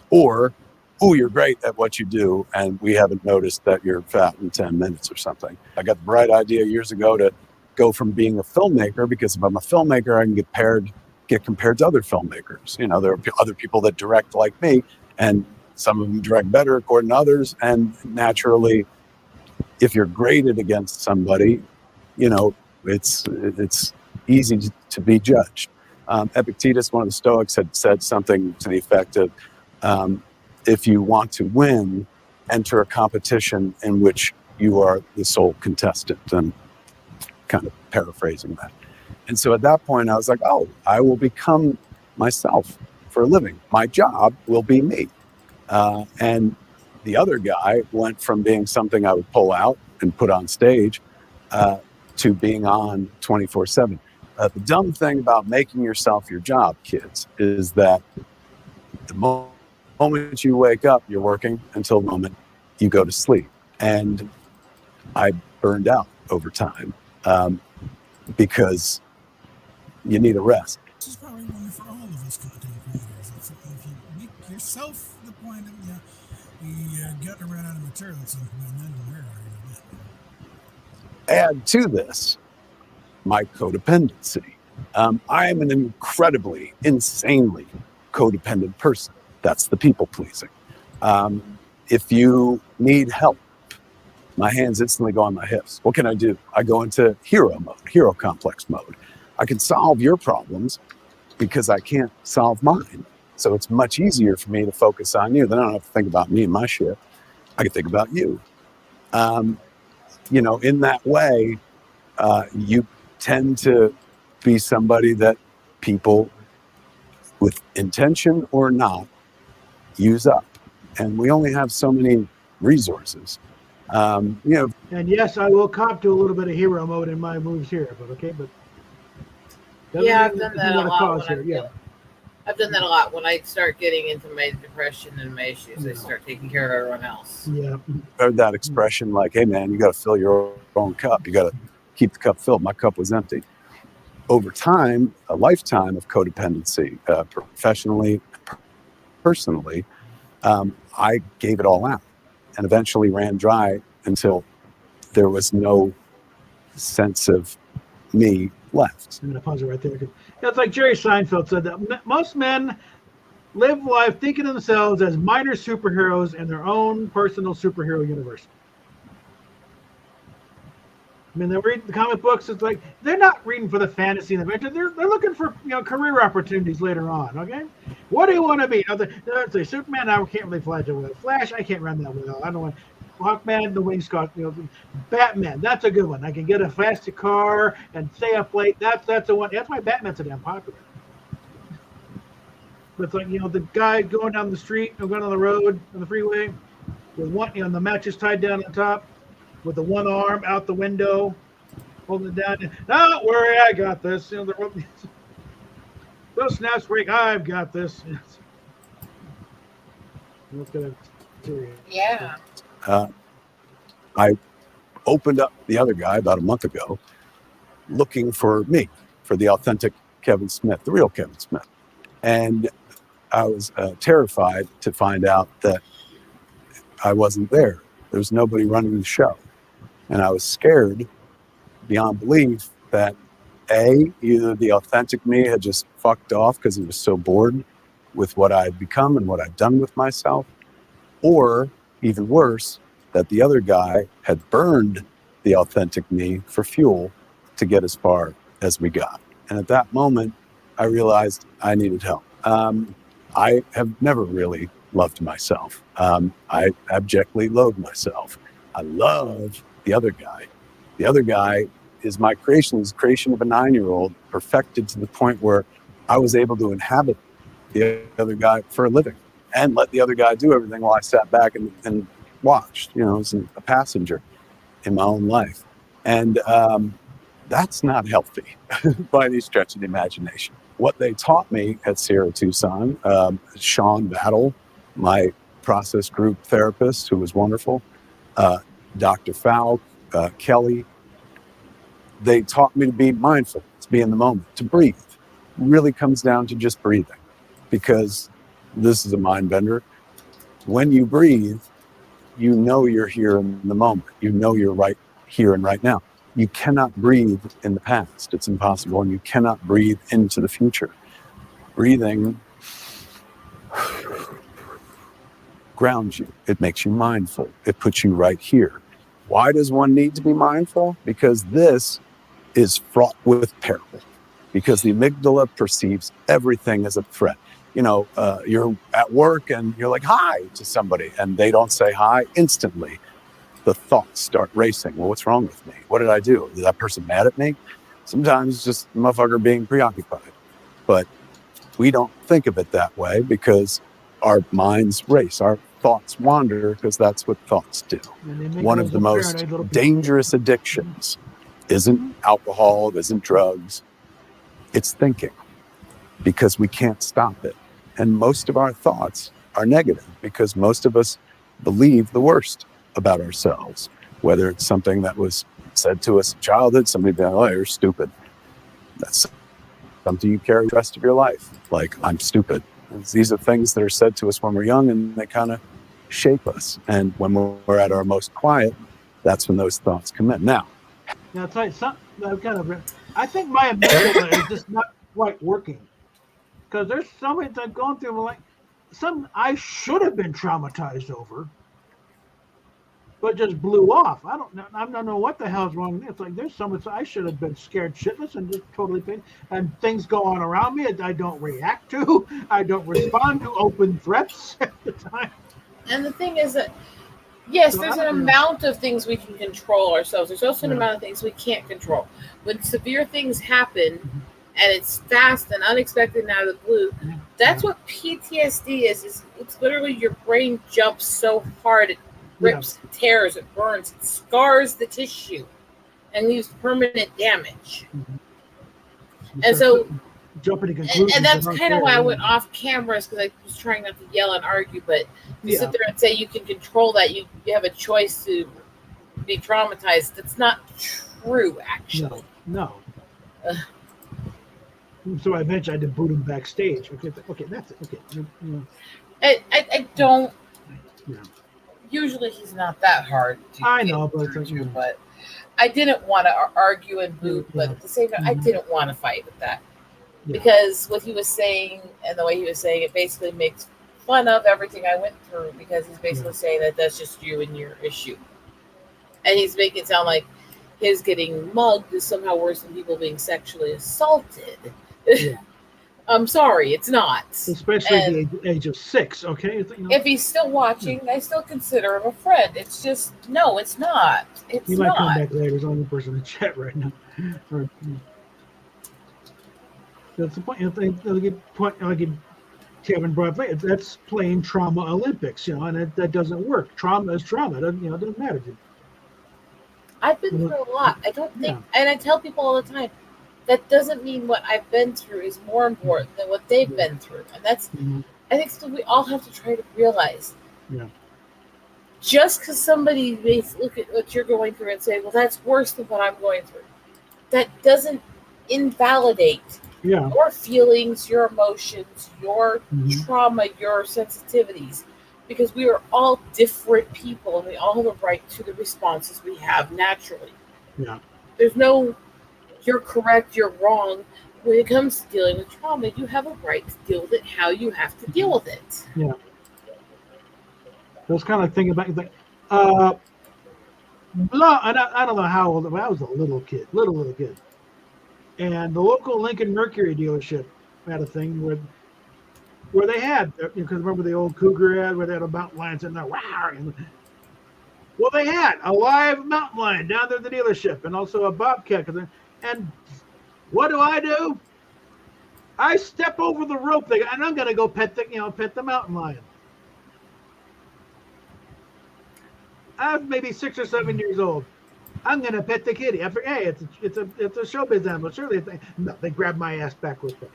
Or, oh, you're great at what you do, and we haven't noticed that you're fat in 10 minutes or something. I got the bright idea years ago to go from being a filmmaker, because if I'm a filmmaker, I can get compared to other filmmakers. You know, there are other people that direct like me, and some of them direct better according to others. And naturally, if you're graded against somebody, you know, it's easy to be judged. Epictetus, one of the Stoics, had said something to the effect of, if you want to win, enter a competition in which you are the sole contestant. I'm kind of paraphrasing that. And so at that point, I was like, oh, I will become myself for a living. My job will be me. And the other guy went from being something I would pull out and put on stage to being on 24/7. The dumb thing about making yourself your job, kids, is that the moment you wake up, you're working until the moment you go to sleep. And I burned out over time because you need a rest. This is probably one for all of us content creators. If you make yourself the point of, you got to run out of material at some point, then where are you then? Add to this my codependency. I am an incredibly, insanely codependent person. That's the people pleasing. If you need help, my hands instantly go on my hips. What can I do? I go into hero mode, hero complex mode. I can solve your problems because I can't solve mine. So it's much easier for me to focus on you. Then I don't have to think about me and my shit. I can think about you. In that way, you tend to be somebody that people, with intention or not, use up. And we only have so many resources. And yes, I will cop to a little bit of hero mode in my moves here, but okay, but yeah, I've done that a lot. I've done that a lot when I start getting into my depression and my issues. I start taking care of everyone else. Yeah, heard that expression like, "Hey, man, you got to fill your own cup. You got to keep the cup filled." My cup was empty. Over time, a lifetime of codependency, professionally, personally, I gave it all out and eventually ran dry until there was no sense of me left. I'm going to pause it right there. It's like Jerry Seinfeld said that most men live life thinking of themselves as minor superheroes in their own personal superhero universe. I mean, they read the comic books. It's like they're not reading for the fantasy and adventure. They're looking for career opportunities later on. Okay, what do you want to be? They say Superman. I can't really fly that well. Flash. I can't run that well. I don't want. Hawkman, the wings got. Batman. That's a good one. I can get a faster car and stay up late. That's the one. That's why Batman's so damn popular. But it's like the guy going down the street, going on the road on the freeway with one, the mattress tied down on top, with the one arm out the window, holding it down. Don't worry, I got this. Those snaps break. I've got this. Yeah. I opened up the other guy about a month ago, looking for me, for the authentic Kevin Smith, the real Kevin Smith, and I was terrified to find out that I wasn't there. There was nobody running the show. And I was scared beyond belief that either the authentic me had just fucked off because he was so bored with what I had become and what I'd done with myself, or even worse, that the other guy had burned the authentic me for fuel to get as far as we got. And at that moment, I realized I needed help. I have never really loved myself. I abjectly loathe myself. I love the other guy. The other guy is my creation, is creation of a 9-year-old, perfected to the point where I was able to inhabit the other guy for a living and let the other guy do everything while I sat back and watched, as a passenger in my own life. And that's not healthy by any stretch of the imagination. What they taught me at Sierra Tucson, Sean Battle, my process group therapist, who was wonderful, Dr. Falk, Kelly, they taught me to be mindful, to be in the moment, to breathe. It really comes down to just breathing. because this is a mind bender. When you breathe, you know you're here in the moment. You know you're right here and right now. You cannot breathe in the past. It's impossible. And you cannot breathe into the future. Breathing grounds you. It makes you mindful. It puts you right here. Why does one need to be mindful? Because this is fraught with peril. Because the amygdala perceives everything as a threat. You know, you're at work and you're like, hi to somebody, and they don't say hi instantly. The thoughts start racing. Well, what's wrong with me? What did I do? Is that person mad at me? Sometimes it's just a motherfucker being preoccupied. But we don't think of it that way because our minds race. Our thoughts wander because that's what thoughts do. One of the most dangerous addictions isn't alcohol, isn't drugs. It's thinking, because we can't stop it. And most of our thoughts are negative because most of us believe the worst about ourselves, whether it's something that was said to us in childhood, somebody being like, oh, you're stupid. That's something you carry the rest of your life. Like, I'm stupid. These are things that are said to us when we're young, and they kind of shape us. And when we're at our most quiet, that's when those thoughts come in. Now, I'll tell you something. I think my amygdala is just not quite working, because there's so many things going through. Like, some I should have been traumatized over, but just blew off. I don't know what the hell's wrong. It's like there's so much I should have been scared shitless and just totally paid. And things go on around me I don't react to. I don't respond to open threats at the time. And the thing is that, yes, there's an amount of things we can control ourselves. There's also an amount of things we can't control. When severe things happen and it's fast and unexpected and out of the blue, that's what PTSD is. It's literally your brain jumps so hard it rips, it tears, it burns, it scars the tissue and leaves permanent damage. And so, jumping to conclusions, and that's kind of why I went off cameras, because I was trying not to yell and argue, but to sit there and say you can control that, you have a choice to be traumatized. That's not true, actually. No. So eventually I had to boot him backstage. Okay, that's it. Okay. I don't. Yeah. Usually he's not that hard to but I didn't want to argue and boot, but at the same time, I didn't want to fight with that. Because what he was saying and the way he was saying it basically makes fun of everything I went through, because he's basically saying that that's just you and your issue. And he's making it sound like his getting mugged is somehow worse than people being sexually assaulted. Yeah. I'm sorry, it's not. Especially at the age of 6, okay? If he's still watching, I still consider him a friend. It's just, no, it's not. It's he might come back later. There's only person in the chat right now. That's the point. Like Kevin brought up, that's playing trauma Olympics, and that doesn't work. Trauma is trauma. It doesn't matter. I've been through a lot. I don't think, and I tell people all the time, that doesn't mean what I've been through is more important than what they've been through. And that's, I think we all have to try to realize. Yeah. Just because somebody may look at what you're going through and say, well, that's worse than what I'm going through, that doesn't invalidate your feelings, your emotions, your trauma, your sensitivities. Because we are all different people and we all have a right to the responses we have naturally. Yeah. There's no, you're correct, you're wrong. When it comes to dealing with trauma, you have a right to deal with it how you have to deal with it. Yeah. I was kind of thinking about and I don't know how old, but I was a little kid. And the local Lincoln Mercury dealership had a thing where they had, because remember the old Cougar ad where they had a mountain lion sitting there, wow. Well, they had a live mountain lion down there at the dealership, and also a bobcat. And what do? I step over the rope thing, and I'm going to go pet the mountain lion. I'm maybe 6 or 7 years old. I'm going to pet the kitty. I forget, hey, it's a showbiz animal. Surely they grabbed my ass back with it.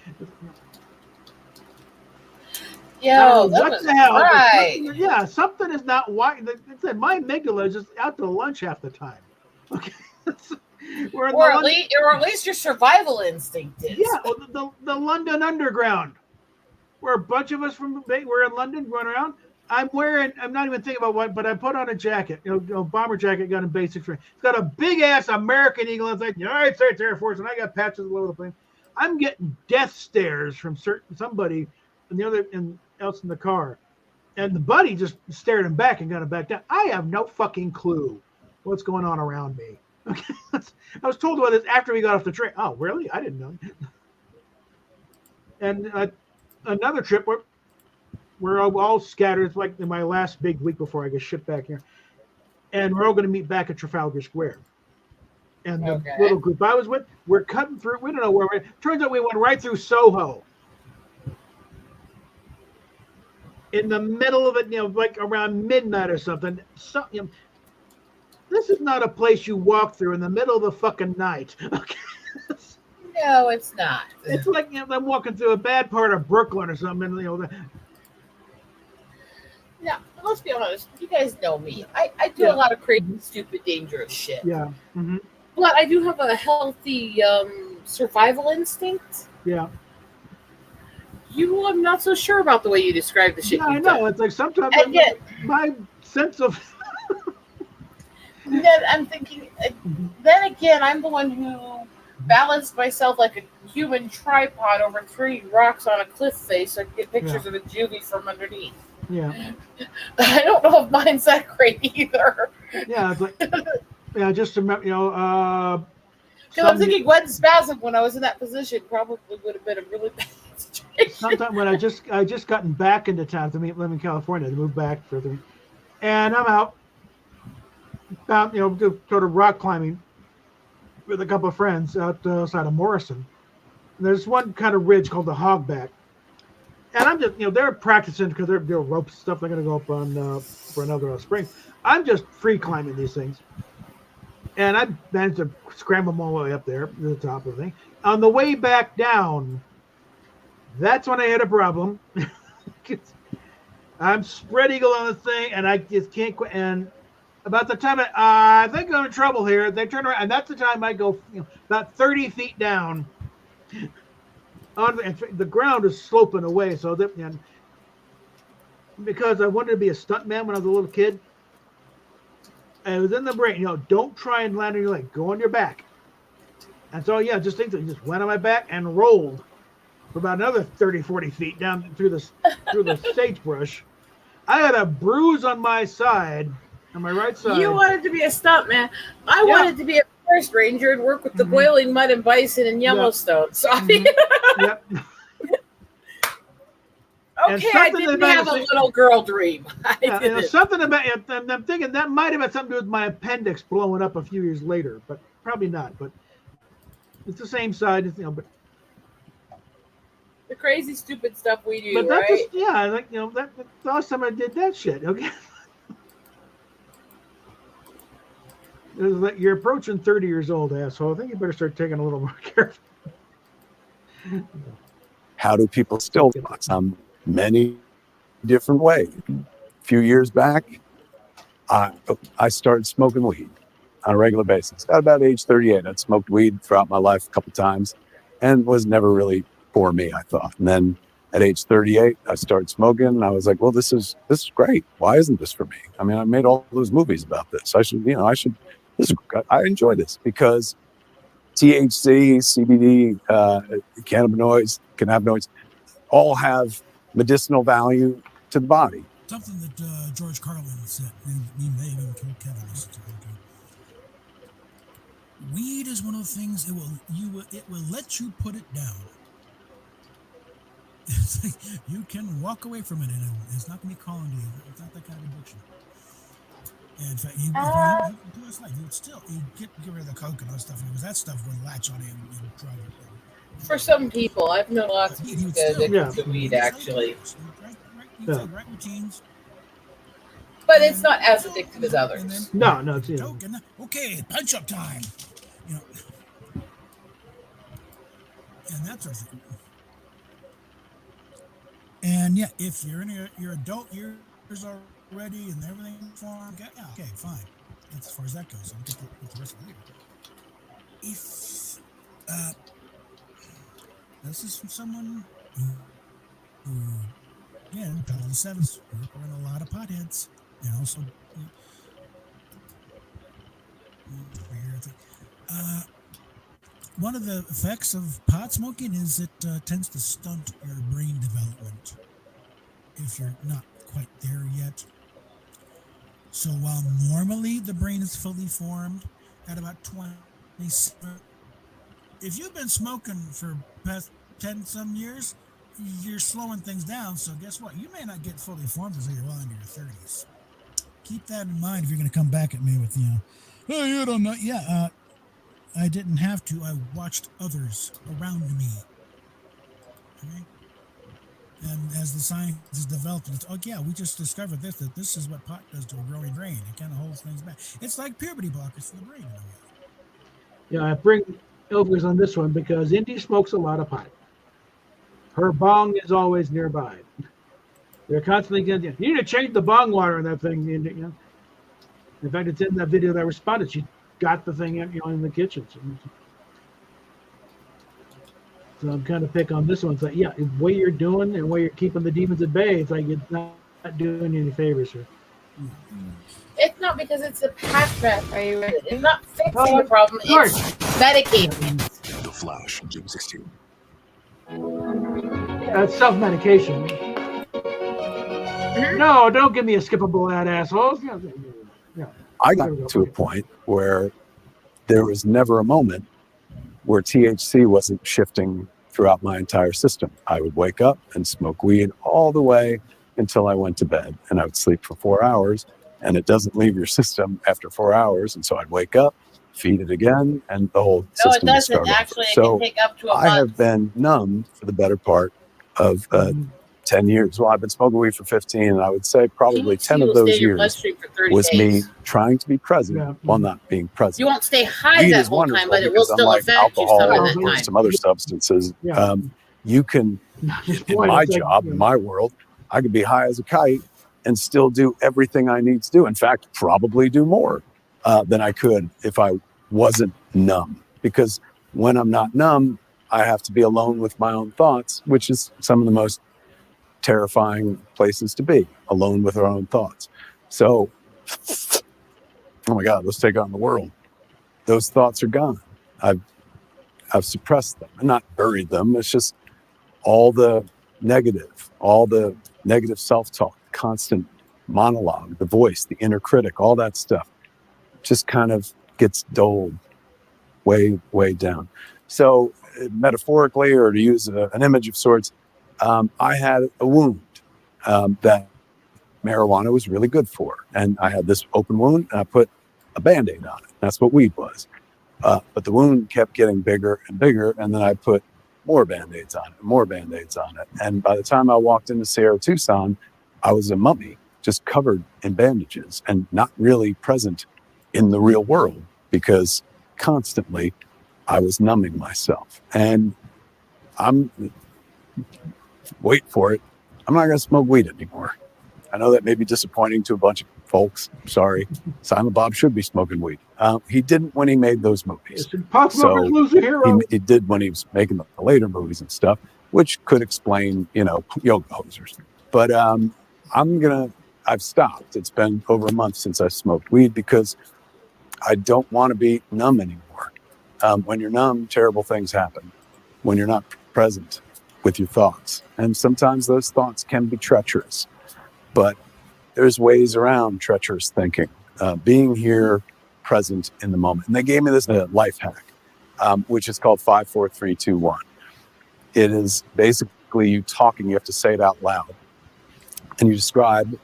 Yo, what the hell? Right. Something is not why. My amygdala is just out to lunch half the time. Okay. or at least your survival instinct is. Yeah, the London Underground. where a bunch of us we're in London going around. I'm not even thinking about what, but I put on a jacket, bomber jacket, got in basic training. It's got a big ass American eagle. It's like, United States Air Force, and I got patches all over the plane. I'm getting death stares from somebody else in the car. And the buddy just stared him back and got him back down. I have no fucking clue what's going on around me. Okay, I was told about this after we got off the train. Oh, really? I didn't know. And another trip where we're all scattered. It's like my last big week before I get shipped back here. And we're all going to meet back at Trafalgar Square. And the little group I was with, we're cutting through. We don't know where we're. Turns out we went right through Soho. In the middle of it, like around midnight or something. So, this is not a place you walk through in the middle of the fucking night. Okay. No, it's not. It's like I'm walking through a bad part of Brooklyn or something. Yeah, let's be honest. You guys know me. I do a lot of crazy, stupid, dangerous shit. Yeah. Mm-hmm. But I do have a healthy survival instinct. Yeah. I'm not so sure about the way you describe the shit. Yeah, I know. Done. It's like sometimes my sense of. Then I'm thinking. Then again, I'm the one who balanced myself like a human tripod over 3 rocks on a cliff face so I could get pictures of the juvie from underneath. Yeah. I don't know if mine's that great either. Yeah, it's like. Yeah, just remember, because I'm thinking Gwen Spasm when I was in that position probably would have been a really bad situation. Sometime when I just gotten back into town to live in California, to move back for the, and I'm out, to go to rock climbing with a couple of friends outside of Morrison. And there's one kind of ridge called the Hogback, and I'm just they're practicing because they're doing rope stuff. They're going to go up on for another spring. I'm just free climbing these things. And I managed to scramble them all the way up there to the top of the thing. On the way back down, that's when I had a problem. I'm spread eagle on the thing, and I just can't quit. And about the time I think I'm in trouble here, they turn around, and that's the time I go about 30 feet down. And the ground is sloping away, so and because I wanted to be a stuntman when I was a little kid. And it was in the brain, don't try and land on your leg. Go on your back. And so, just think that you just went on my back and rolled for about another 30, 40 feet down through the sagebrush. I had a bruise on my side, on my right side. You wanted to be a stuntman. I wanted to be a forest ranger and work with the boiling mud and bison in Yellowstone. So, Yep. Okay, I didn't have a little girl dream. Something about it. I'm thinking that might have had something to do with my appendix blowing up a few years later, but probably not. But it's the same side, But the crazy, stupid stuff we do, but that's right? that's the last time I did that shit. Okay. You're approaching 30 years old, asshole. I think you better start taking a little more careful. How do people still many different ways? A few years back, I started smoking weed on a regular basis. At about age 38, I'd smoked weed throughout my life a couple times and was never really for me, I thought. And then at age 38, I started smoking and I was like, well, this is great. Why isn't this for me? I mean, I made all those movies about this. I enjoy this because THC, CBD, cannabinoids all have medicinal value to the body. Something that George Carlin said, and we may have even told Kevin this. Weed is one of the things it will let you put it down. It's like you can walk away from it, and it's not going to be calling to you. It's not that kind of addiction. And in fact, you get rid of the coke and all that stuff, because that stuff would latch on you and drive you. For some people, I've known lots of people addicted to weed, actually. Right routines. But it's not as addictive as others. No, it's okay, punch up time. And that sort of thing. And if you're in your adult years already and everything's fine, okay, fine. That's as far as that goes. I'll get with the rest of the later. If this is from someone who Yeah, Battle of the Sevens. We're in a lot of potheads, and also weird thing. One of the effects of pot smoking is it tends to stunt your brain development if you're not quite there yet. So while normally the brain is fully formed at about 27, if you've been smoking for past 10 some years, you're slowing things down. So guess what? You may not get fully formed until you're well into your 30s. Keep that in mind if you're going to come back at me with, oh, you don't know. Yeah, I didn't have to. I watched others around me. Okay. And as the science is developed, it's, oh yeah, we just discovered this, that this is what pot does to a growing brain. It kind of holds things back. It's like puberty blockers for the brain in a way. Yeah, I bring Elvis on this one because Indy smokes a lot of pot. Her bong is always nearby. They're constantly getting, you need to change the bong water in that thing. In fact, it's in that video that I responded. She got the thing in the kitchen. So I'm kind of pick on this one. It's like, yeah, the way you're doing and way you're keeping the demons at bay, it's like it's not doing you any favors here. It's not because it's a patch back. It's not fixing the problem. It's medicating it. The Flash, June 16. That's self-medication. No, don't give me a skippable ad, assholes. Yeah. I got to a point where there was never a moment where THC wasn't shifting throughout my entire system. I would wake up and smoke weed all the way until I went to bed, and I would sleep for 4 hours, and it doesn't leave your system after 4 hours, and so I'd wake up, feed it again, and the whole system would start over. Actually, it so can take up to a I month. have been numb for the better part of 10 years. Well, I've been smoking weed for 15, and I would say probably 10 of those years was me trying to be present while not being present. You won't stay high Weed that is whole wonderful time, but it will because still unlike affect you alcohol some of that or time. some other substances, you can, in my job, in my world, I could be high as a kite and still do everything I need to do. In fact, probably do more than I could if I wasn't numb. Because when I'm not numb, I have to be alone with my own thoughts, which is some of the most terrifying places to be, alone with our own thoughts. So, oh my God, let's take on the world. Those thoughts are gone. I've suppressed them and not buried them. It's just all the negative self-talk, constant monologue, the voice, the inner critic, all that stuff just kind of gets dulled way, way down. So metaphorically, or to use an image of sorts, I had a wound that marijuana was really good for. And I had this open wound, and I put a Band-Aid on it. That's what weed was. But the wound kept getting bigger and bigger, and then I put more Band-Aids on it, more Band-Aids on it. And by the time I walked into Sierra Tucson, I was a mummy, just covered in bandages and not really present in the real world because constantly I was numbing myself. And wait for it, I'm not going to smoke weed anymore. I know that may be disappointing to a bunch of folks. Sorry. Silent Bob should be smoking weed. He didn't when he made those movies. So he did when he was making the later movies and stuff, which could explain, yoga hosers. But I've stopped. It's been over a month since I smoked weed because I don't want to be numb anymore. When you're numb, terrible things happen. When you're not present with your thoughts. And sometimes those thoughts can be treacherous. But there's ways around treacherous thinking. Being here, present in the moment. And they gave me this life hack, which is called 5, 4, 3, 2, 1. It is basically you talking. You have to say it out loud. And you describe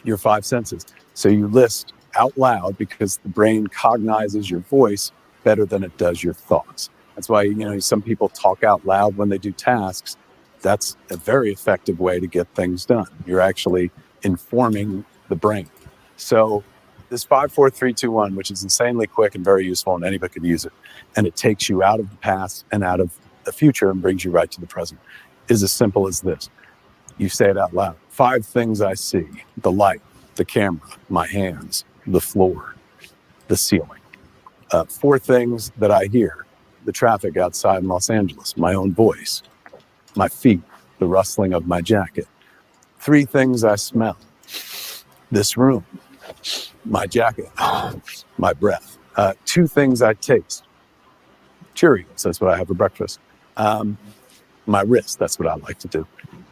your 5 senses. So you list out loud because the brain cognizes your voice better than it does your thoughts. That's why, some people talk out loud when they do tasks. That's a very effective way to get things done. You're actually informing the brain. So this 5, 4, 3, 2, 1, which is insanely quick and very useful, and anybody can use it, and it takes you out of the past and out of the future and brings you right to the present, is as simple as this. You say it out loud. 5 things I see: the light, the camera, my hands, the floor, the ceiling. 4 things that I hear: the traffic outside in Los Angeles, my own voice, my feet, the rustling of my jacket. 3 things I smell: this room, my jacket, my breath. 2 things I taste: Cheerios, that's what I have for breakfast. My wrist, that's what I like to do.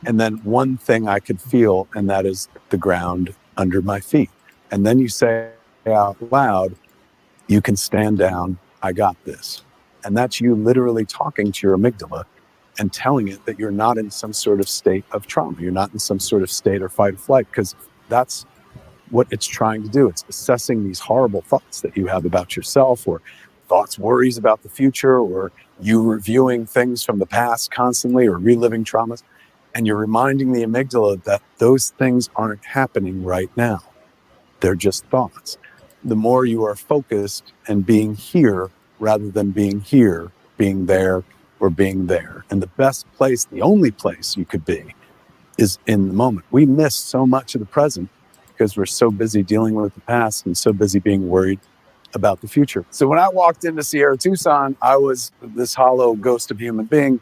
And then 1 thing I could feel, and that is the ground under my feet. And then you say out loud, you can stand down, I got this. And that's you literally talking to your amygdala and telling it that you're not in some sort of state of trauma. You're not in some sort of state or fight or flight, because that's what it's trying to do. It's assessing these horrible thoughts that you have about yourself, or thoughts, worries about the future, or you reviewing things from the past constantly, or reliving traumas. And you're reminding the amygdala that those things aren't happening right now. They're just thoughts. The more you are focused and being here rather than being here, being there, or being there. And the best place, the only place you could be, is in the moment. We miss so much of the present because we're so busy dealing with the past and so busy being worried about the future. So when I walked into Sierra Tucson, I was this hollow ghost of human being.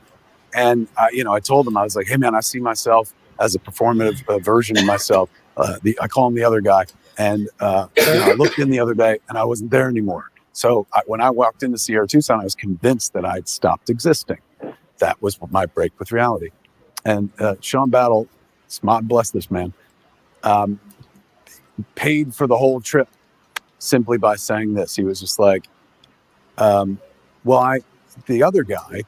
And I told them, I was like, hey man, I see myself as a performative version of myself. I call him the other guy. And I looked in the other day and I wasn't there anymore. So when I walked into Sierra Tucson, I was convinced that I'd stopped existing. That was my break with reality. And Sean Battle, God bless this man, paid for the whole trip simply by saying this. He was just like, the other guy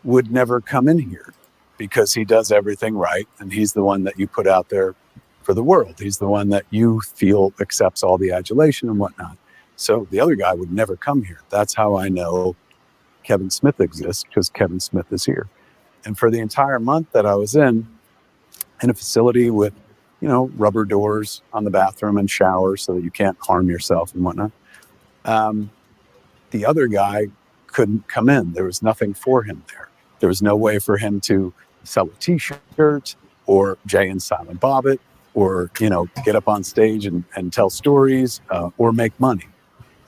would never come in here because he does everything right. And he's the one that you put out there for the world. He's the one that you feel accepts all the adulation and whatnot. So the other guy would never come here. That's how I know Kevin Smith exists, because Kevin Smith is here. And for the entire month that I was in a facility with, rubber doors on the bathroom and showers so that you can't harm yourself and whatnot, the other guy couldn't come in. There was nothing for him there. There was no way for him to sell a T-shirt or Jay and Silent Bob it, or, get up on stage and tell stories or make money.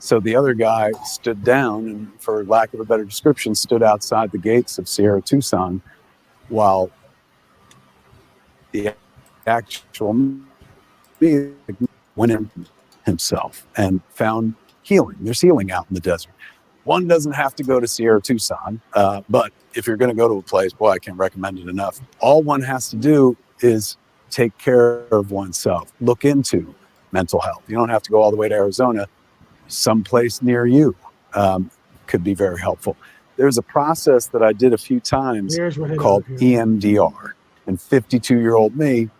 So the other guy stood down and, for lack of a better description, stood outside the gates of Sierra Tucson while the actual me went in himself and found healing. There's healing out in the desert. One doesn't have to go to Sierra Tucson, but if you're going to go to a place, boy, I can't recommend it enough. All one has to do is take care of oneself. Look into mental health. You don't have to go all the way to Arizona. Someplace near you could be very helpful. There's a process that I did a few times called EMDR. And 52-year-old me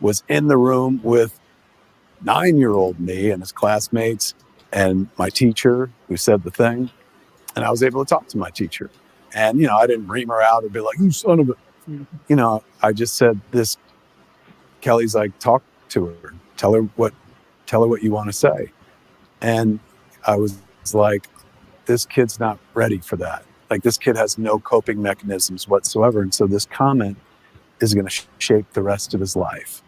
was in the room with 9-year-old me and his classmates and my teacher who said the thing. And I was able to talk to my teacher. And, I didn't ream her out or be like, you son of a, I just said this. Kelly's like, talk to her, tell her what you want to say. And I was like, this kid's not ready for that. Like, this kid has no coping mechanisms whatsoever. And so this comment is going to shape the rest of his life.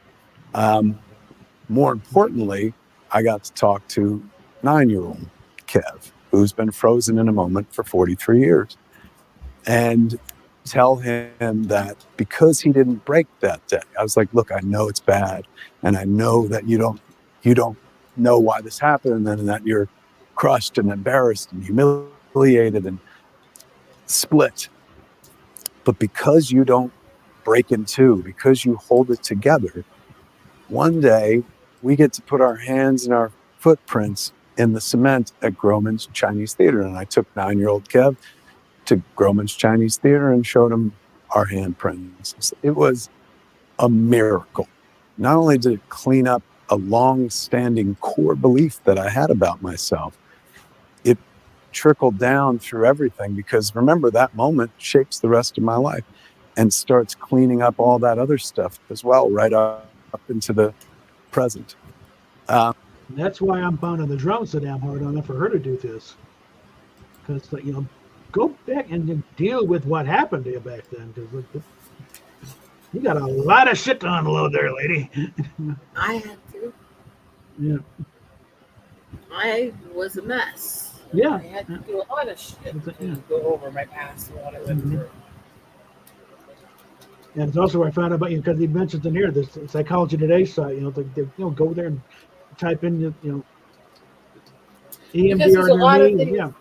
More importantly, I got to talk to 9-year-old Kev, who's been frozen in a moment for 43 years, and tell him that because he didn't break that day, I was like, look, I know it's bad. And I know that you don't know why this happened, and that you're crushed and embarrassed and humiliated and split. But because you don't break in two, because you hold it together, one day we get to put our hands and our footprints in the cement at Groman's Chinese Theater. And I took 9-year-old Kev to Groman's Chinese Theater and showed him our handprints. It was a miracle. Not only did it clean up a long-standing core belief that I had about myself, it trickled down through everything, because remember, that moment shapes the rest of my life and starts cleaning up all that other stuff as well, right up into the present. That's why I'm pounding the drum so damn hard on it for her to do this. Because, go back and deal with what happened to you back then. Because you got a lot of shit to unload there, lady. I had to. Yeah. I was a mess. Yeah. I had to do a lot of shit to go over my past and what I went through. And it's also where I found out about you because he mentions in here this Psychology Today site. They go there and type in Because there's a EMDR near lot of me. things. Yeah.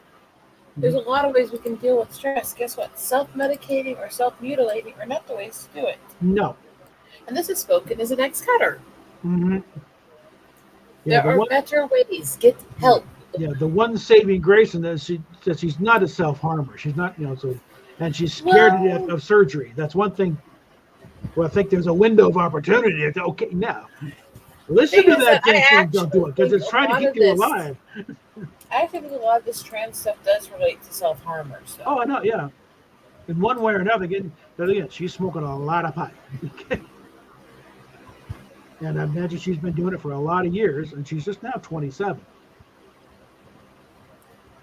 There's a lot of ways we can deal with stress. Guess what? Self-medicating or self-mutilating are not the ways to do it. No. And this is spoken as an ex-cutter. Mm-hmm. Yeah, there are better ways. Get help. Yeah, the one saving grace in this, she's not a self-harmer. She's not, and she's scared of surgery. That's one thing. Well, I think there's a window of opportunity. Okay, now listen to that thing. Don't do it because it's trying to keep you alive. I think a lot of this trans stuff does relate to self-harmers. So. Oh, I know. Yeah, in one way or another. Again, she's smoking a lot of pipe. And I imagine she's been doing it for a lot of years, and she's just now 27.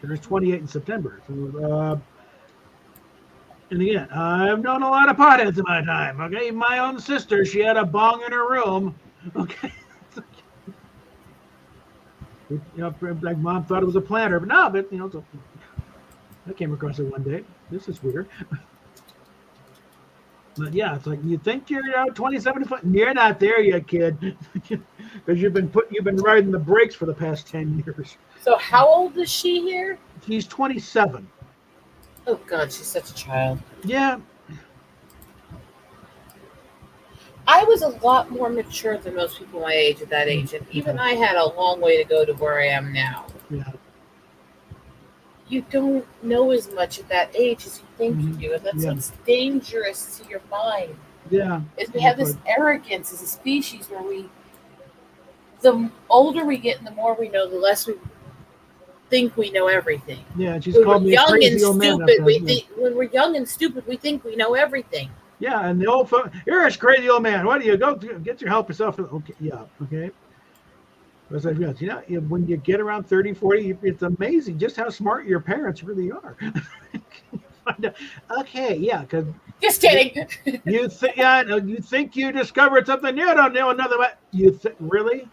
There's 28 in September. So, and again, I've known a lot of potheads in my time. Okay, my own sister, she had a bong in her room. Okay, like mom thought it was a planter, but no, but I came across it one day. This is weird. But yeah, it's like you think you're 27 foot, and you're not there yet, kid, because you've been riding the brakes for the past 10 years. So how old is she here? She's 27. Oh God, she's such a child. Yeah. I was a lot more mature than most people my age at that age, and even I had a long way to go to where I am now. Yeah. You don't know as much at that age as you think you do, and that's what's dangerous to your mind. Yeah. Is we have this arrogance as a species where the older we get and the more we know, the less we think we know everything. Yeah, she's called me young and stupid. When we're young and stupid, we think we know everything. Yeah, and the old you're a crazy old man. Why do you go get your help yourself? Okay, yeah, okay. When you get around 30, 40, it's amazing just how smart your parents really are. Okay, yeah, because just kidding. You think you discovered something you don't know another way. Really?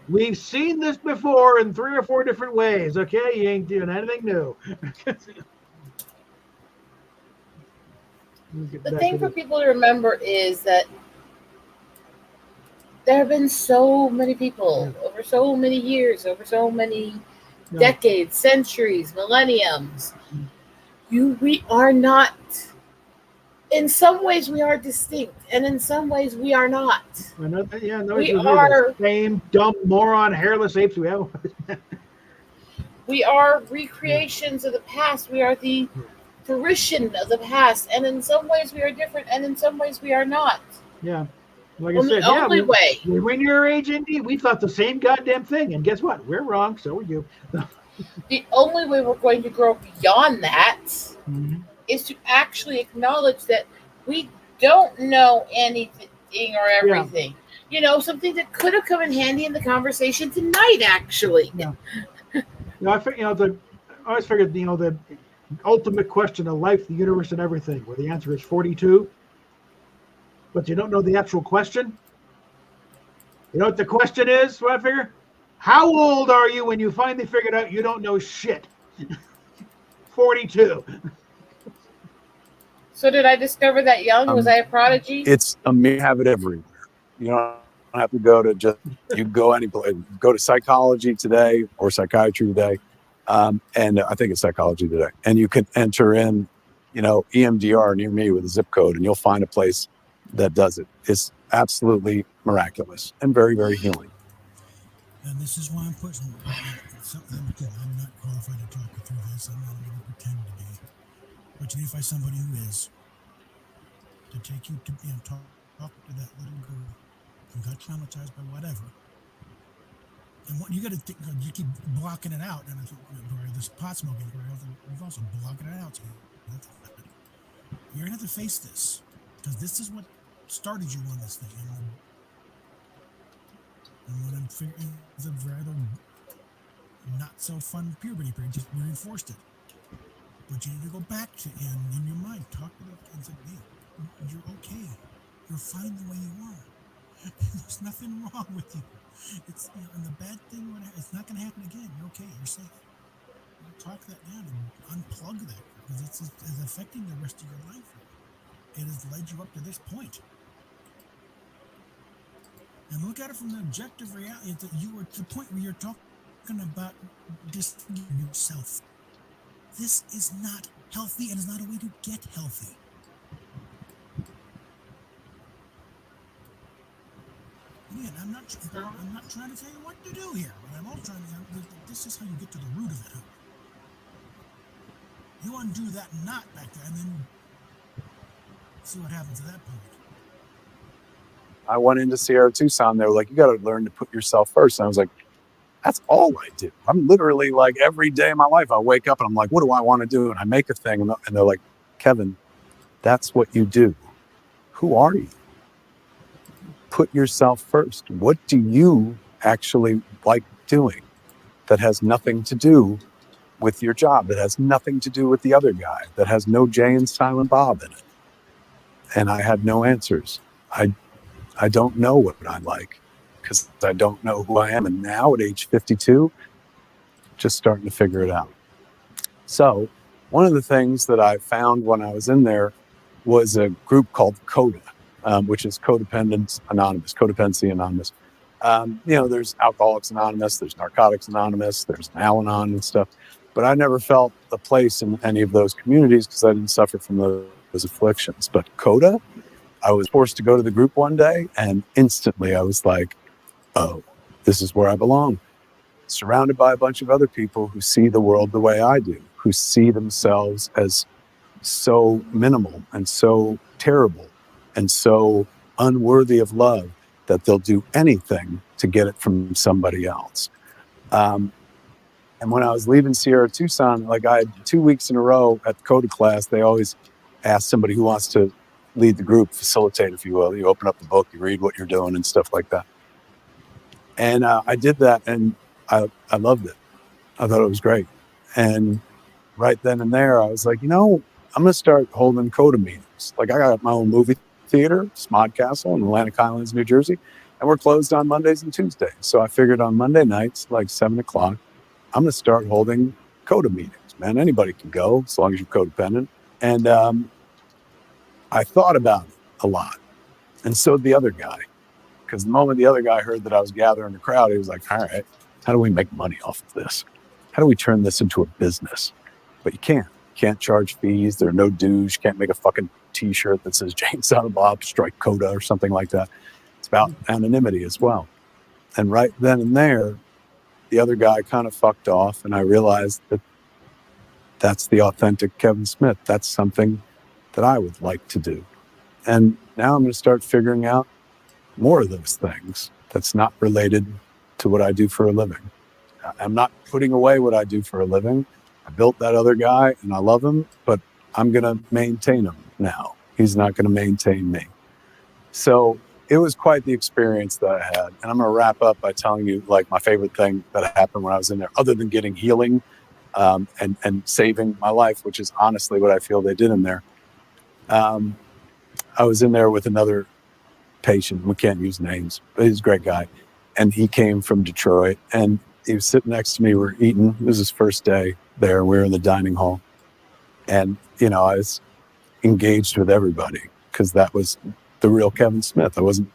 We've seen this before in 3 or 4 different ways. Okay, you ain't doing anything new. The thing for people to remember is that there have been so many people over so many years, over so many decades, centuries, millenniums. We are not. In some ways, we are distinct, and in some ways, we are not. We are the same dumb moron hairless apes we have. We are recreations of the past. We are the fruition of the past, and in some ways, we are different, and in some ways, we are not. Yeah. Like I said, way. When your age, indeed, we thought the same goddamn thing, and guess what? We're wrong. So are you. The only way we're going to grow beyond that is to actually acknowledge that we don't know anything or everything. Yeah. Something that could have come in handy in the conversation tonight, actually. Yeah. I always figured, the ultimate question of life, the universe, and everything, where the answer is 42. But you don't know the actual question. You know what the question is? What I figure? How old are you when you finally figured out you don't know shit? 42. So did I discover that young? Was I a prodigy? It's you have it everywhere. You don't have to go to you go any place. Go to Psychology Today or Psychiatry Today, and I think it's Psychology Today. And you can enter in, EMDR near me with a zip code, and you'll find a place that does it. It's absolutely miraculous and very, very healing. And this is why I'm pushing something. Again, I'm not qualified to talk you through this. I'm not even pretending to be. But you need to find somebody who is to take you to talk to that little girl who got traumatized by whatever. And what you got to think, you keep blocking it out. And this pot smoking, you've also blocking it out. So you're gonna have to face this because this is what started you on this thing. And when I'm figuring the rather not so fun puberty period, just reinforced it. But you need to go back to in your mind, talk to the kids and say, hey, you're okay. You're fine the way you are. There's nothing wrong with you. It's and the bad thing it's not going to happen again. You're okay. You're safe. Talk that down and unplug that because it's affecting the rest of your life. it has led you up to this point. And look at it from the objective reality that you are to the point where you're talking about disfiguring yourself. This is not healthy and is not a way to get healthy. Again, I'm not trying to tell you what to do here, but I'm also trying to. This is how you get to the root of it. You undo that knot back there, and then see what happens at that point. I went into Sierra Tucson. They were like, "You got to learn to put yourself first." And I was like, "That's all I do. I'm literally like every day of my life, I wake up and I'm like, what do I want to do?" And I make a thing, and they're like, "Kevin, that's what you do. Who are you? Put yourself first. What do you actually like doing that has nothing to do with your job, that has nothing to do with the other guy, that has no Jay and Silent Bob in it?" And I had no answers. I don't know what I like because I don't know who I am. And now at age 52, just starting to figure it out. So one of the things that I found when I was in there was a group called CODA, which is Codependency Anonymous. There's Alcoholics Anonymous, there's Narcotics Anonymous, there's Al-Anon and stuff. But I never felt a place in any of those communities because I didn't suffer from those afflictions. But CODA, I was forced to go to the group one day, and instantly I was like, oh, this is where I belong. Surrounded by a bunch of other people who see the world the way I do, who see themselves as so minimal and so terrible and so unworthy of love that they'll do anything to get it from somebody else. And when I was leaving Sierra Tucson, like I had 2 weeks in a row at the CODA class, they always ask somebody who wants to lead the group, facilitate, if you will. You open up the book, you read what you're doing and stuff like that. And I did that, and I loved it. I thought it was great. And right then and there, I was like, I'm going to start holding CODA meetings. Like I got my own movie theater, Smod Castle in Atlantic Highlands, New Jersey, and we're closed on Mondays and Tuesdays. So I figured on Monday nights, like 7 o'clock, I'm going to start holding CODA meetings. Man, anybody can go as long as you're codependent. And I thought about it a lot. And so did the other guy. Because the moment the other guy heard that I was gathering a crowd, he was like, all right, how do we make money off of this? How do we turn this into a business? But you can't. You can't charge fees. There are no dues. You can't make a fucking T-shirt that says Jane Silent Bob, strike CODA or something like that. It's about anonymity as well. And right then and there, the other guy kind of fucked off, and I realized that that's the authentic Kevin Smith. That's something that I would like to do. And now I'm going to start figuring out more of those things that's not related to what I do for a living. I'm not putting away what I do for a living. I built that other guy and I love him, but I'm going to maintain him now. He's not going to maintain me. So it was quite the experience that I had. And I'm going to wrap up by telling you like my favorite thing that happened when I was in there, other than getting healing and saving my life, which is honestly what I feel they did in there. I was in there with another patient. We can't use names, but he's a great guy. And he came from Detroit, and he was sitting next to me. We're eating. It was his first day there. We were in the dining hall. And, I was engaged with everybody because that was the real Kevin Smith. I wasn't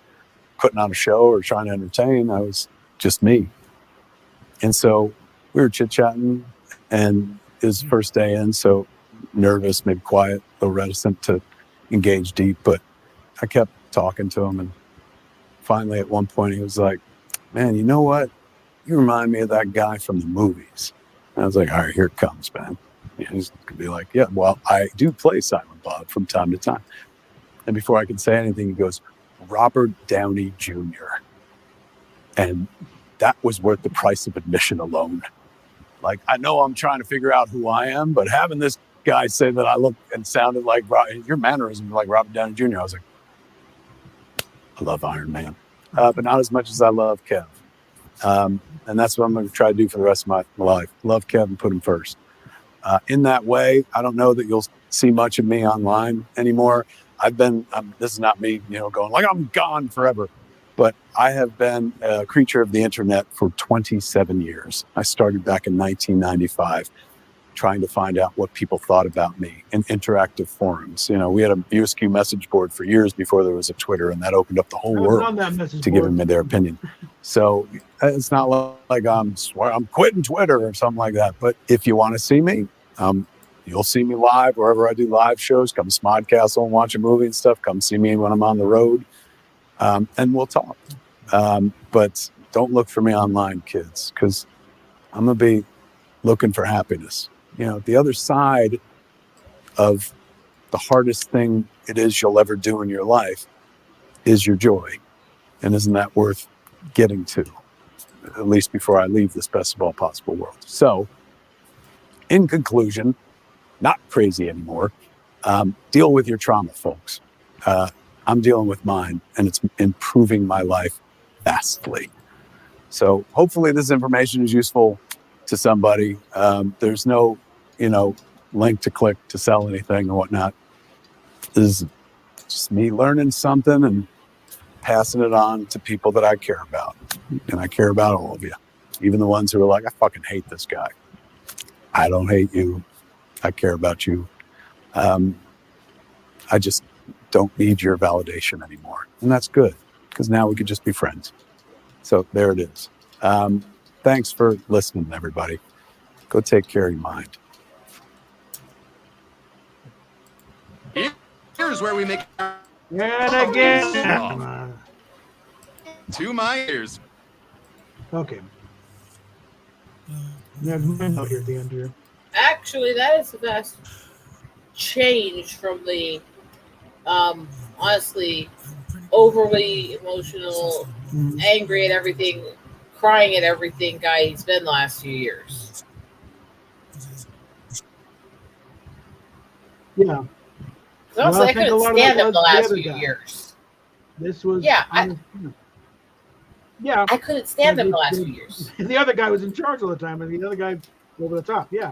putting on a show or trying to entertain. I was just me. And so we were chit-chatting, and it was the first day in, so nervous, maybe quiet, a little reticent to engage deep. But I kept talking to him, and finally at one point he was like, man, you know what? You remind me of that guy from the movies. And I was like, all right, here it comes, man. He's going to be like, yeah, well, I do play Silent Bob from time to time. And before I could say anything, he goes, Robert Downey Jr. And that was worth the price of admission alone. Like, I know I'm trying to figure out who I am, but having this guy say that I look and sounded like your mannerism like Robert Downey Jr., I was like, I love Iron Man, but not as much as I love Kev. And that's what I'm going to try to do for the rest of my life. Love Kev and put him first. In that way, I don't know that you'll see much of me online anymore. This is not me, going like I'm gone forever, but I have been a creature of the internet for 27 years. I started back in 1995. trying to find out what people thought about me in interactive forums. You know, we had a USQ message board for years before there was a Twitter, and that opened up the whole world to giving me their opinion. So it's not like I'm quitting Twitter or something like that. But if you want to see me, you'll see me live wherever I do live shows. Come to Smodcastle and watch a movie and stuff. Come see me when I'm on the road, and we'll talk. But don't look for me online, kids, because I'm going to be looking for happiness. You know, the other side of the hardest thing it is you'll ever do in your life is your joy. And isn't that worth getting to, at least before I leave this best of all possible world? So, in conclusion, not crazy anymore. Deal with your trauma, folks. I'm dealing with mine, and it's improving my life vastly. So hopefully this information is useful to somebody. There's no, link to click to sell anything or whatnot. This is just me learning something and passing it on to people that I care about. And I care about all of you, even the ones who are like, I fucking hate this guy. I don't hate you. I care about you. I just don't need your validation anymore. And that's good, because now we could just be friends. So there it is. Thanks for listening, everybody. Go take care of your mind. Here's where we make. And again. To my ears. Okay. There's my note here at the end here. Actually, that is the best change from the, honestly, overly emotional, angry at everything, crying at everything guy he's been the last few years. Yeah. Honestly, I couldn't stand him the last few years. This was... Yeah. Yeah. I couldn't stand him the last few years. The other guy was in charge all the time, and the other guy over the top. Yeah.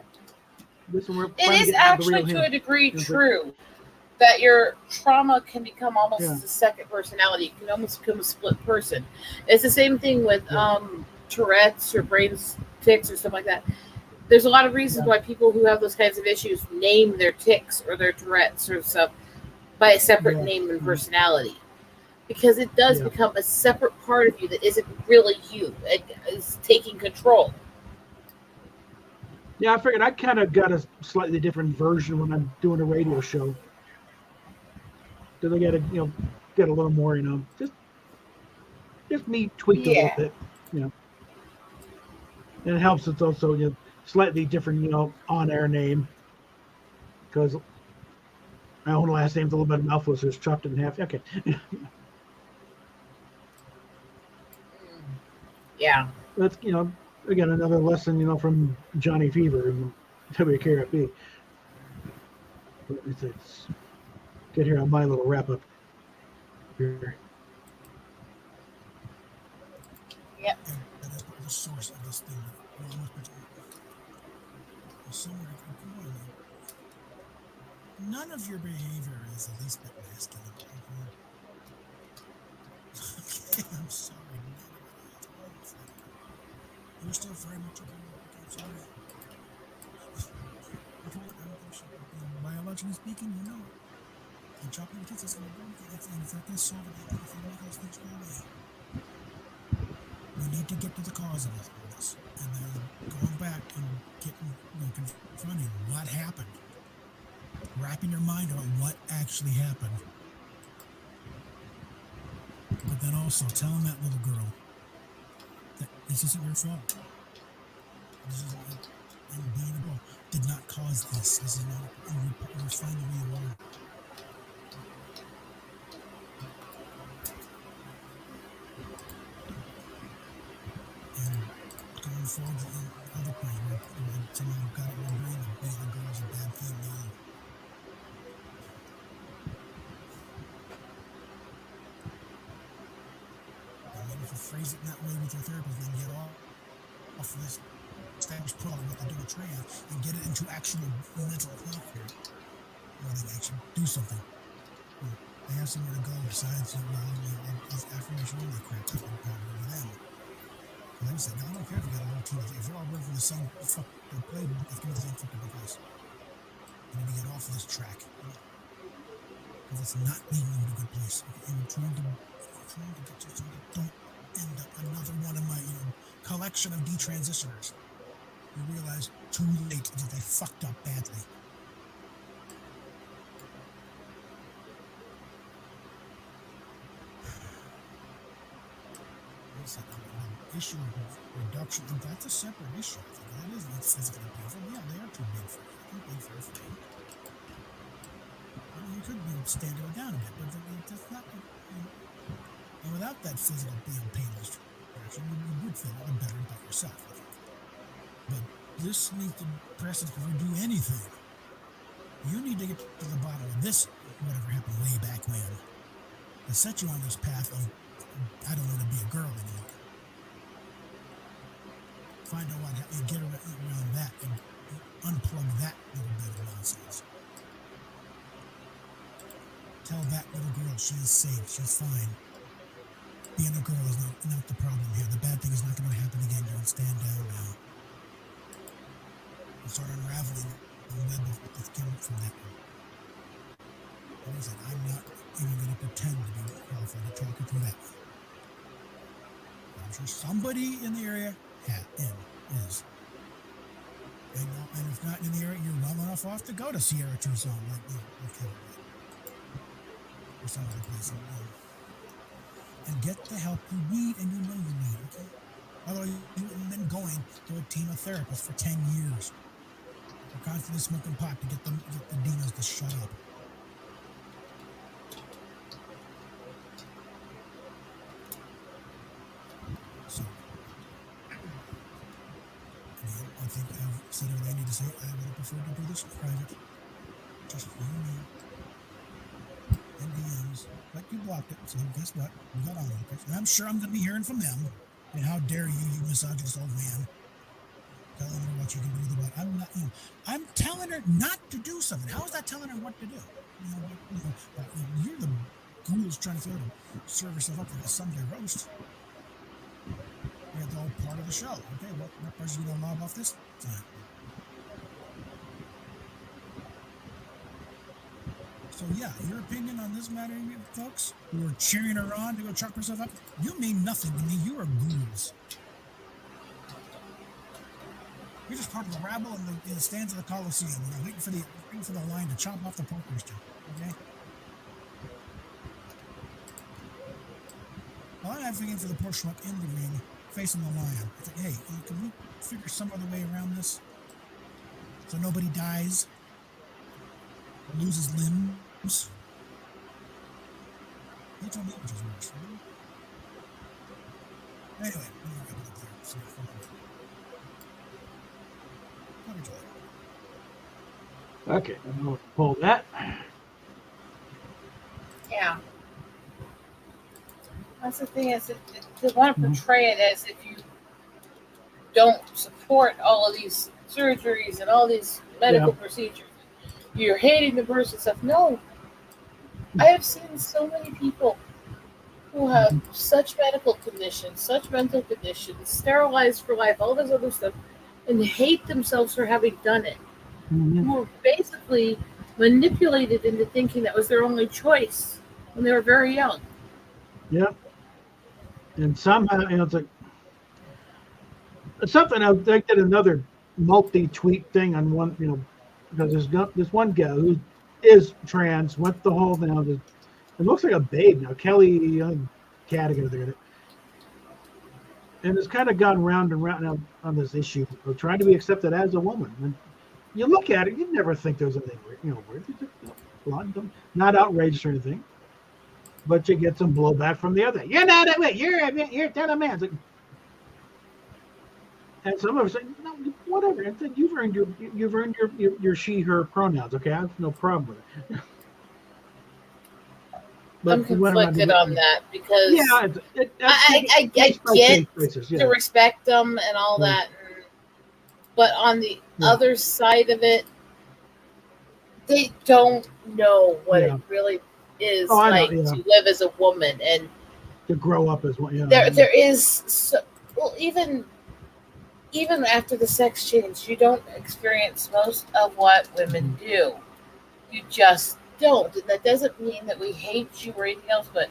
It is actually to a degree true that your trauma can become almost a second personality. You can almost become a split person. It's the same thing with Tourette's or brain tics or stuff like that. There's a lot of reasons why people who have those kinds of issues name their tics or their Tourette's or stuff by a separate name and personality. Because it does become a separate part of you that isn't really you. It is taking control. Yeah, I figured I kind of got a slightly different version when I'm doing a radio show. Because I got to, get a little more, just me tweaked a little bit, And it helps. It's also, slightly different, on-air name. Because my own last name's a little bit mouthful, so it's chopped in half. Okay. Yeah. That's, again, another lesson, from Johnny Fever and WKRP. Let's get here on my little wrap-up here. Yep. The source of this thing. None of your behavior is the least bit masculine. Okay, I'm sorry. You're still very much okay. I'm sorry. Biologically speaking, you know. And chopping the kids is going to go. It's not going to solve it. If you make those things go away. We need to get to the cause of this. And then going back and getting, confronting what happened. Wrapping your mind around what actually happened. But then also telling that little girl that this isn't your fault. This is and being a girl did not cause this. This is not. You're fine the way you are. And going forward, the other point where somehow got it in my brain that being a girl is a bad thing now. And maybe if you phrase it in that way with your therapist, then get off this established problem what they do with trans and get it into actual mental health here, where they actually do something. They have somewhere to go besides, this affirmation only crap that's been pounded into them. Like I said, I don't care if you got a whole team. If you're all running from the same playbook, it's going to be the same fucking place. You need to get off of this track. Because it's not leading you to a good place. And you're trying to get you so you don't end up another one of my collection of detransitioners. You realize too late that they fucked up badly. The issue of reduction, and that's a separate issue. I think that is what's physically painful. Yeah, they are too big for you. Too big for a frame. You could stand it down a bit, but that's not. And without that physical painless reaction, you would feel a lot better about yourself. I think. But this needs to precedent before you do anything. You need to get to the bottom of this, whatever happened way back when, to set you on this path of I don't want to be a girl anymore. Find out what and get around that and unplug that little bit of nonsense. Tell that little girl she is safe, she's fine. Being a girl is not the problem here. The bad thing is not going to happen again. You can stand down now. And start unraveling the web of what this came from that one. And I said, I'm not even going to pretend to be qualified to talk you through that one. I'm sure somebody in the area is. And if not in the area, you're well enough off to go to Sierra Tucson, like Kevin did. Or some other place. And get the help you need and you know you need, okay? Otherwise, you wouldn't have been going to a team of therapists for 10 years. They're constantly smoking pot to get the demons to shut up. So, I think I've said everything I need to say. I would have preferred to do this in private. Just for you and me. And DMs. But you blocked it, so guess what? We got on with it. And I'm sure I'm going to be hearing from them. And how dare you misogynist old man. Telling her what you can do with the what. I'm not, I'm telling her not to do something. How is that telling her what to do? You're the ghoul's trying to serve herself up for a Sunday roast. It's all part of the show. Okay, what person are you going to lob off this time? So yeah, your opinion on this matter, folks, who are cheering her on to go chuck herself up, you mean nothing to me. You are ghouls. You're just part of the rabble in the stands of the Coliseum, waiting for the line to chop off the pork rooster. Okay. Well, I'm advocating for the poor schmuck in the ring, facing the lion. It's like, hey, can we figure some other way around this, so nobody dies, loses limbs? You told me which is worse. Right? Anyway, I'm gonna wrap it up there. So, okay, I'm going to pull that. Yeah. That's the thing is, they want to portray it as if you don't support all of these surgeries and all these medical procedures. You're hating the person stuff. No. I have seen so many people who have such medical conditions, such mental conditions, sterilized for life, all this other stuff, and hate themselves for having done it. Who were basically manipulated into thinking that was their only choice when they were very young. Yeah. And somehow, it's like something I did another multi-tweet thing on one, because there's this one guy who is trans, went the whole now. It looks like a babe now, Kelly Cadogan, and it's kind of gone round and round now on this issue of trying to be accepted as a woman. And you look at it, you never think there's anything weird. Not outrageous or anything, but you get some blowback from the other. You're not a way. You're telling a man. Like, and some of us say, no, whatever. And then you've earned your she/her pronouns. Okay, I have no problem with it. But I'm conflicted on that because I get to respect them and all that, but on the other side of it, they don't know what it really is to live as a woman and to grow up as one. There is Well, even after the sex change, you don't experience most of what women do. You just don't. And that doesn't mean that we hate you or anything else, but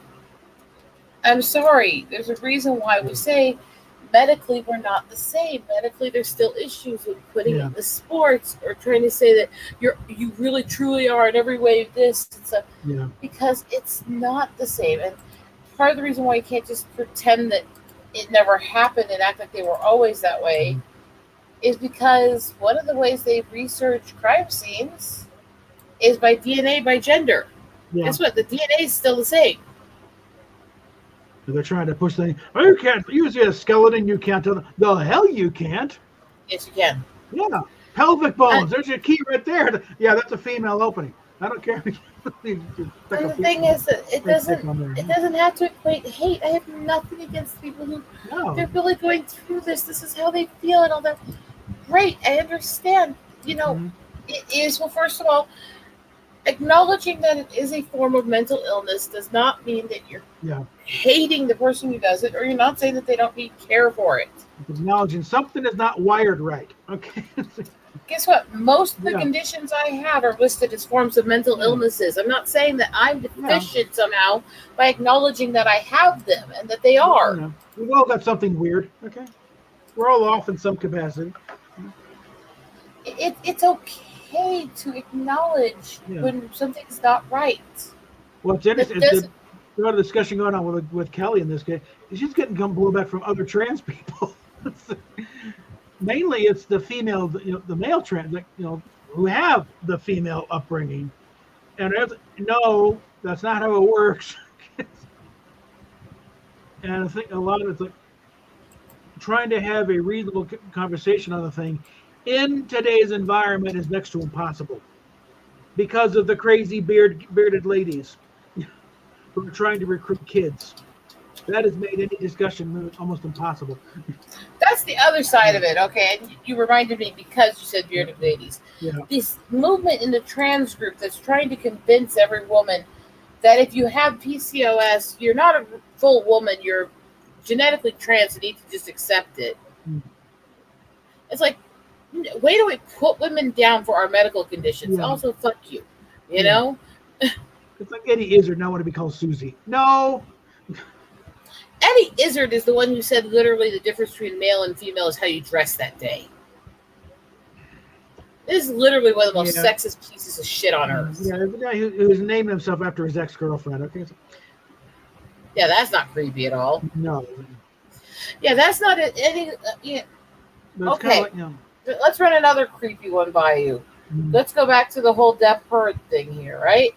I'm sorry. There's a reason why we say medically we're not the same. Medically, there's still issues with putting it in the sports or trying to say that you really truly are in every way this and stuff. Yeah. Because it's not the same. And part of the reason why you can't just pretend that it never happened and act like they were always that way is because one of the ways they research crime scenes is by DNA, by gender. Yeah. Guess what? The DNA is still the same. They're trying to push things. Oh, you can't use a skeleton. You can't tell them. The hell you can't. Yes, you can. Yeah. Pelvic bones. There's your key right there. Yeah, that's a female opening. I don't care. And the thing is that it doesn't have to equate hate. I have nothing against people who they're really going through this. This is how they feel and all that. Great, I understand. It is, well, first of all, acknowledging that it is a form of mental illness does not mean that you're hating the person who does it, or you're not saying that they don't need care for it. Acknowledging something is not wired right. Okay. Guess what? Most of the conditions I have are listed as forms of mental illnesses. I'm not saying that I'm deficient somehow by acknowledging that I have them and that they are. Yeah. We've all got something weird. Okay. We're all off in some capacity. It's okay to acknowledge when something's not right. Well, it's interesting. There's a lot of discussion going on with Kelly in this case. She's getting blowback from other trans people. Mainly, it's the female, the male trans, who have the female upbringing, and no, that's not how it works. And I think a lot of it's like trying to have a reasonable conversation on the thing in today's environment is next to impossible because of the crazy bearded ladies who are trying to recruit kids. That has made any discussion almost impossible. That's the other side of it, okay? And you reminded me because you said bearded ladies. Yeah. This movement in the trans group that's trying to convince every woman that if you have PCOS, you're not a full woman, you're genetically trans and need to just accept it. It's like, way do we put women down for our medical conditions? Also, fuck you, you know? It's like Eddie Izzard now want to be called Susie. No. Eddie Izzard is the one who said literally the difference between male and female is how you dress that day. This is literally one of the most sexist pieces of shit on earth. Yeah, the guy who's named himself after his ex-girlfriend. Okay. Yeah, that's not creepy at all. No. Yeah, that's not any. Okay. Like, let's run another creepy one by you. Let's go back to the whole deaf bird thing here, right?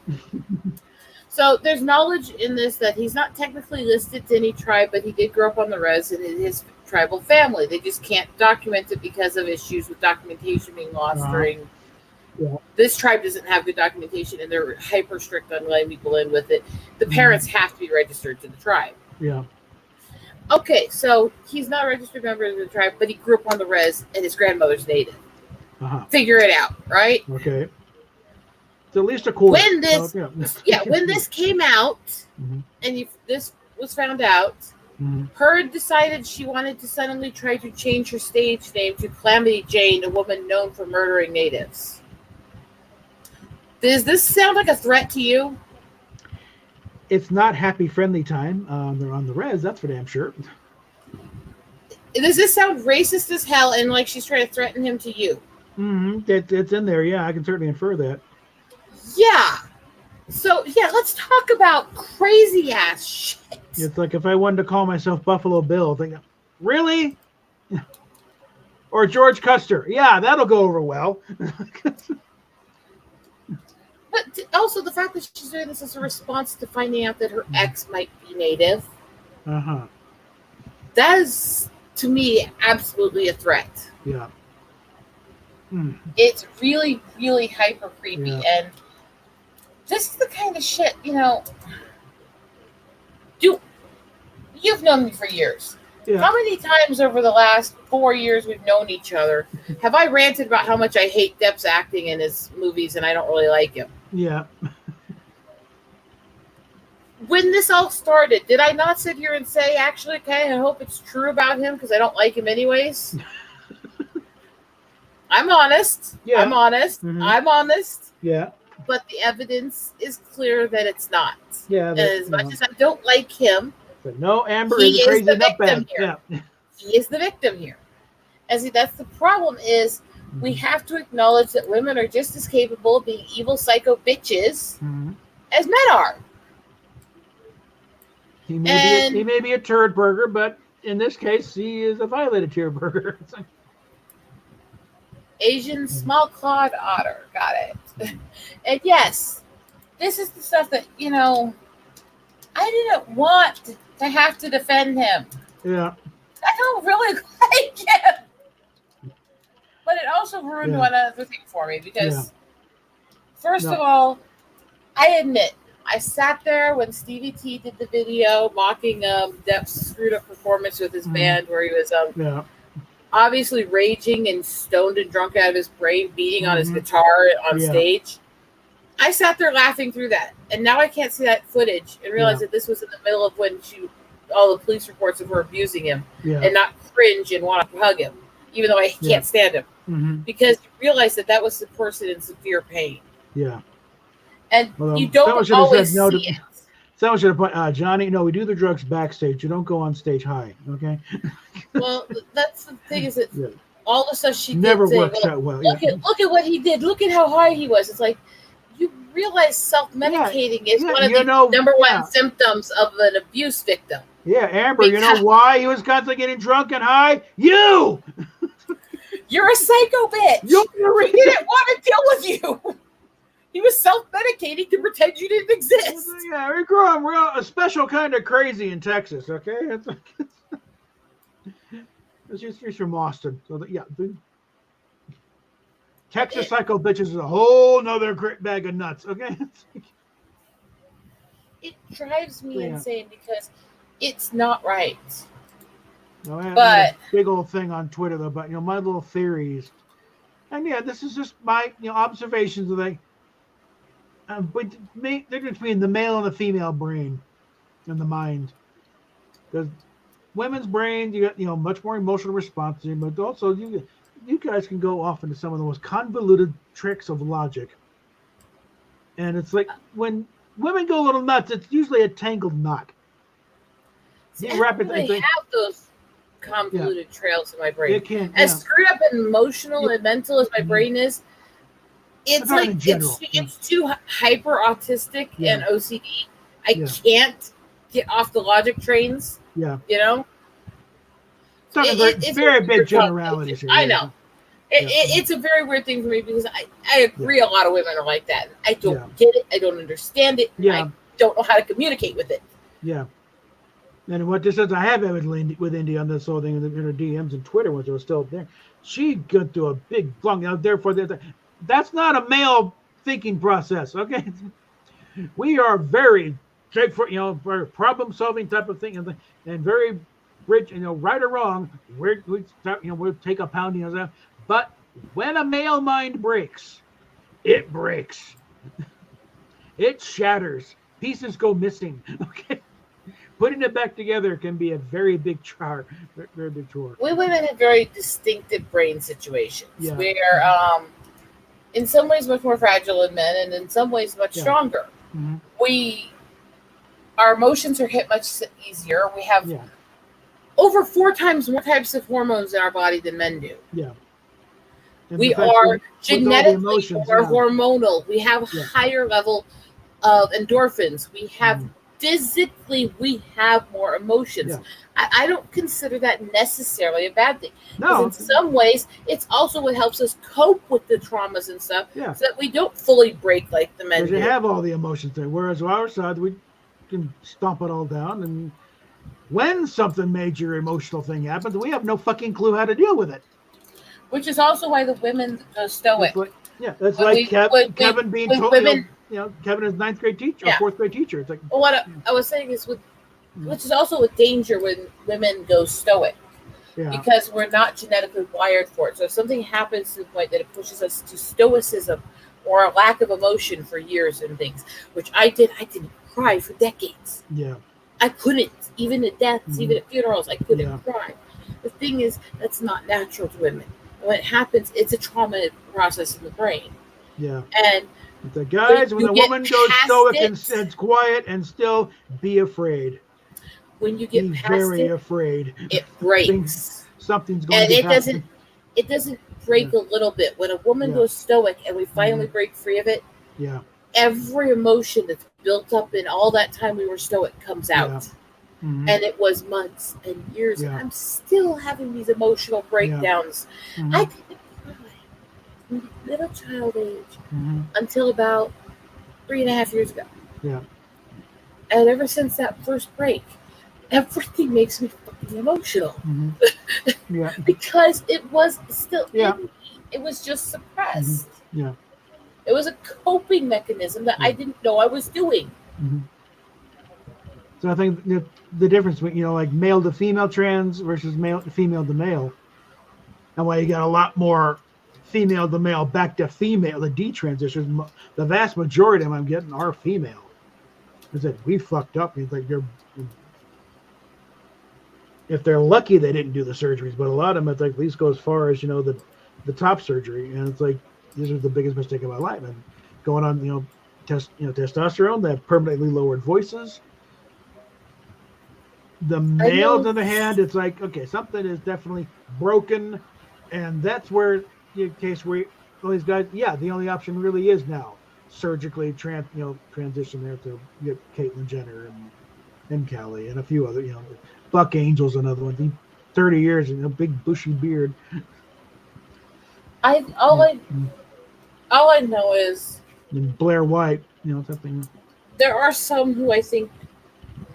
So there's knowledge in this that he's not technically listed to any tribe, but he did grow up on the res and in his tribal family. They just can't document it because of issues with documentation being lost during. Yeah. This tribe doesn't have good documentation, and they're hyper strict on letting people in with it. The parents have to be registered to the tribe. Yeah. Okay, so he's not a registered member of the tribe, but he grew up on the res, and his grandmother's native. Figure it out, right? Okay. It's at least a quarter. When this, when this came out, and this was found out, Heard decided she wanted to suddenly try to change her stage name to Calamity Jane, a woman known for murdering natives. Does this sound like a threat to you? It's not happy friendly time. They're on the res, that's for damn sure. Does this sound racist as hell and like she's trying to threaten him to you? It's in there, yeah. I can certainly infer that. Yeah. So, let's talk about crazy ass shit. It's like if I wanted to call myself Buffalo Bill, think, really? Or George Custer. Yeah, that'll go over well. But also the fact that she's doing this as a response to finding out that her ex might be native. That is, to me, absolutely a threat. Yeah. It's really, really hyper creepy. And this is the kind of shit, you've known me for years. Yeah. How many times over the last 4 years we've known each other have I ranted about how much I hate Depp's acting in his movies and I don't really like him? Yeah. when this all started, did I not sit here and say, actually, okay, I hope it's true about him because I don't like him anyways? I'm honest. Yeah. I'm honest. Mm-hmm. I'm honest. Yeah. But the evidence is clear that it's not. Yeah. And as much as I don't like him, but no, Amber he is crazy the enough victim bad. here. Yeah. He is the victim here. And see, that's the problem is we have to acknowledge that women are just as capable of being evil psycho bitches as men are. He may be a turd burger, but in this case, he is a violated turd burger. Asian small clawed otter. Got it. And yes, this is the stuff that, I didn't want to have to defend him. Yeah. I don't really like him. But it also ruined one other thing for me because, first of all, I admit, I sat there when Stevie T did the video mocking Depp's screwed up performance with his band where he was obviously raging and stoned and drunk out of his brain, beating on his guitar on stage. I sat there laughing through that. And now I can't see that footage and realize that this was in the middle of when all the police reports of her abusing him and not cringe and want to hug him, even though I can't stand him. Because you realize that was the person in severe pain. Yeah. And you don't always see it. Someone should have put, Johnny, no, we do the drugs backstage. You don't go on stage high, okay? Well, that's the thing is that all the stuff she never did works that well. Look at what he did. Look at how high he was. It's like, you realize self-medicating is one of the number one symptoms of an abuse victim. Yeah, Amber, you know why he was constantly getting drunk and high? You! You're a psycho bitch. He didn't want to deal with you. He was self-medicating to pretend you didn't exist. Yeah, we're a special kind of crazy in Texas, okay? It's just from Austin. So, Texas psycho bitches is a whole nother great bag of nuts, okay? It drives me insane because it's not right. No, I had a big old thing on Twitter about my little theories, and this is just my observations of but difference between the male and the female brain and the mind. Because women's brains, you got much more emotional response, but also you guys can go off into some of the most convoluted tricks of logic. And it's like when women go a little nuts, it's usually a tangled knot. I have those convoluted trails in my brain. As screwed up and emotional and mental as my brain is, it's like it's too hyper autistic and OCD. I can't get off the logic trains. Yeah. It's very big generalities here. I know. It's a very weird thing for me because I agree a lot of women are like that. I don't get it. I don't understand it. I don't know how to communicate with it. Yeah. And what this is, I have evidently with Indy on this whole thing in her DMs and Twitter when it was still there. She got through a big flung out. Therefore, that's not a male thinking process. Okay, we are very straightforward, very problem solving type of thing, and very rich. Right or wrong, we'll take a pounding of that. But when a male mind breaks, it breaks. It shatters. Pieces go missing. Okay. Putting it back together can be a very big chore. Very big chore. We women have very distinctive brain situations. We're in some ways much more fragile than men, and in some ways much stronger. Mm-hmm. Our emotions are hit much easier. We have over 4 times more types of hormones in our body than men do. Yeah. We are genetically more hormonal. We have higher level of endorphins. We have physically, we have more emotions. Yeah. I don't consider that necessarily a bad thing. No. In some ways, it's also what helps us cope with the traumas and stuff so that we don't fully break like the men do. You have all the emotions there, whereas on our side, we can stomp it all down. And when something major emotional thing happens, we have no fucking clue how to deal with it. Which is also why the women go stoic. That's like Kevin being told, Kevin is 9th grade teacher or 4th grade teacher. It's like, well, what I was saying is which is also a danger when women go stoic, because we're not genetically wired for it. So if something happens to the point that it pushes us to stoicism or a lack of emotion for years and things, which I didn't cry for decades. Yeah. I couldn't, even at deaths, even at funerals, I couldn't cry. The thing is, that's not natural to women. When it happens, it's a trauma process in the brain. Yeah. And the guys, when the woman goes stoic and quiet and still be afraid. When you get past very afraid, it breaks. Something's going to happen. It doesn't break a little bit. When a woman goes stoic and we finally break free of it, every emotion that's built up in all that time we were stoic comes out. And it was months and years. And I'm still having these emotional breakdowns. I didn't cry from little child age until about 3.5 years ago. Yeah. And ever since that first break, everything makes me fucking emotional. Yeah. Because it was still in me. It was just suppressed. Yeah. It was a coping mechanism that I didn't know I was doing. So I think the difference between, like male to female trans versus female to male, and why you got a lot more female to male back to female, the detransitions, the vast majority of them I'm getting are female. I said, we fucked up. It's like if they're lucky, they didn't do the surgeries, but a lot of them, it's like, at least go as far as, the top surgery. And it's like, this was the biggest mistake of my life. And going on, testosterone, they have permanently lowered voices. The males, on the hand, it's like, okay, something is definitely broken. And that's where, in case where all these guys, the only option really is now surgically transition there to get Caitlyn Jenner and Kelly and a few other, Buck Angel's another one. 30 years and a big bushy beard. All I know is and Blair White, something. There are some who I think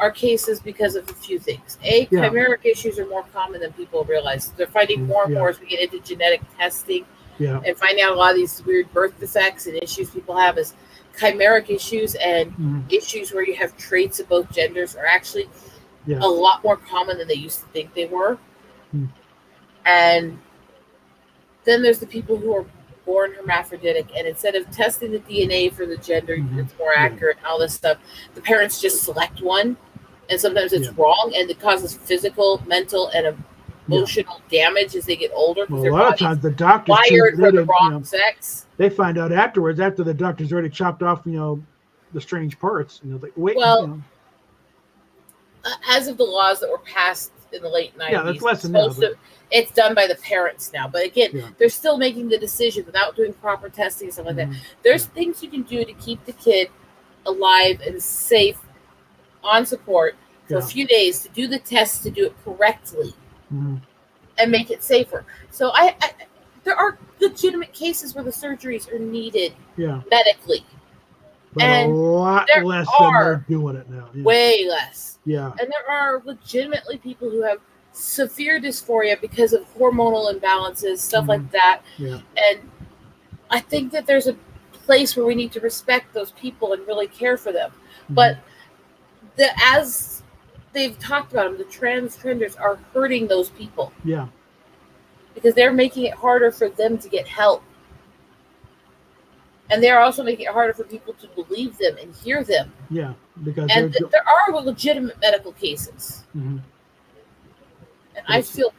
are cases because of a few things. Chimeric issues are more common than people realize. They're finding more and more as we get into genetic testing and finding out a lot of these weird birth defects and issues people have as chimeric issues and issues where you have traits of both genders are actually a lot more common than they used to think they were. And then there's the people who are born hermaphroditic, and instead of testing the DNA for the gender that's more accurate and all this stuff, the parents just select one, and sometimes it's wrong, and it causes physical, mental, and emotional damage as they get older. Well, a lot of times the doctors wired for the wrong sex. They find out afterwards, after the doctor's already chopped off, the strange parts. Like, wait. Well, as of the laws that were passed in the late 90s, that's less than now. It's done by the parents now. But again, they're still making the decision without doing proper testing and stuff like that. There's things you can do to keep the kid alive and safe on support for a few days, to do the tests, to do it correctly, and make it safer. So there are legitimate cases where the surgeries are needed medically. But and a lot less than they're doing it now. Way less. Yeah. And there are legitimately people who have severe dysphoria because of hormonal imbalances, stuff like that. Yeah. And I think that there's a place where we need to respect those people and really care for them. But as they've talked about them, the transgenders are hurting those people. Yeah. Because they're making it harder for them to get help. And they're also making it harder for people to believe them and hear them. Yeah. Because and there are legitimate medical cases. And I feel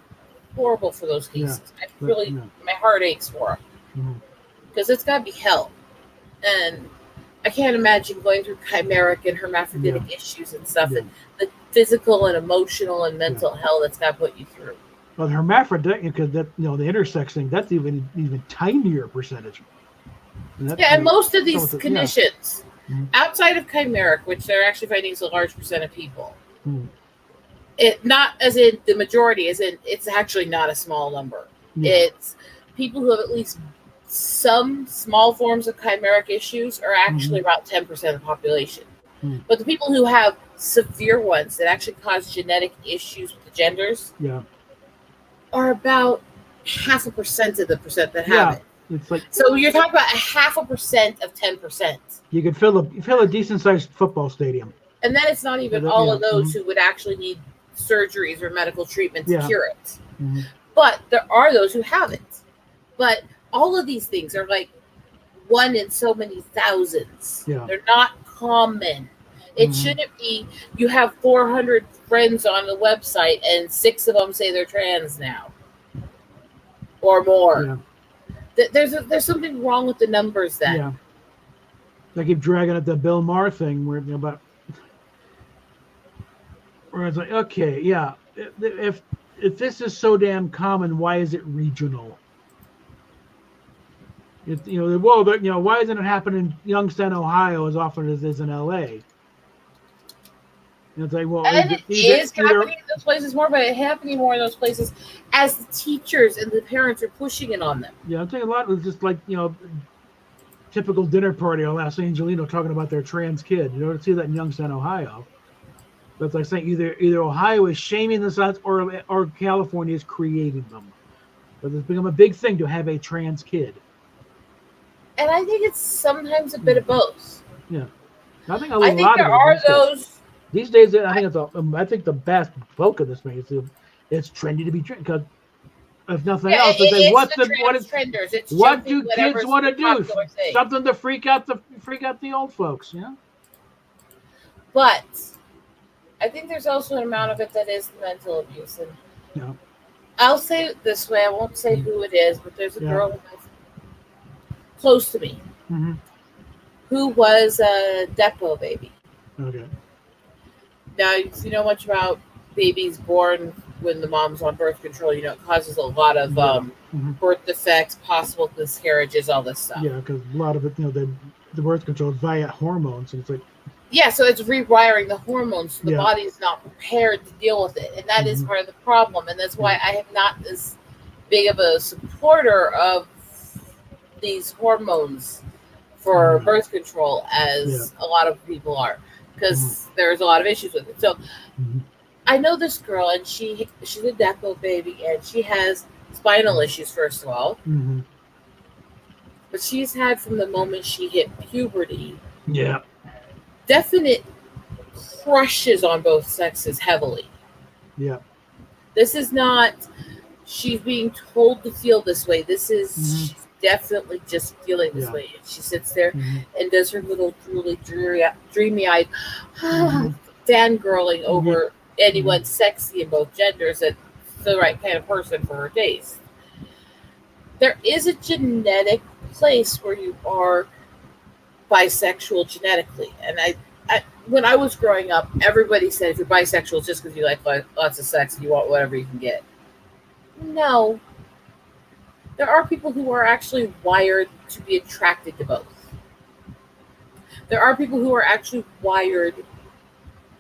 horrible for those cases. I really, my heart aches for them. Because it's got to be hell. And I can't imagine going through chimeric and hermaphroditic issues and stuff. And the physical and emotional and mental hell that's got to put you through. Well, the hermaphroditic, because that, the intersex thing, that's even tinier percentage. And most of these conditions, outside of chimeric, which they're actually finding is a large percent of people, it not as in the majority, as in it's actually not a small number. It's people who have at least some small forms of chimeric issues are actually about 10% of the population. But the people who have severe ones that actually cause genetic issues with the genders are about 0.5% of the percent that have it. It's like, so you're talking about 0.5% of 10%. You could fill a decent sized football stadium. And then it's not even all of those who would actually need surgeries or medical treatment to cure it. But there are those who have it. But all of these things are like one in so many thousands. They're not common. It shouldn't be you have 400 friends on the website and 6 of them say they're trans now or more. Yeah. There's something wrong with the numbers then. Yeah. I keep dragging at the Bill Maher thing where about where it's like, okay, yeah, if this is so damn common, why is it regional? Why isn't it happening in Youngstown, Ohio, as often as it is in LA? And it's like, well, and it is happening in those places more, but it's happening more in those places as the teachers and the parents are pushing it on them. Yeah, I'm saying a lot of just like, typical dinner party on Los Angelino talking about their trans kid. You don't see that in Youngstown, Ohio. But it's like saying either Ohio is shaming the South or California is creating them. But it's become a big thing to have a trans kid. And I think it's sometimes a bit of both. Yeah, I think there are those. These days, I think the vast bulk of this thing is it's trendy to be trans. Because if nothing else, what do kids want to do? Something to freak out the old folks, yeah. But I think there's also an amount of it that is mental abuse, and I'll say it this way: I won't say who it is, but there's a girl close to me who was a Depo baby. Okay. Now, if you know much about babies born when the mom's on birth control, it causes a lot of birth defects, possible miscarriages, all this stuff. Yeah, because a lot of it, the birth control is via hormones, and it's like. Yeah, so it's rewiring the hormones. So the body is not prepared to deal with it, and that is part of the problem. And that's why I am not as big of a supporter of these hormones for birth control as a lot of people are, because there's a lot of issues with it. So I know this girl, and she's a Depo baby, and she has spinal issues, first of all. But she's had, from the moment she hit puberty, definite crushes on both sexes heavily. Yeah. This is not she's being told to feel this way. This is she's definitely just feeling this way. And she sits there and does her little dreamy-eyed fangirling over anyone sexy in both genders that's the right kind of person for her taste. There is a genetic place where you are bisexual genetically, and I when I was growing up, everybody said if you're bisexual, it's just because you like lots of sex and you want whatever you can get. No, there are people who are actually wired to be attracted to both. There are people who are actually wired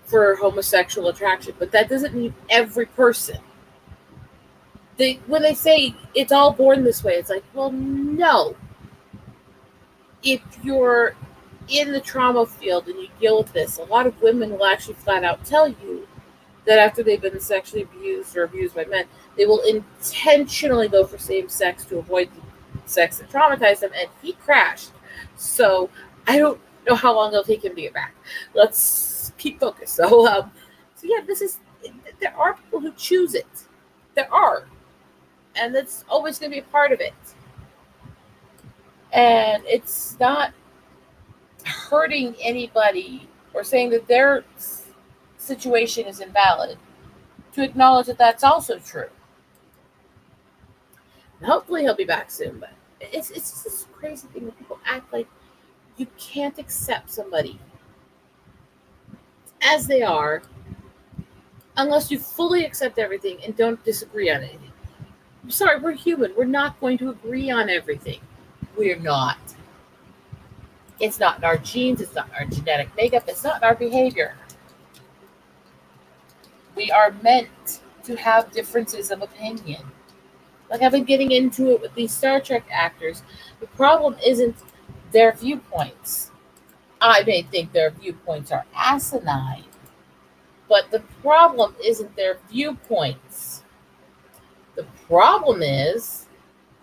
for homosexual attraction, but that doesn't mean every person. When they say it's all born this way, it's like, well, no. If you're in the trauma field and you deal with this, a lot of women will actually flat out tell you that after they've been sexually abused or abused by men, they will intentionally go for same sex to avoid the sex that traumatized them, and he crashed. So I don't know how long it'll take him to get back. Let's keep focused. So yeah, there are people who choose it. There are. And that's always going to be a part of it. And it's not hurting anybody or saying that their situation is invalid to acknowledge that that's also true. And hopefully he'll be back soon, but it's just this crazy thing that people act like you can't accept somebody as they are unless you fully accept everything and don't disagree on anything. I'm sorry, we're human. We're not going to agree on everything. We're not. It's not in our genes. It's not in our genetic makeup. It's not in our behavior. We are meant to have differences of opinion. Like I've been getting into it with these Star Trek actors. The problem isn't their viewpoints. I may think their viewpoints are asinine, but the problem isn't their viewpoints. The problem is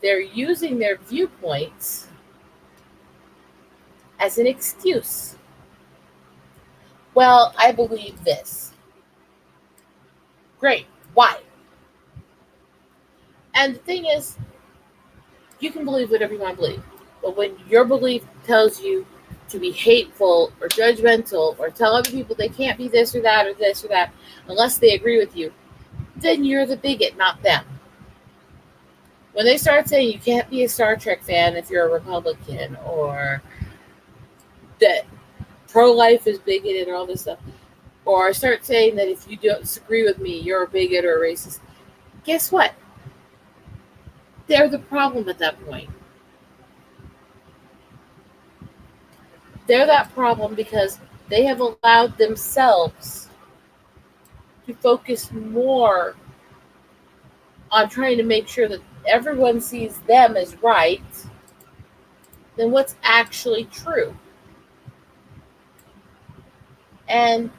they're using their viewpoints as an excuse. Well, I believe this. Great. Why? And the thing is, you can believe whatever you want to believe. But when your belief tells you to be hateful or judgmental or tell other people they can't be this or that unless they agree with you, then you're the bigot, not them. When they start saying you can't be a Star Trek fan if you're a Republican, or that pro-life is bigoted or all this stuff, or start saying that if you don't disagree with me, you're a bigot or a racist, guess what? They're the problem at that point. They're that problem because they have allowed themselves to focus more on trying to make sure that everyone sees them as right than what's actually true. And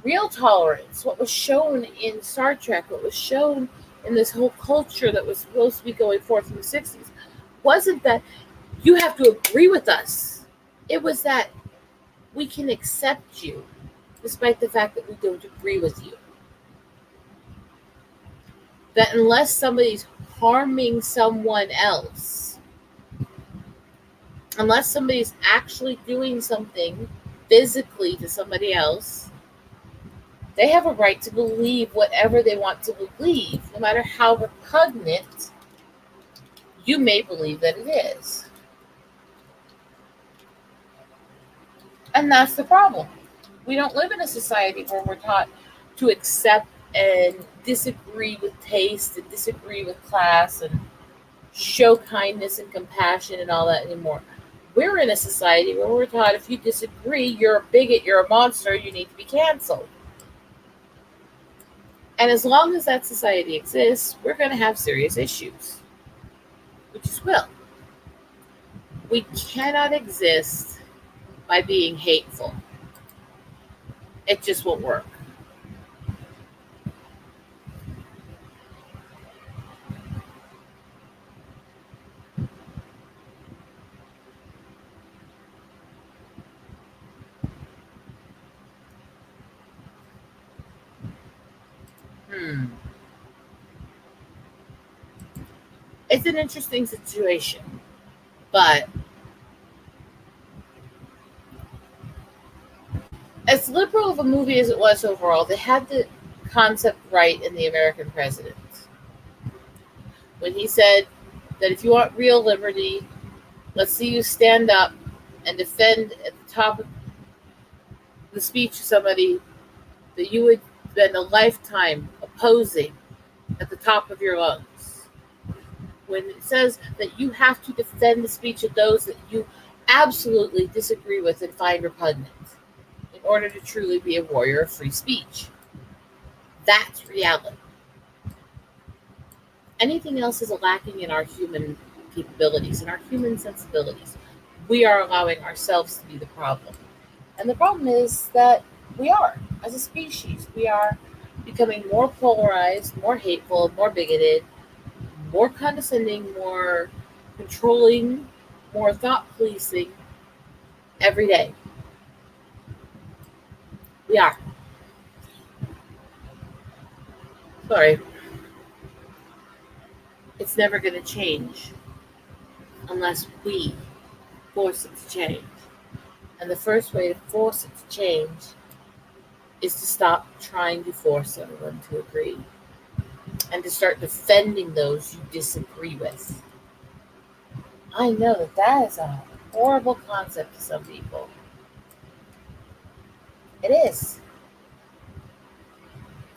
real tolerance, what was shown in Star Trek, what was shown in this whole culture that was supposed to be going forth in the 60s, wasn't that you have to agree with us. It was that we can accept you despite the fact that we don't agree with you. That unless somebody's harming someone else, unless somebody's actually doing something physically to somebody else, they have a right to believe whatever they want to believe, no matter how repugnant you may believe that it is. And that's the problem. We don't live in a society where we're taught to accept and disagree with taste and disagree with class and show kindness and compassion and all that anymore. We're in a society where we're taught if you disagree, you're a bigot, you're a monster, you need to be canceled. And as long as that society exists, we're going to have serious issues. We just will. We cannot exist by being hateful. It just won't work. It's an interesting situation, but as liberal of a movie as it was overall, they had the concept right in The American President. When he said that if you want real liberty, let's see you stand up and defend at the top of the speech of somebody that you would spend a lifetime opposing at the top of your lungs. When it says that you have to defend the speech of those that you absolutely disagree with and find repugnant in order to truly be a warrior of free speech. That's reality. Anything else is lacking in our human capabilities, in our human sensibilities. We are allowing ourselves to be the problem. And the problem is that we are, as a species, we are becoming more polarized, more hateful, more bigoted, more condescending, more controlling, more thought-policing every day. We are. Sorry. It's never going to change unless we force it to change. And the first way to force it to change is to stop trying to force everyone to agree and to start defending those you disagree with. I know that that is a horrible concept to some people. It is.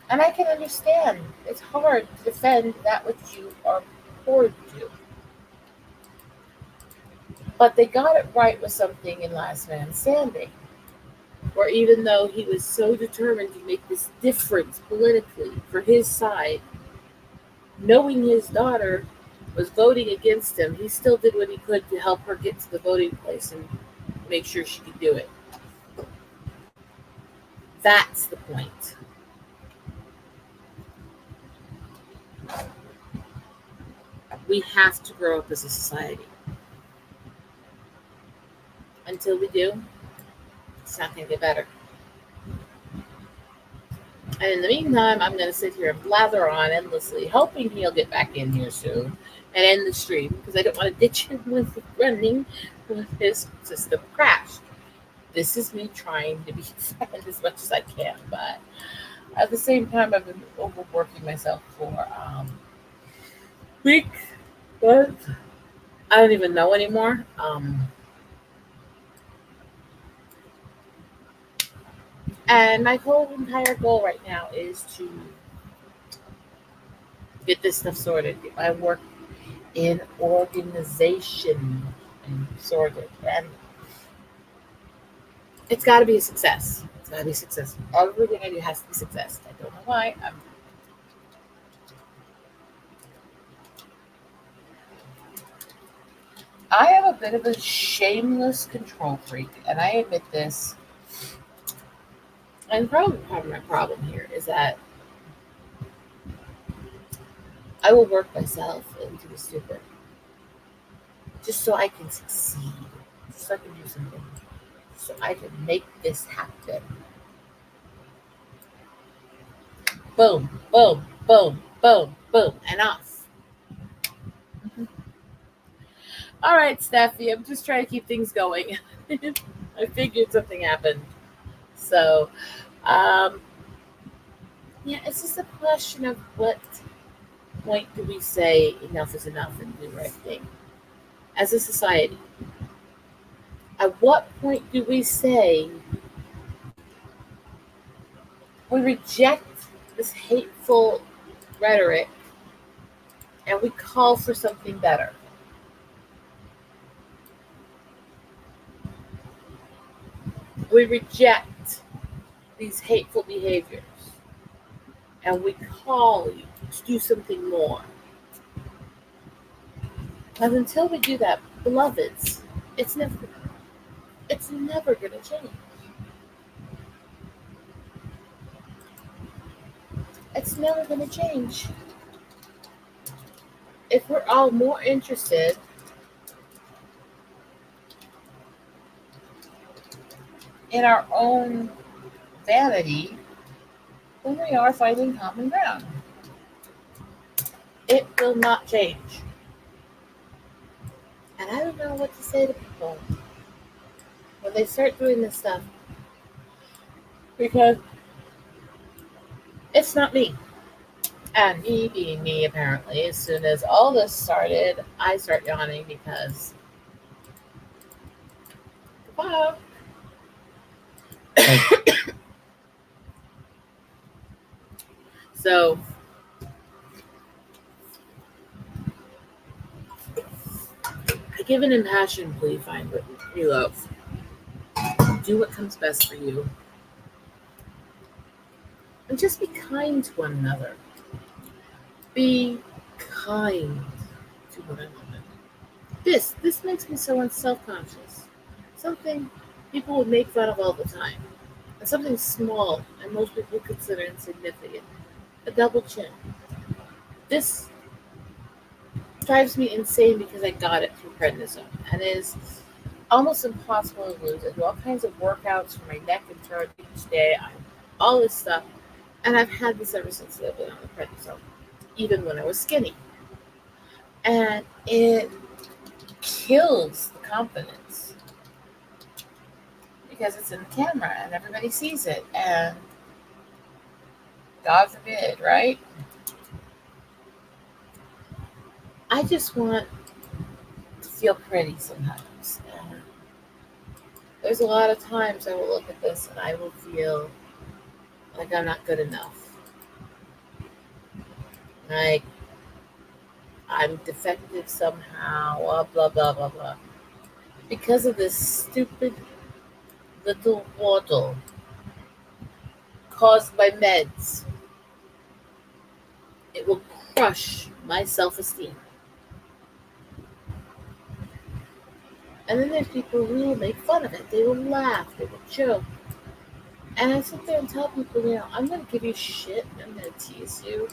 And I can understand. It's hard to defend that which you are poured to. But they got it right with something in Last Man Standing, where even though he was so determined to make this difference politically for his side, knowing his daughter was voting against him, he still did what he could to help her get to the voting place and make sure she could do it. That's the point. We have to grow up as a society. Until we do, it's not going to get better. And in the meantime, I'm going to sit here and blather on endlessly, hoping he'll get back in here soon and end the stream because I don't want to ditch him with running with his system crashed. This is me trying to be fun as much as I can, but at the same time, I've been overworking myself for week, but I don't even know anymore. And my whole entire goal right now is to get this stuff sorted, get my work in organization and sorted. And it's got to be a success. It's got to be a success. Everything I do has to be a success. I don't know why. I am a bit of a shameless control freak, and I admit this. And probably part of my problem here is that I will work myself into the stupid just so I can succeed, just so I can do something, so I can make this happen. Boom, boom, boom, boom, boom, and off. All right, Steffi, I'm just trying to keep things going. I figured something happened. So, yeah, it's just a question of what point do we say enough is enough and do the right thing as a society? At what point do we say we reject this hateful rhetoric and we call for something better? We reject these hateful behaviors and we call you to do something more. Because until we do that, beloveds, it's never going to change. It's never going to change. If we're all more interested in our own vanity than we are finding common ground, it will not change. And I don't know what to say to people when they start doing this stuff, because it's not me. And me being me, apparently, as soon as all this started, I start yawning because wow. So I give an impassioned plea, find what you love. Do what comes best for you. And just be kind to one another. Be kind to one another. This makes me so self-conscious. Something people would make fun of all the time. And something small and most people consider insignificant. A double chin. This drives me insane because I got it through prednisone and is almost impossible to lose. I do all kinds of workouts for my neck and throat each day. All this stuff. And I've had this ever since I've been on the prednisone, even when I was skinny. And it kills the confidence because it's in the camera and everybody sees it. And God forbid, right? I just want to feel pretty sometimes. And there's a lot of times I will look at this and I will feel like I'm not good enough. Like I'm defective somehow, blah, blah, blah, blah. Because of this stupid little waddle caused by meds. It will crush my self-esteem. And then there's people who will make fun of it. They will laugh. They will joke. And I sit there and tell people, I'm going to give you shit. I'm going to tease you.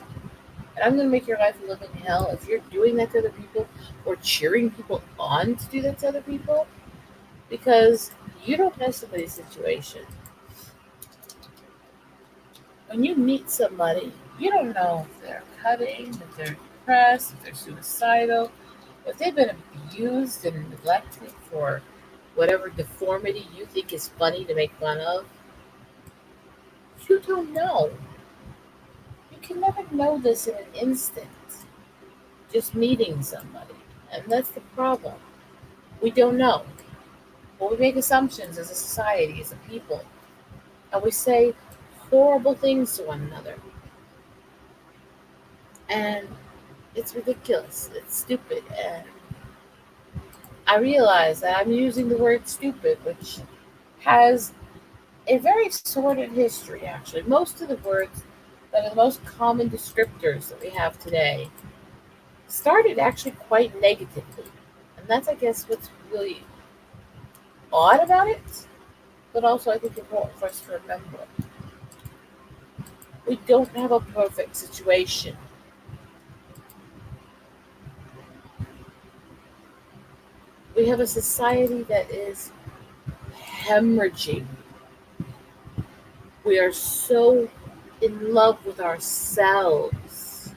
And I'm going to make your life a living hell if you're doing that to other people or cheering people on to do that to other people. Because you don't know somebody's situation. When you meet somebody, you don't know if they're cutting, if they're depressed, if they're suicidal, if they've been abused and neglected for whatever deformity you think is funny to make fun of, you don't know. You can never know this in an instant, just meeting somebody. And that's the problem. We don't know. But we make assumptions as a society, as a people. And we say horrible things to one another. And it's ridiculous. It's stupid. And I realize that I'm using the word stupid, which has a very sordid history, actually. Most of the words that are the most common descriptors that we have today started actually quite negatively. And that's, I guess, what's really odd about it, but also I think important for us to remember. We don't have a perfect situation. We have a society that is hemorrhaging. We are so in love with ourselves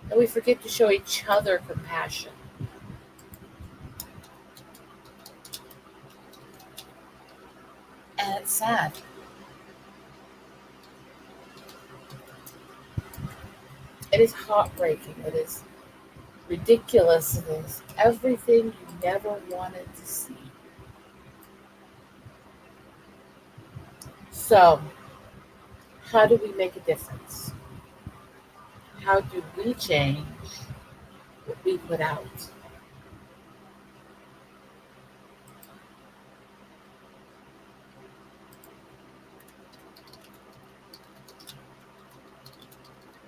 that we forget to show each other compassion. And it's sad. It is heartbreaking. It is ridiculous. It is everything you never wanted to see. So, how do we make a difference? How do we change what we put out?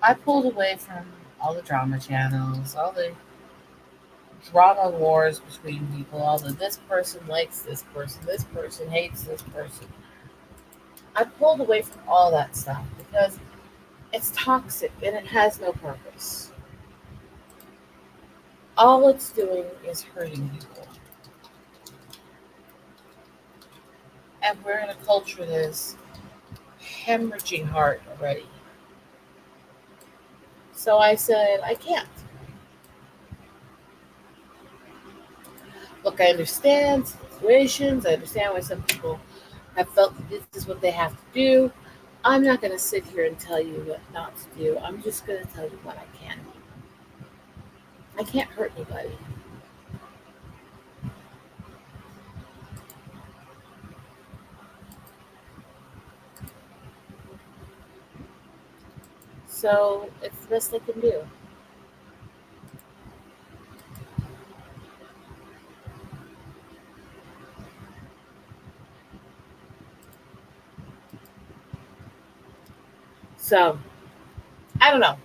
I pulled away from all the drama channels, all the drama wars between people, all the this person likes this person hates this person. I pulled away from all that stuff because it's toxic and it has no purpose. All it's doing is hurting people. And we're in a culture that is hemorrhaging heart already. So I said, I can't. Look, I understand situations. I understand why some people have felt that this is what they have to do. I'm not going to sit here and tell you what not to do. I'm just going to tell you what I can do. I can't hurt anybody. So it's the best I can do. So, I don't know.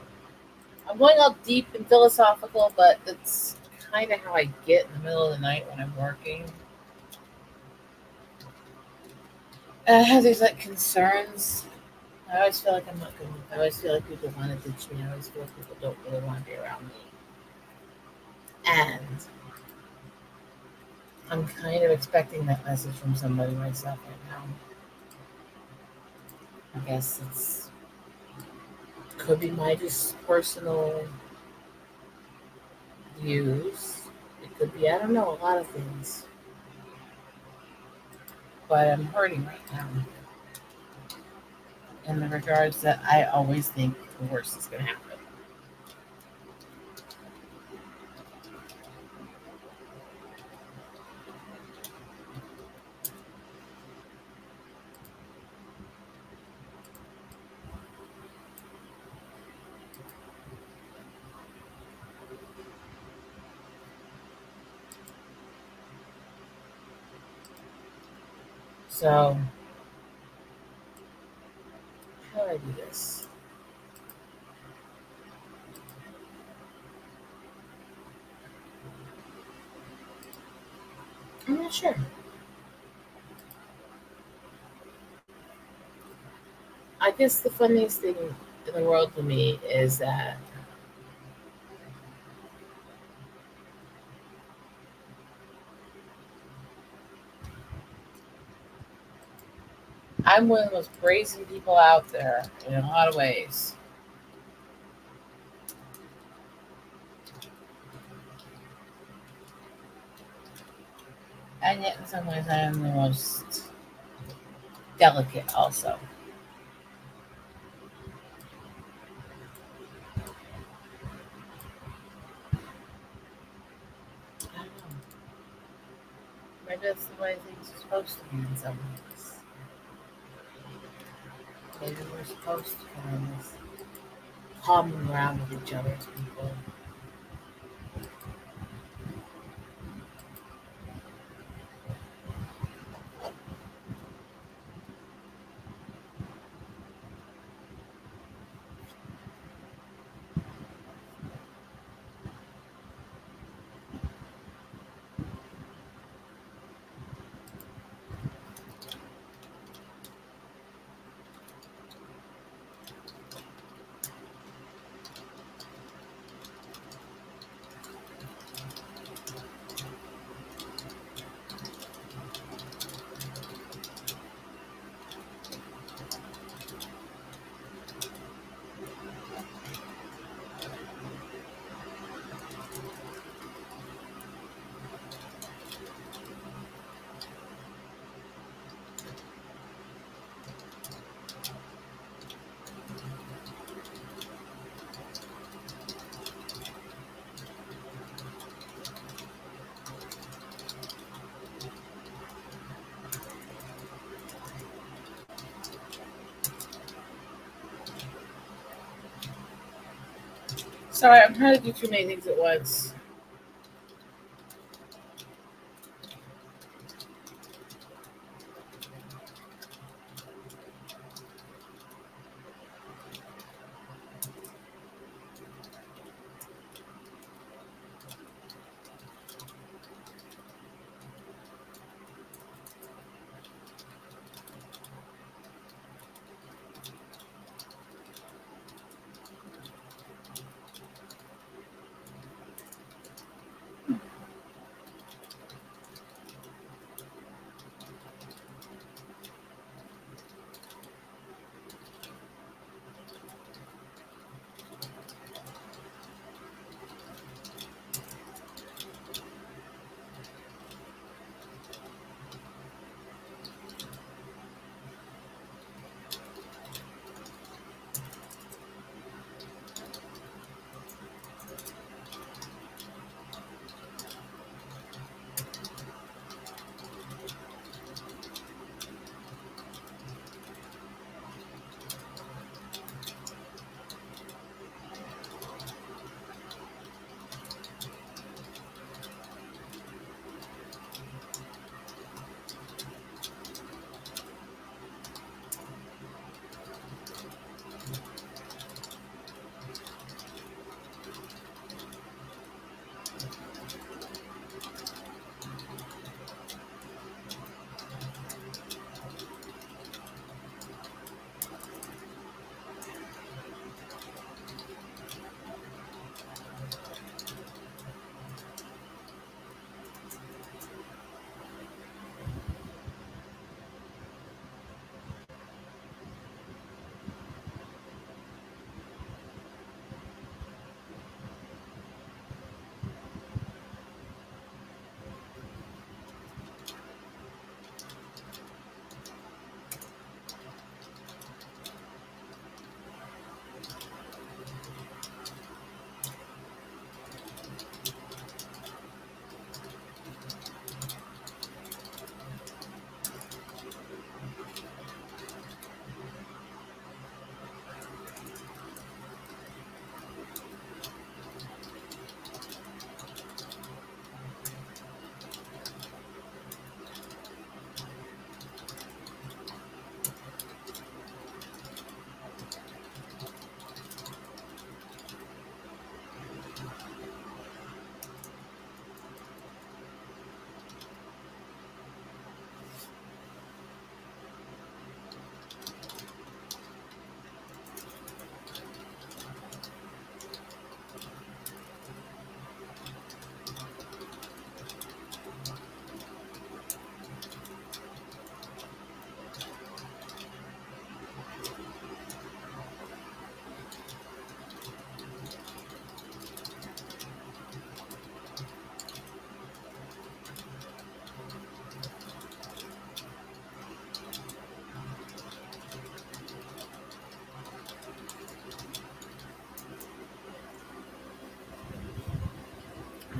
I'm going all deep and philosophical, but that's kind of how I get in the middle of the night when I'm working. And I have these like concerns. I always feel like I'm not good. I always feel like people want to ditch me. I always feel like people don't really want to be around me. And I'm kind of expecting that message from somebody myself right now. I guess it's could be my just personal views. It could be, I don't know, a lot of things. But I'm hurting right now. In the regards that I always think the worst is going to happen. So, how do I do this? I'm not sure. I guess the funniest thing in the world to me is that I'm one of the most brazen people out there in a lot of ways. And yet, in some ways, I am the most delicate also. I don't know. Maybe that's the way things are supposed to be in some ways. Maybe we're supposed to find this common ground with each other as people. Sorry, I'm trying to do too many things at once.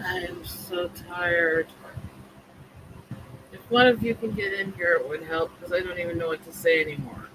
I am so tired. If one of you can get in here, it would help because I don't even know what to say anymore.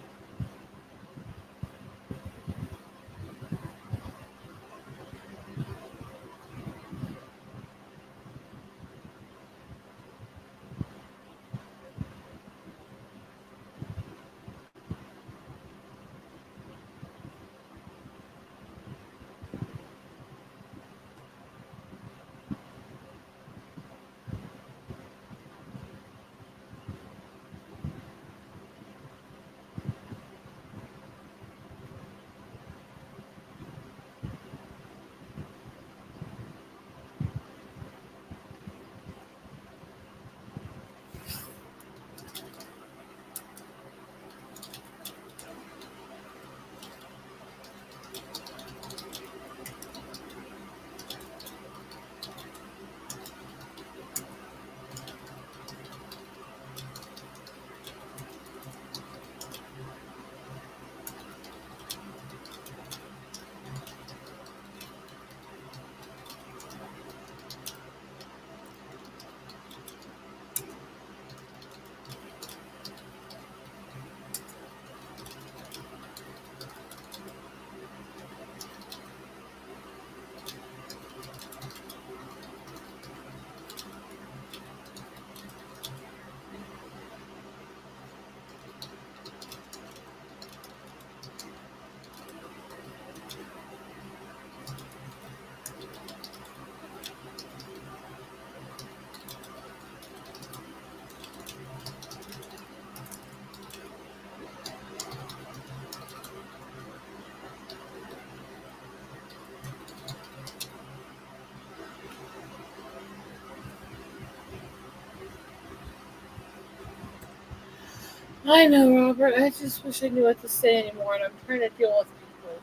I know, Robert. I just wish I knew what to say anymore, and I'm trying to deal with people.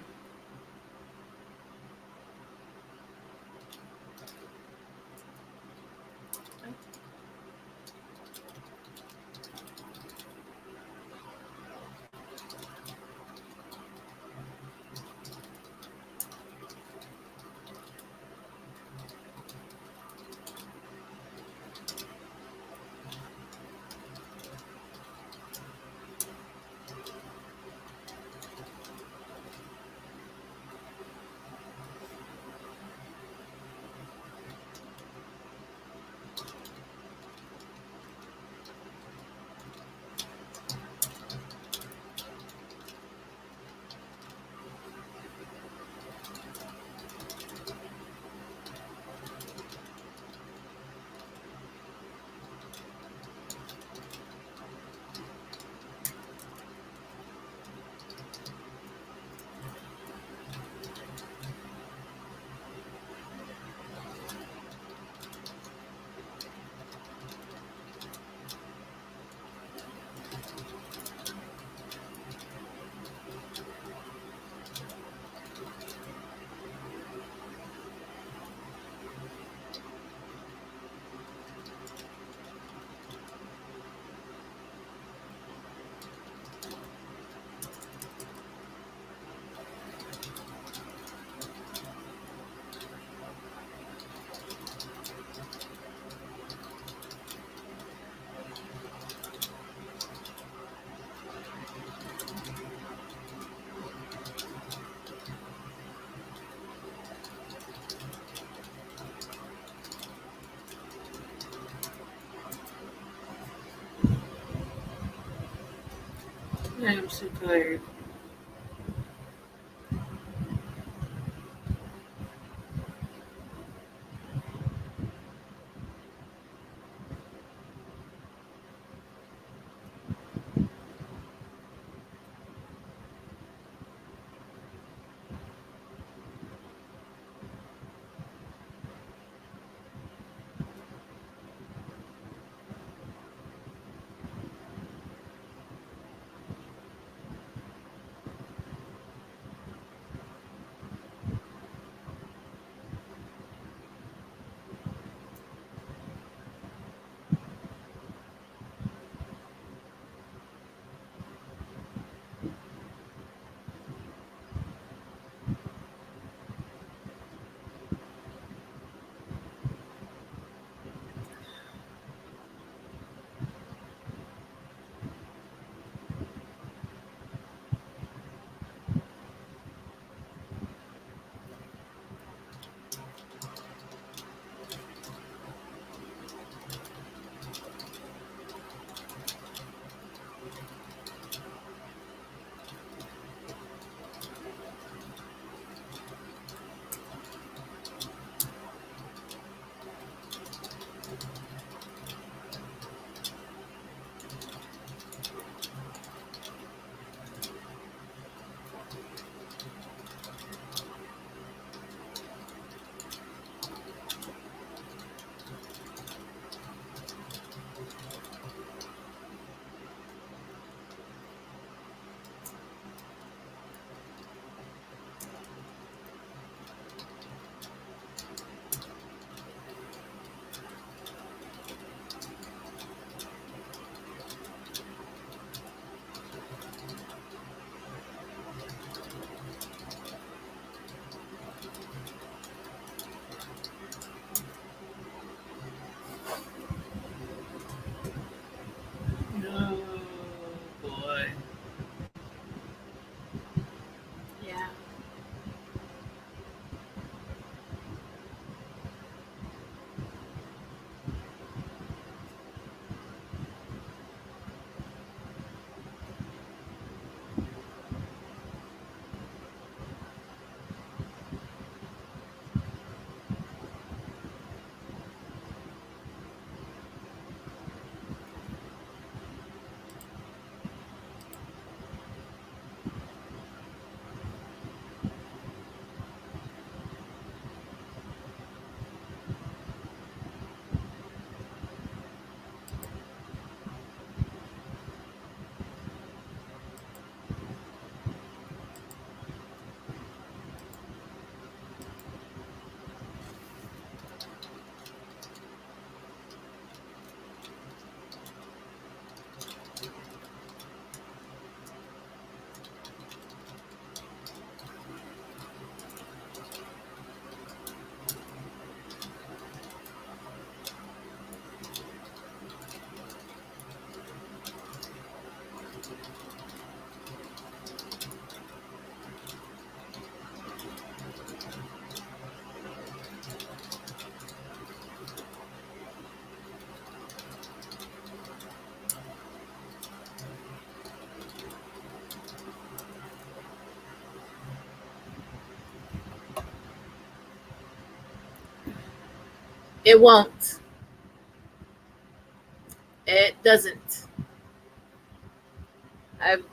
I am so tired. It won't. It doesn't. I've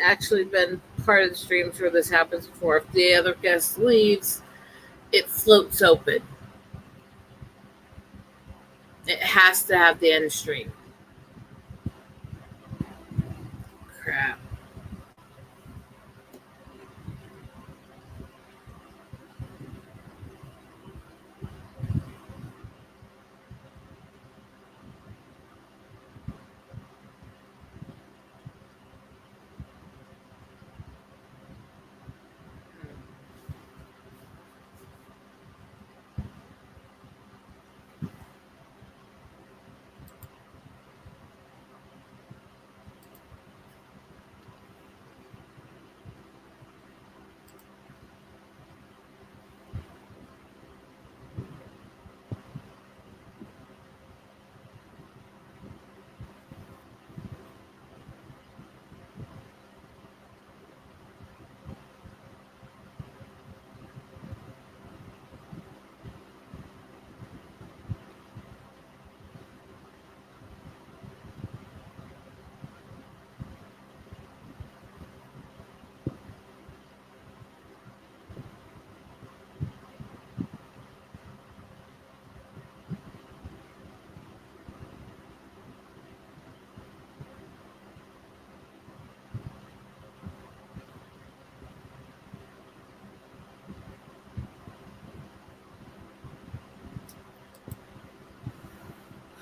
actually been part of the streams where this happens before. If the other guest leaves, it floats open. It has to have the end stream. Crap.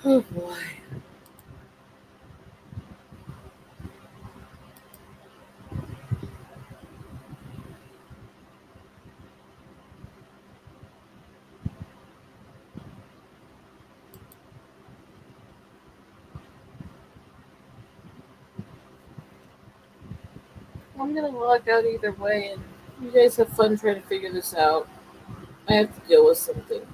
Oh boy. I'm gonna log out either way, and you guys have fun trying to figure this out. I have to deal with something.